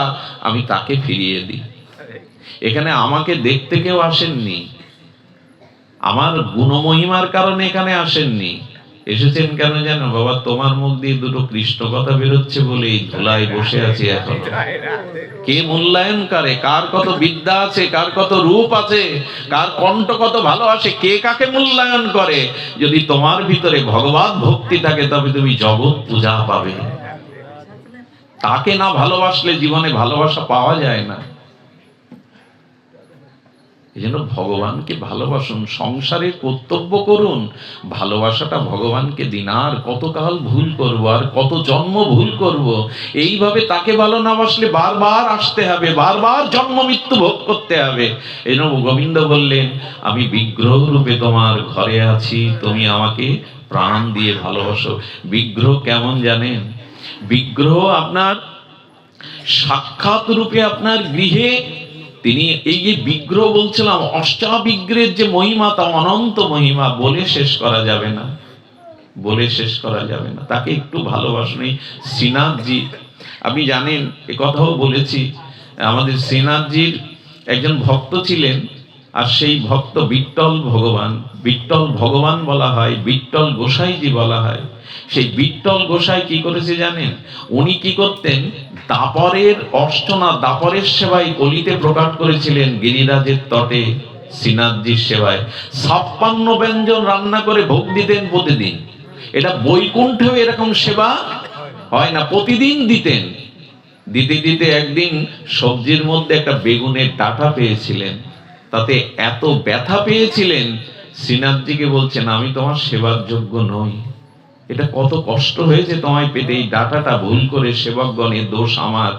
আমি তাকে ফিরিয়ে দিই। এখানে আমাকে দেখতে কেউ আসেননি, আমার গুণমহিমার কারণে এখানে আসেননি। এসেছেন কেন জানো? বাবা, তোমার মুখ দিয়ে দুটো কৃষ্ণ কথা বেরোচ্ছে বলে এই ধুলায় বসে আছি এখন। কে মূল্যায়ন করে, কার কত বিদ্যা আছে, কার কত রূপ আছে, কার কণ্ঠ কত ভালো আসে, কে কাকে মূল্যায়ন করে? যদি তোমার ভিতরে ভগবত ভক্তি থাকে, তবে তুমি জগৎ পূজা পাবে। তাকে না ভালোবাসলে জীবনে ভালোবাসা পাওয়া যায় না। এই জন্য ভগবানকে ভালোবাসুন, সংসারে কর্তব্য করুন, ভালোবাসাটা ভগবানকে দিন। আর কতকাল ভুল করব, আর কত জন্ম ভুল করব? এইভাবে তাকে ভালো না বাসলে বারবার আসতে হবে, বারবার জন্ম মৃত্যু ভোগ করতে হবে। এই জন্য গোবিন্দ বললেন, আমি বিগ্রহ রূপে তোমার ঘরে আছি, তুমি আমাকে প্রাণ দিয়ে ভালোবাসো। বিগ্রহ কেমন জানেন? বিগ্রহ আপনার সাক্ষাৎ রূপে আপনার গৃহে তিনি, এই যে বিগ্রহ বলছিলাম, অষ্টাবিগ্রহের যে মহিমা, তা অনন্ত মহিমা, বলে শেষ করা যাবে না, বলে শেষ করা যাবে না। তাকে একটু ভালোবাসুন। শ্রীনাথজি, আপনি জানেন, এ কথাও বলেছি, আমাদের শ্রীনাথজির একজন ভক্ত ছিলেন, আর সেই ভক্ত বিট্টল ভগবান। বিট্টল ভগবান বলা হয়, বিট্টল গোসাইজি বলা হয়। সেই বিট্টল গোসাই কি করেছে জানেন? উনি কি করতেন, দাপরের অর্চনা, দাপরের সেবায় কলিতে প্রকাশ করেছিলেন গিরিরাজের তটে শ্রীনাথজির সেবায়। 56 ব্যঞ্জন রান্না করে ভোগ দিতেন প্রতিদিন। এটা বৈকুণ্ঠেও এরকম সেবা হয় না, প্রতিদিন দিতেন। দিতে দিতে একদিন সবজির মধ্যে একটা বেগুনের ডাঁটা পেয়েছিলেন, তাতে এত ব্যথা পেয়েছিলেন, শ্রীনাথজিকে বলছেন, আমি তোমার সেবার যোগ্য নই, এটা কত কষ্ট হয়েছে তোমায় পেতে, এই ডাঁটাটা ভুল করে সেবকগণের দোষ আমার।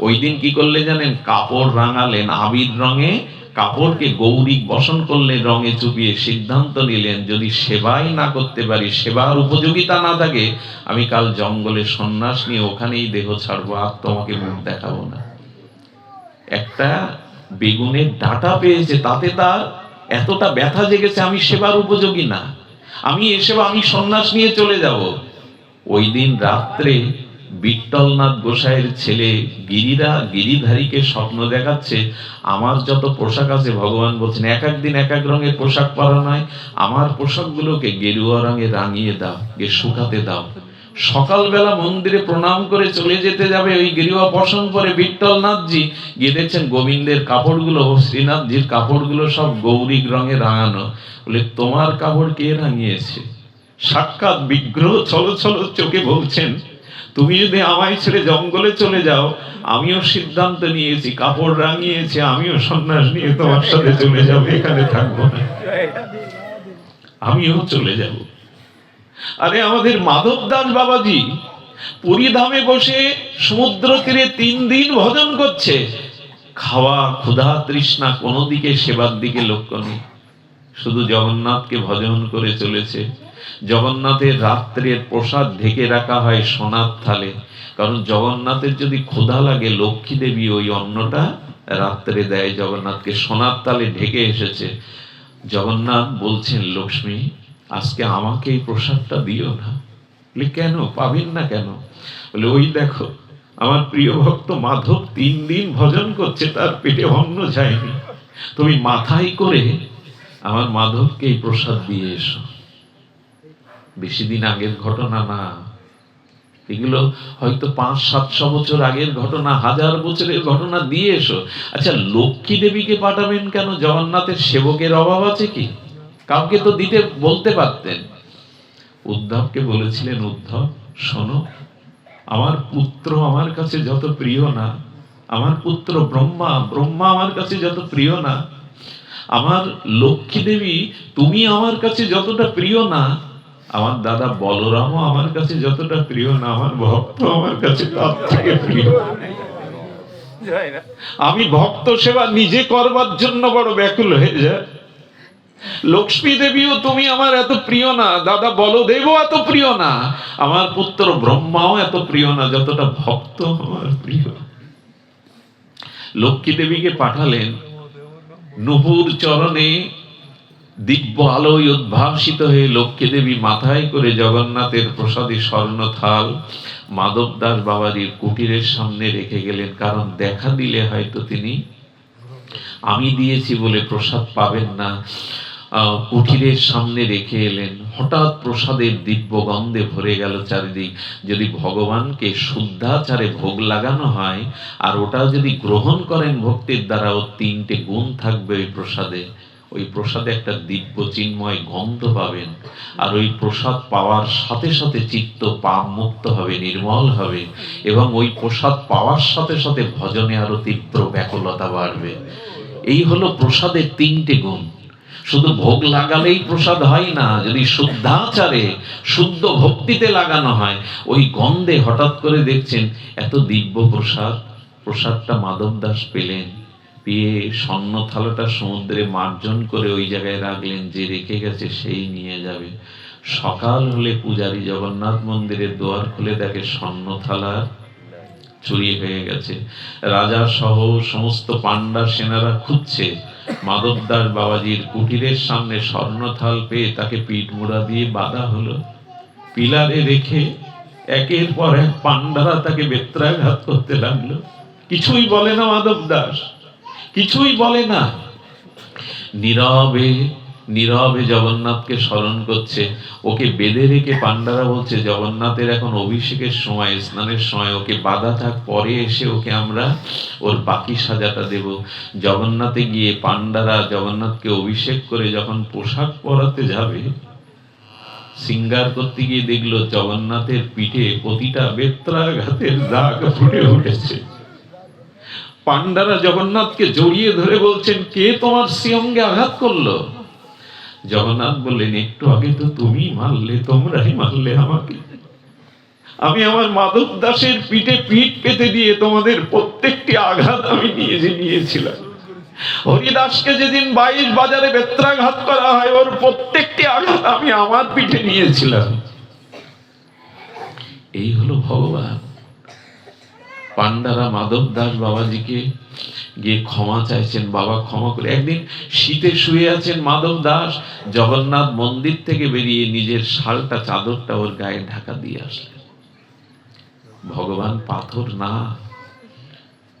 ওই দিন কি করলে জানেন? কাপড় রাঙালেন, আবির রঙে কাপড়কে গৌরিক বসন করলেন রঙে চুপিয়ে, সিদ্ধান্ত নিলেন যদি সেবাই না করতে পারি, সেবার উপযোগিতা না থাকে, আমি কাল জঙ্গলে সন্ন্যাস নিয়ে ওখানেই দেহ ছাড়বো, আর তোমাকে মুখ দেখাবো না। একটা বেগুনের ডাঁটা পেয়েছে, তাতে তার এতটা ব্যথা জেগেছে, আমি সেবার উপযোগী না, আমি আমি সন্ন্যাস নিয়ে চলে যাব। ওই দিন রাত্রে বিট্টলনাথ গোসাইয়ের ছেলে গিরিধারীকে স্বপ্ন দেখাচ্ছে, আমার যত পোশাক আছে, ভগবান বলছেন এক এক দিন এক এক রঙের পোশাক পরা নয়, আমার পোশাকগুলোকে গেরুয়া রঙে রাঙিয়ে দাও, শুকাতে দাও। সকালবেলা মন্দিরে প্রণাম করে চলে যেতে যাবে ওই গেরুয়া বসন পরে বিট্টলনাথজি, গিয়ে দেখছেন গোবিন্দের কাপড়গুলো, শ্রীনাথজির কাপড়গুলো সব গৌরিক রঙে রাঙানো। বলে তোমার কাপড় কে রাঙিয়েছে? সাক্ষাৎ বিগ্রহ ছলো ছলো চোখে বলছেন, তুমি যদি আমায় ছেড়ে জঙ্গলে চলে যাও, আমিও সিদ্ধান্ত নিয়েছি, কাপড় রাঙিয়েছি, আমিও সন্ন্যাস নিয়ে তোমার সাথে চলে যাবো, এখানে থাকবো না, আমিও চলে যাব। আরে আমাদের মাধব দাস বাবাজি পুরীধামে বসে সমুদ্র তীরে 3 দিন ভজন করছে, খাওয়া ক্ষুধা তৃষ্ণা কোনো দিকে সেবার দিকে লক্ষ্য নেই, শুধু জগন্নাথকে ভজন করে চলেছে। জগন্নাথের রাত্রের প্রসাদ ঢেকে রাখা হয় সোনার থালে, কারণ জগন্নাথের যদি ক্ষুধা লাগে, লক্ষ্মী দেবী ওই অন্নটা রাত্রে দেয় জগন্নাথকে, সোনার থালে ঢেকে এসেছে। জগন্নাথ বলছেন, লক্ষ্মী আজকে আমাকে এই প্রসাদটা দিও না। বলে কেন, পাবেন না কেন? বলে ওই দেখো আমার প্রিয় ভক্ত মাধব 3 দিন ভজন করছে, তার পেটে অন্ন যায়নি, তুমি মাথায় করে আমার মাধবকে এই প্রসাদ দিয়ে এসো। বেশি দিন আগের ঘটনা না, এগুলো হয়তো 500-700 বছর আগের ঘটনা, 1000 বছরের ঘটনা, দিয়ে এসো। আচ্ছা লক্ষ্মী দেবীকে পাঠাবেন কেন? জগন্নাথের সেবকের অভাব আছে কি? কাউকে তো দিতে বলতে পারতেন। উদ্ধবকে বলেছিলেন, উদ্ধব শোনো, আমার পুত্র আমার কাছে যত প্রিয় না, আমার পুত্র ব্রহ্মা আমার কাছে যত প্রিয় না, আমার লক্ষ্মী দেবী তুমি আমার কাছে যতটা প্রিয় না, আমার দাদা বলরামও আমার কাছে যতটা প্রিয় না, আমার ভক্ত আমার কাছে তার থেকে প্রিয়। আমি ভক্ত সেবা নিজে করবার জন্য বড় ব্যাকুল হয়ে যায়। লক্ষ্মী দেবীও তুমি আমার এত প্রিয় না, দাদা বলদেবও এত প্রিয় না, আমার পুত্র ব্রহ্মাও এত প্রিয় না যতটা ভক্ত আমার প্রিয়। লক্ষ্মী দেবীকে পাঠালেন, নুপুর চরণে দিব্য আলোয় উদ্ভাসিত হয়ে লক্ষ্মী দেবী মাথায় করে জগন্নাথের প্রসাদী স্বর্ণ থাল মাধব দাস বাবাজির কুটিরের সামনে রেখে গেলেন, কারণ দেখা দিলে হয়তো তিনি আমি দিয়েছি বলে প্রসাদ পাবেন না। কুঠিরের সামনে রেখে এলেন। হঠাৎ প্রসাদের দিব্য গন্ধে ভরে গেল চারিদিক। যদি ভগবানকে শুদ্ধাচারে ভোগ লাগানো হয় আর ওটা যদি গ্রহণ করেন ভক্তির দ্বারা, ও 3টে গুণ থাকবে ওই প্রসাদে। ওই প্রসাদে একটা দিব্য চিন্ময় গন্ধ পাবেন, আর ওই প্রসাদ পাওয়ার সাথে সাথে চিত্ত পাপ মুক্ত হবে, নির্মল হবে, এবং ওই প্রসাদ পাওয়ার সাথে সাথে ভজনে আরো তীব্র ব্যাকুলতা বাড়বে। এই হলো প্রসাদের 3টে গুণ। শুধু ভোগ লাগালেই প্রসাদ হয় না, যদি শুদ্ধাচারে শুদ্ধ ভক্তিতে লাগানো হয়, ওই গন্ধে হঠাৎ করে দেখছেন এত দিব্য প্রসাদ। প্রসাদটা মাধব দাস পেলেন, পেয়ে স্বর্ণ থালাটা সমুদ্রে মার্জন করে ওই জায়গায় রাখলেন, যে রেখে গেছে সেই নিয়ে যাবে। সকাল হলে পূজারী জগন্নাথ মন্দিরের দুয়ার খুলে দেখে স্বর্ণ থালা চুরি হয়ে গেছে। রাজা সহ সমস্ত পান্ডা সেনারা খুঁজছে। মাধব দাস বাবাজির কুটিরের সামনে স্বর্ণথাল পেয়ে তাকে পিঠ মুড়া দিয়ে বাঁধা হলো। পিলারে রেখে একের পর এক পান্ডারা তাকে বেত্রাঘাত করতে লাগলো। কিছুই বলে না মাধব দাস, কিছুই বলে না, নীরবে নীরবে জগন্নাথকে স্মরণ করছে। ওকে বেঁধে রেখে পান্ডারা বলছে, জগন্নাথের এখন অভিষেকের সময়, স্নানের সময়, ওকে বাধা থাক, পরে এসে ওকে আমরা ওর বাকি সাজাটা দেব। জগন্নাথে গিয়ে পান্ডারা জগন্নাথকে অভিষেক করে যখন পোশাক পরাতে যাবে, শৃঙ্গার করতে গিয়ে দেখলো জগন্নাথের পিঠে প্রতিটা বেত্রাঘাতের দাগ ফুটে উঠেছে। পান্ডারা জগন্নাথকে জড়িয়ে ধরে বলছেন, কে তোমার শ্রীঅঙ্গে আঘাত করলো? জগন্নাথ বললেন, একটু আগে তো তুমি মারলে, তোমরাই মারলে আমাকে। আমি আমার মাধব দাসের পিঠে পিঠ পেতে দিয়ে তোমাদের প্রত্যেকটি আঘাত আমি নিয়েছিলাম। হরিদাসকে যেদিন 22 বাজারে বেত্রাঘাত করা হয়, ওর প্রত্যেকটি আঘাত আমি আমার পিঠে নিয়েছিলাম। এই হলো ভগবান। পান্ডারা মাধব দাস বাবাজিকে গিয়ে ক্ষমা চাইছেন, বাবা ক্ষমা করে। একদিন শীতে শুয়ে আছেন মাধব দাস, জগন্নাথ মন্দির থেকে বেরিয়ে নিজের শালটা চাদরটা ওর গায়ে ঢাকা দিয়ে আসলেন। ভগবান পাথর না,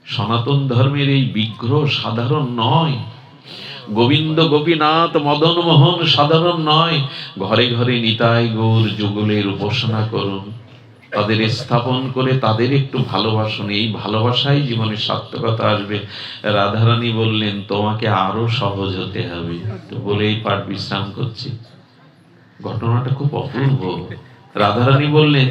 সনাতন ধর্মের এই বিগ্রহ সাধারণ নয়। গোবিন্দ গোপীনাথ মদন মোহন সাধারণ নয়। ঘরে ঘরে নিতাই গৌর যুগলের উপাসনা করুন, তাদের স্থাপন করে তাদের একটু ভালোবাসুন, এই ভালোবাসাই জীবনে সার্থকতা আসবে। রাধারানী বললেন তোমাকে আরো সহজ হতে হবে, তো বলেই পাঠ বিশ্রাম করছি। ঘটনাটা খুব অপূর্ব। রাধারানী বললেন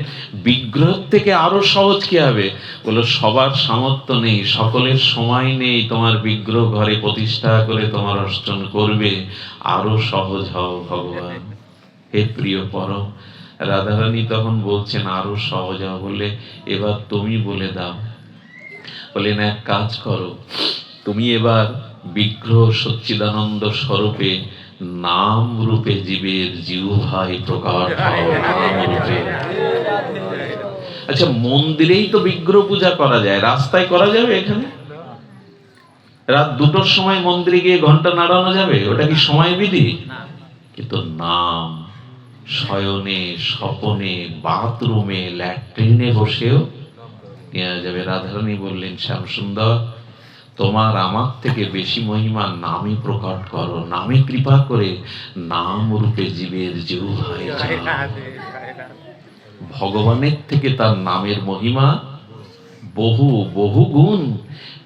বিগ্রহ থেকে আরো সহজ কি হবে? বলল সবার সামর্থ্য নেই, সকলের সময় নেই তোমার বিগ্রহ ঘরে প্রতিষ্ঠা করে তোমার অর্চন করবে, আরো সহজ হও ভগবান। হে প্রিয় পরম। রাধারানী তখন বলছেন আরো সহজ হও, বললে এবার তুমি বলে দাও। বললেন এক কাজ করো, তুমি এবার বিগ্রহ সচ্চিদানন্দ স্বরূপে নাম রূপে জীবের জিহ্বায় প্রকাশ হও, নাম রূপে। আচ্ছা, মন্দিরেই তো বিগ্রহ পূজা করা যায়, রাস্তায় করা যাবে? এখানে রাত 2টোর সময় মন্দিরে গিয়ে ঘন্টা নাড়ানো যাবে? ওটা কি সময় বিধি? কিন্তু নাম শয়নে, স্বপনে, বাথরুমে, ল্যাট্রিনে বসেও নেওয়া যাবে। রাধারানী বললেন শ্যামসুন্দর, তোমার আমার থেকে বেশি মহিমা নামই প্রকট করো, নামে কৃপা করে নাম রূপে জীবের জিহ্বায় যাও। ভগবানের থেকে তার নামের মহিমা বহু বহু গুণ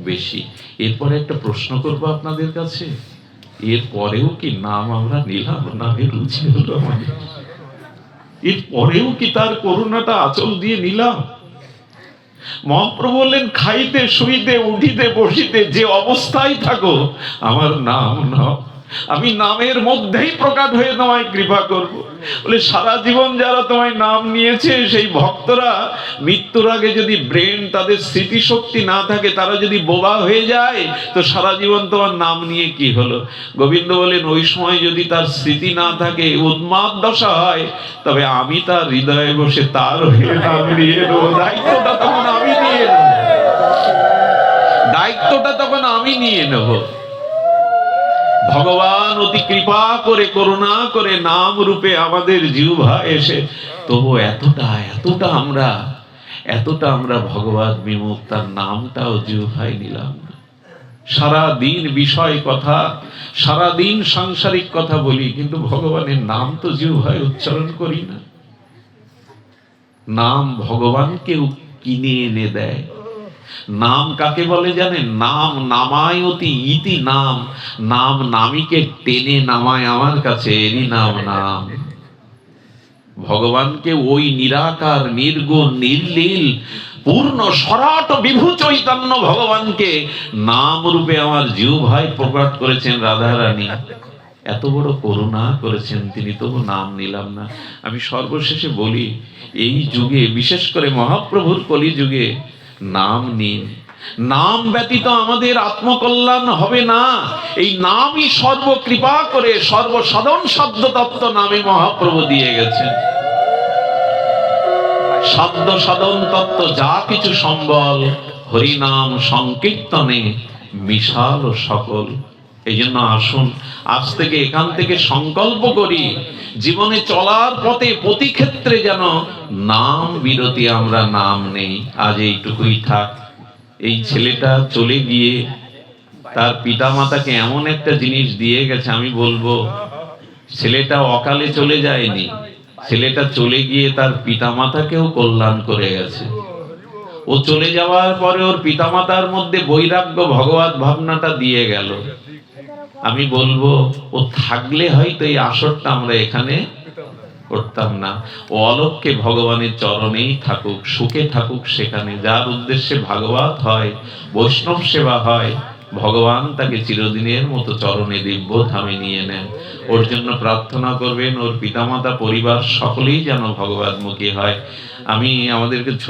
বেশি। এরপরে একটা প্রশ্ন করবো আপনাদের কাছে, এর পরেও কি নাম আমরা নিলাম, নামের রুচি হলো আমাদের? এর পরেও কি তার করুণাটা আঁচল দিয়ে নিলাম? মহাপ্রভু বললেন খাইতে শুইতে উঠিতে বসিতে যে অবস্থায় থাকো আমার নাম নাও, আমি নামের মধ্যেই প্রকাশ হয়ে তোমায় কৃপা করব। বলে সারা জীবন যারা তোমায় নাম নিয়েছে সেই ভক্তরা মৃত্যুর আগে যদি ব্রেন, তাদের স্মৃতিশক্তি না থাকে, তারা যদি বোবা হয়ে যায়, তো সারা জীবন তোমার নাম নিয়ে কি হলো? গোবিন্দ বলেন ওই সময় যদি তার স্মৃতি না থাকে, উন্মাদ দশা হয়, তবে আমি তার হৃদয়ে বসে তার হয়ে নাম নিয়ে নেব। দায়িত্বটা তখন আমি নিয়ে নেব, দায়িত্বটা তখন আমি নিয়ে নেব। ভগবান অতি কৃপা করে, করুণা করে নাম রূপে আমাদের জিহ্বা এসে, তবু এতটা আমরা ভগবান বিমুখ, তার নামটাও জিহ্বায় নিলাম না। সারা দিন বিষয় কথা, সারা দিন সাংসারিক কথা বলি, কিন্তু ভগবানের নাম তো জিহ্বায় উচ্চারণ করি না। নাম ভগবানকেও কিনে এনে দেয়। নাম কাকে বলে জানেন? নাম নামায়তি ইতি নাম, নাম নামীকে টেনে নামায় আমার কাছে, এরই নাম নাম। ভগবানকে ওই নিরাকার, নির্গুণ, নির্লীল, পূর্ণ সরাট বিভু চৈতন্য ভগবানকে নাম রূপে আমার জিহ্বায় প্রকাশ করেছেন রাধারানী। এত বড় করুণা করেছেন তিনি, তবু নাম নিলাম না। আমি সর্বশেষে বলি, এই যুগে, বিশেষ করে মহাপ্রভুর কলি যুগে নাম নিন। নাম ব্যতীত আমাদের আত্মকল্যাণ হবে না। এই নামই সর্বকৃপা করে সর্বসাধন সাধ্য তত্ত্ব নামে মহাপ্রভু দিয়ে গেছেন। সাধ্য সাধন তত্ত্ব যা কিছু সম্বল, হরিনাম সংকীর্তনে বিশাল সকল। এই জন্য আসুন আজ থেকে এখান থেকে সংকল্প করি, জীবনে চলার পথে প্রতি ক্ষেত্রে যেন নাম বিরতি আমরা নাম নেই। আজ এইটুকুই থাক। এই ছেলেটা চলে গিয়ে তার পিতামাতাকে এমন একটা জিনিস দিয়ে গেছে, আমি বলবো ছেলেটা অকালে চলে যায়নি, ছেলেটা চলে গিয়ে তার পিতামাতাকেও কল্যাণ করে গেছে। ও চলে যাওয়ার পরে ওর পিতামাতার মধ্যে বৈরাগ্য ভগবত ভাবনাটা দিয়ে গেল। আমি বলবো ও থাকলে হয়তো এই আসরটা আমরা এখানে করতাম না। ও অলক্ষ্যে ভগবানের চরণেই থাকুক, সুখে থাকুক সেখানে। যার উদ্দেশ্যে ভাগবত হয়, বৈষ্ণব সেবা হয়, ভগবান তাকে চিরদিনের মতো চরণে দিব্য ধামে নিয়ে নেন। ওর জন্য প্রার্থনা করবেন, ওর পিতামাতা পরিবার সকলেই যেন ভগবতমুখী হয়। আমি আমাদেরকে ছোট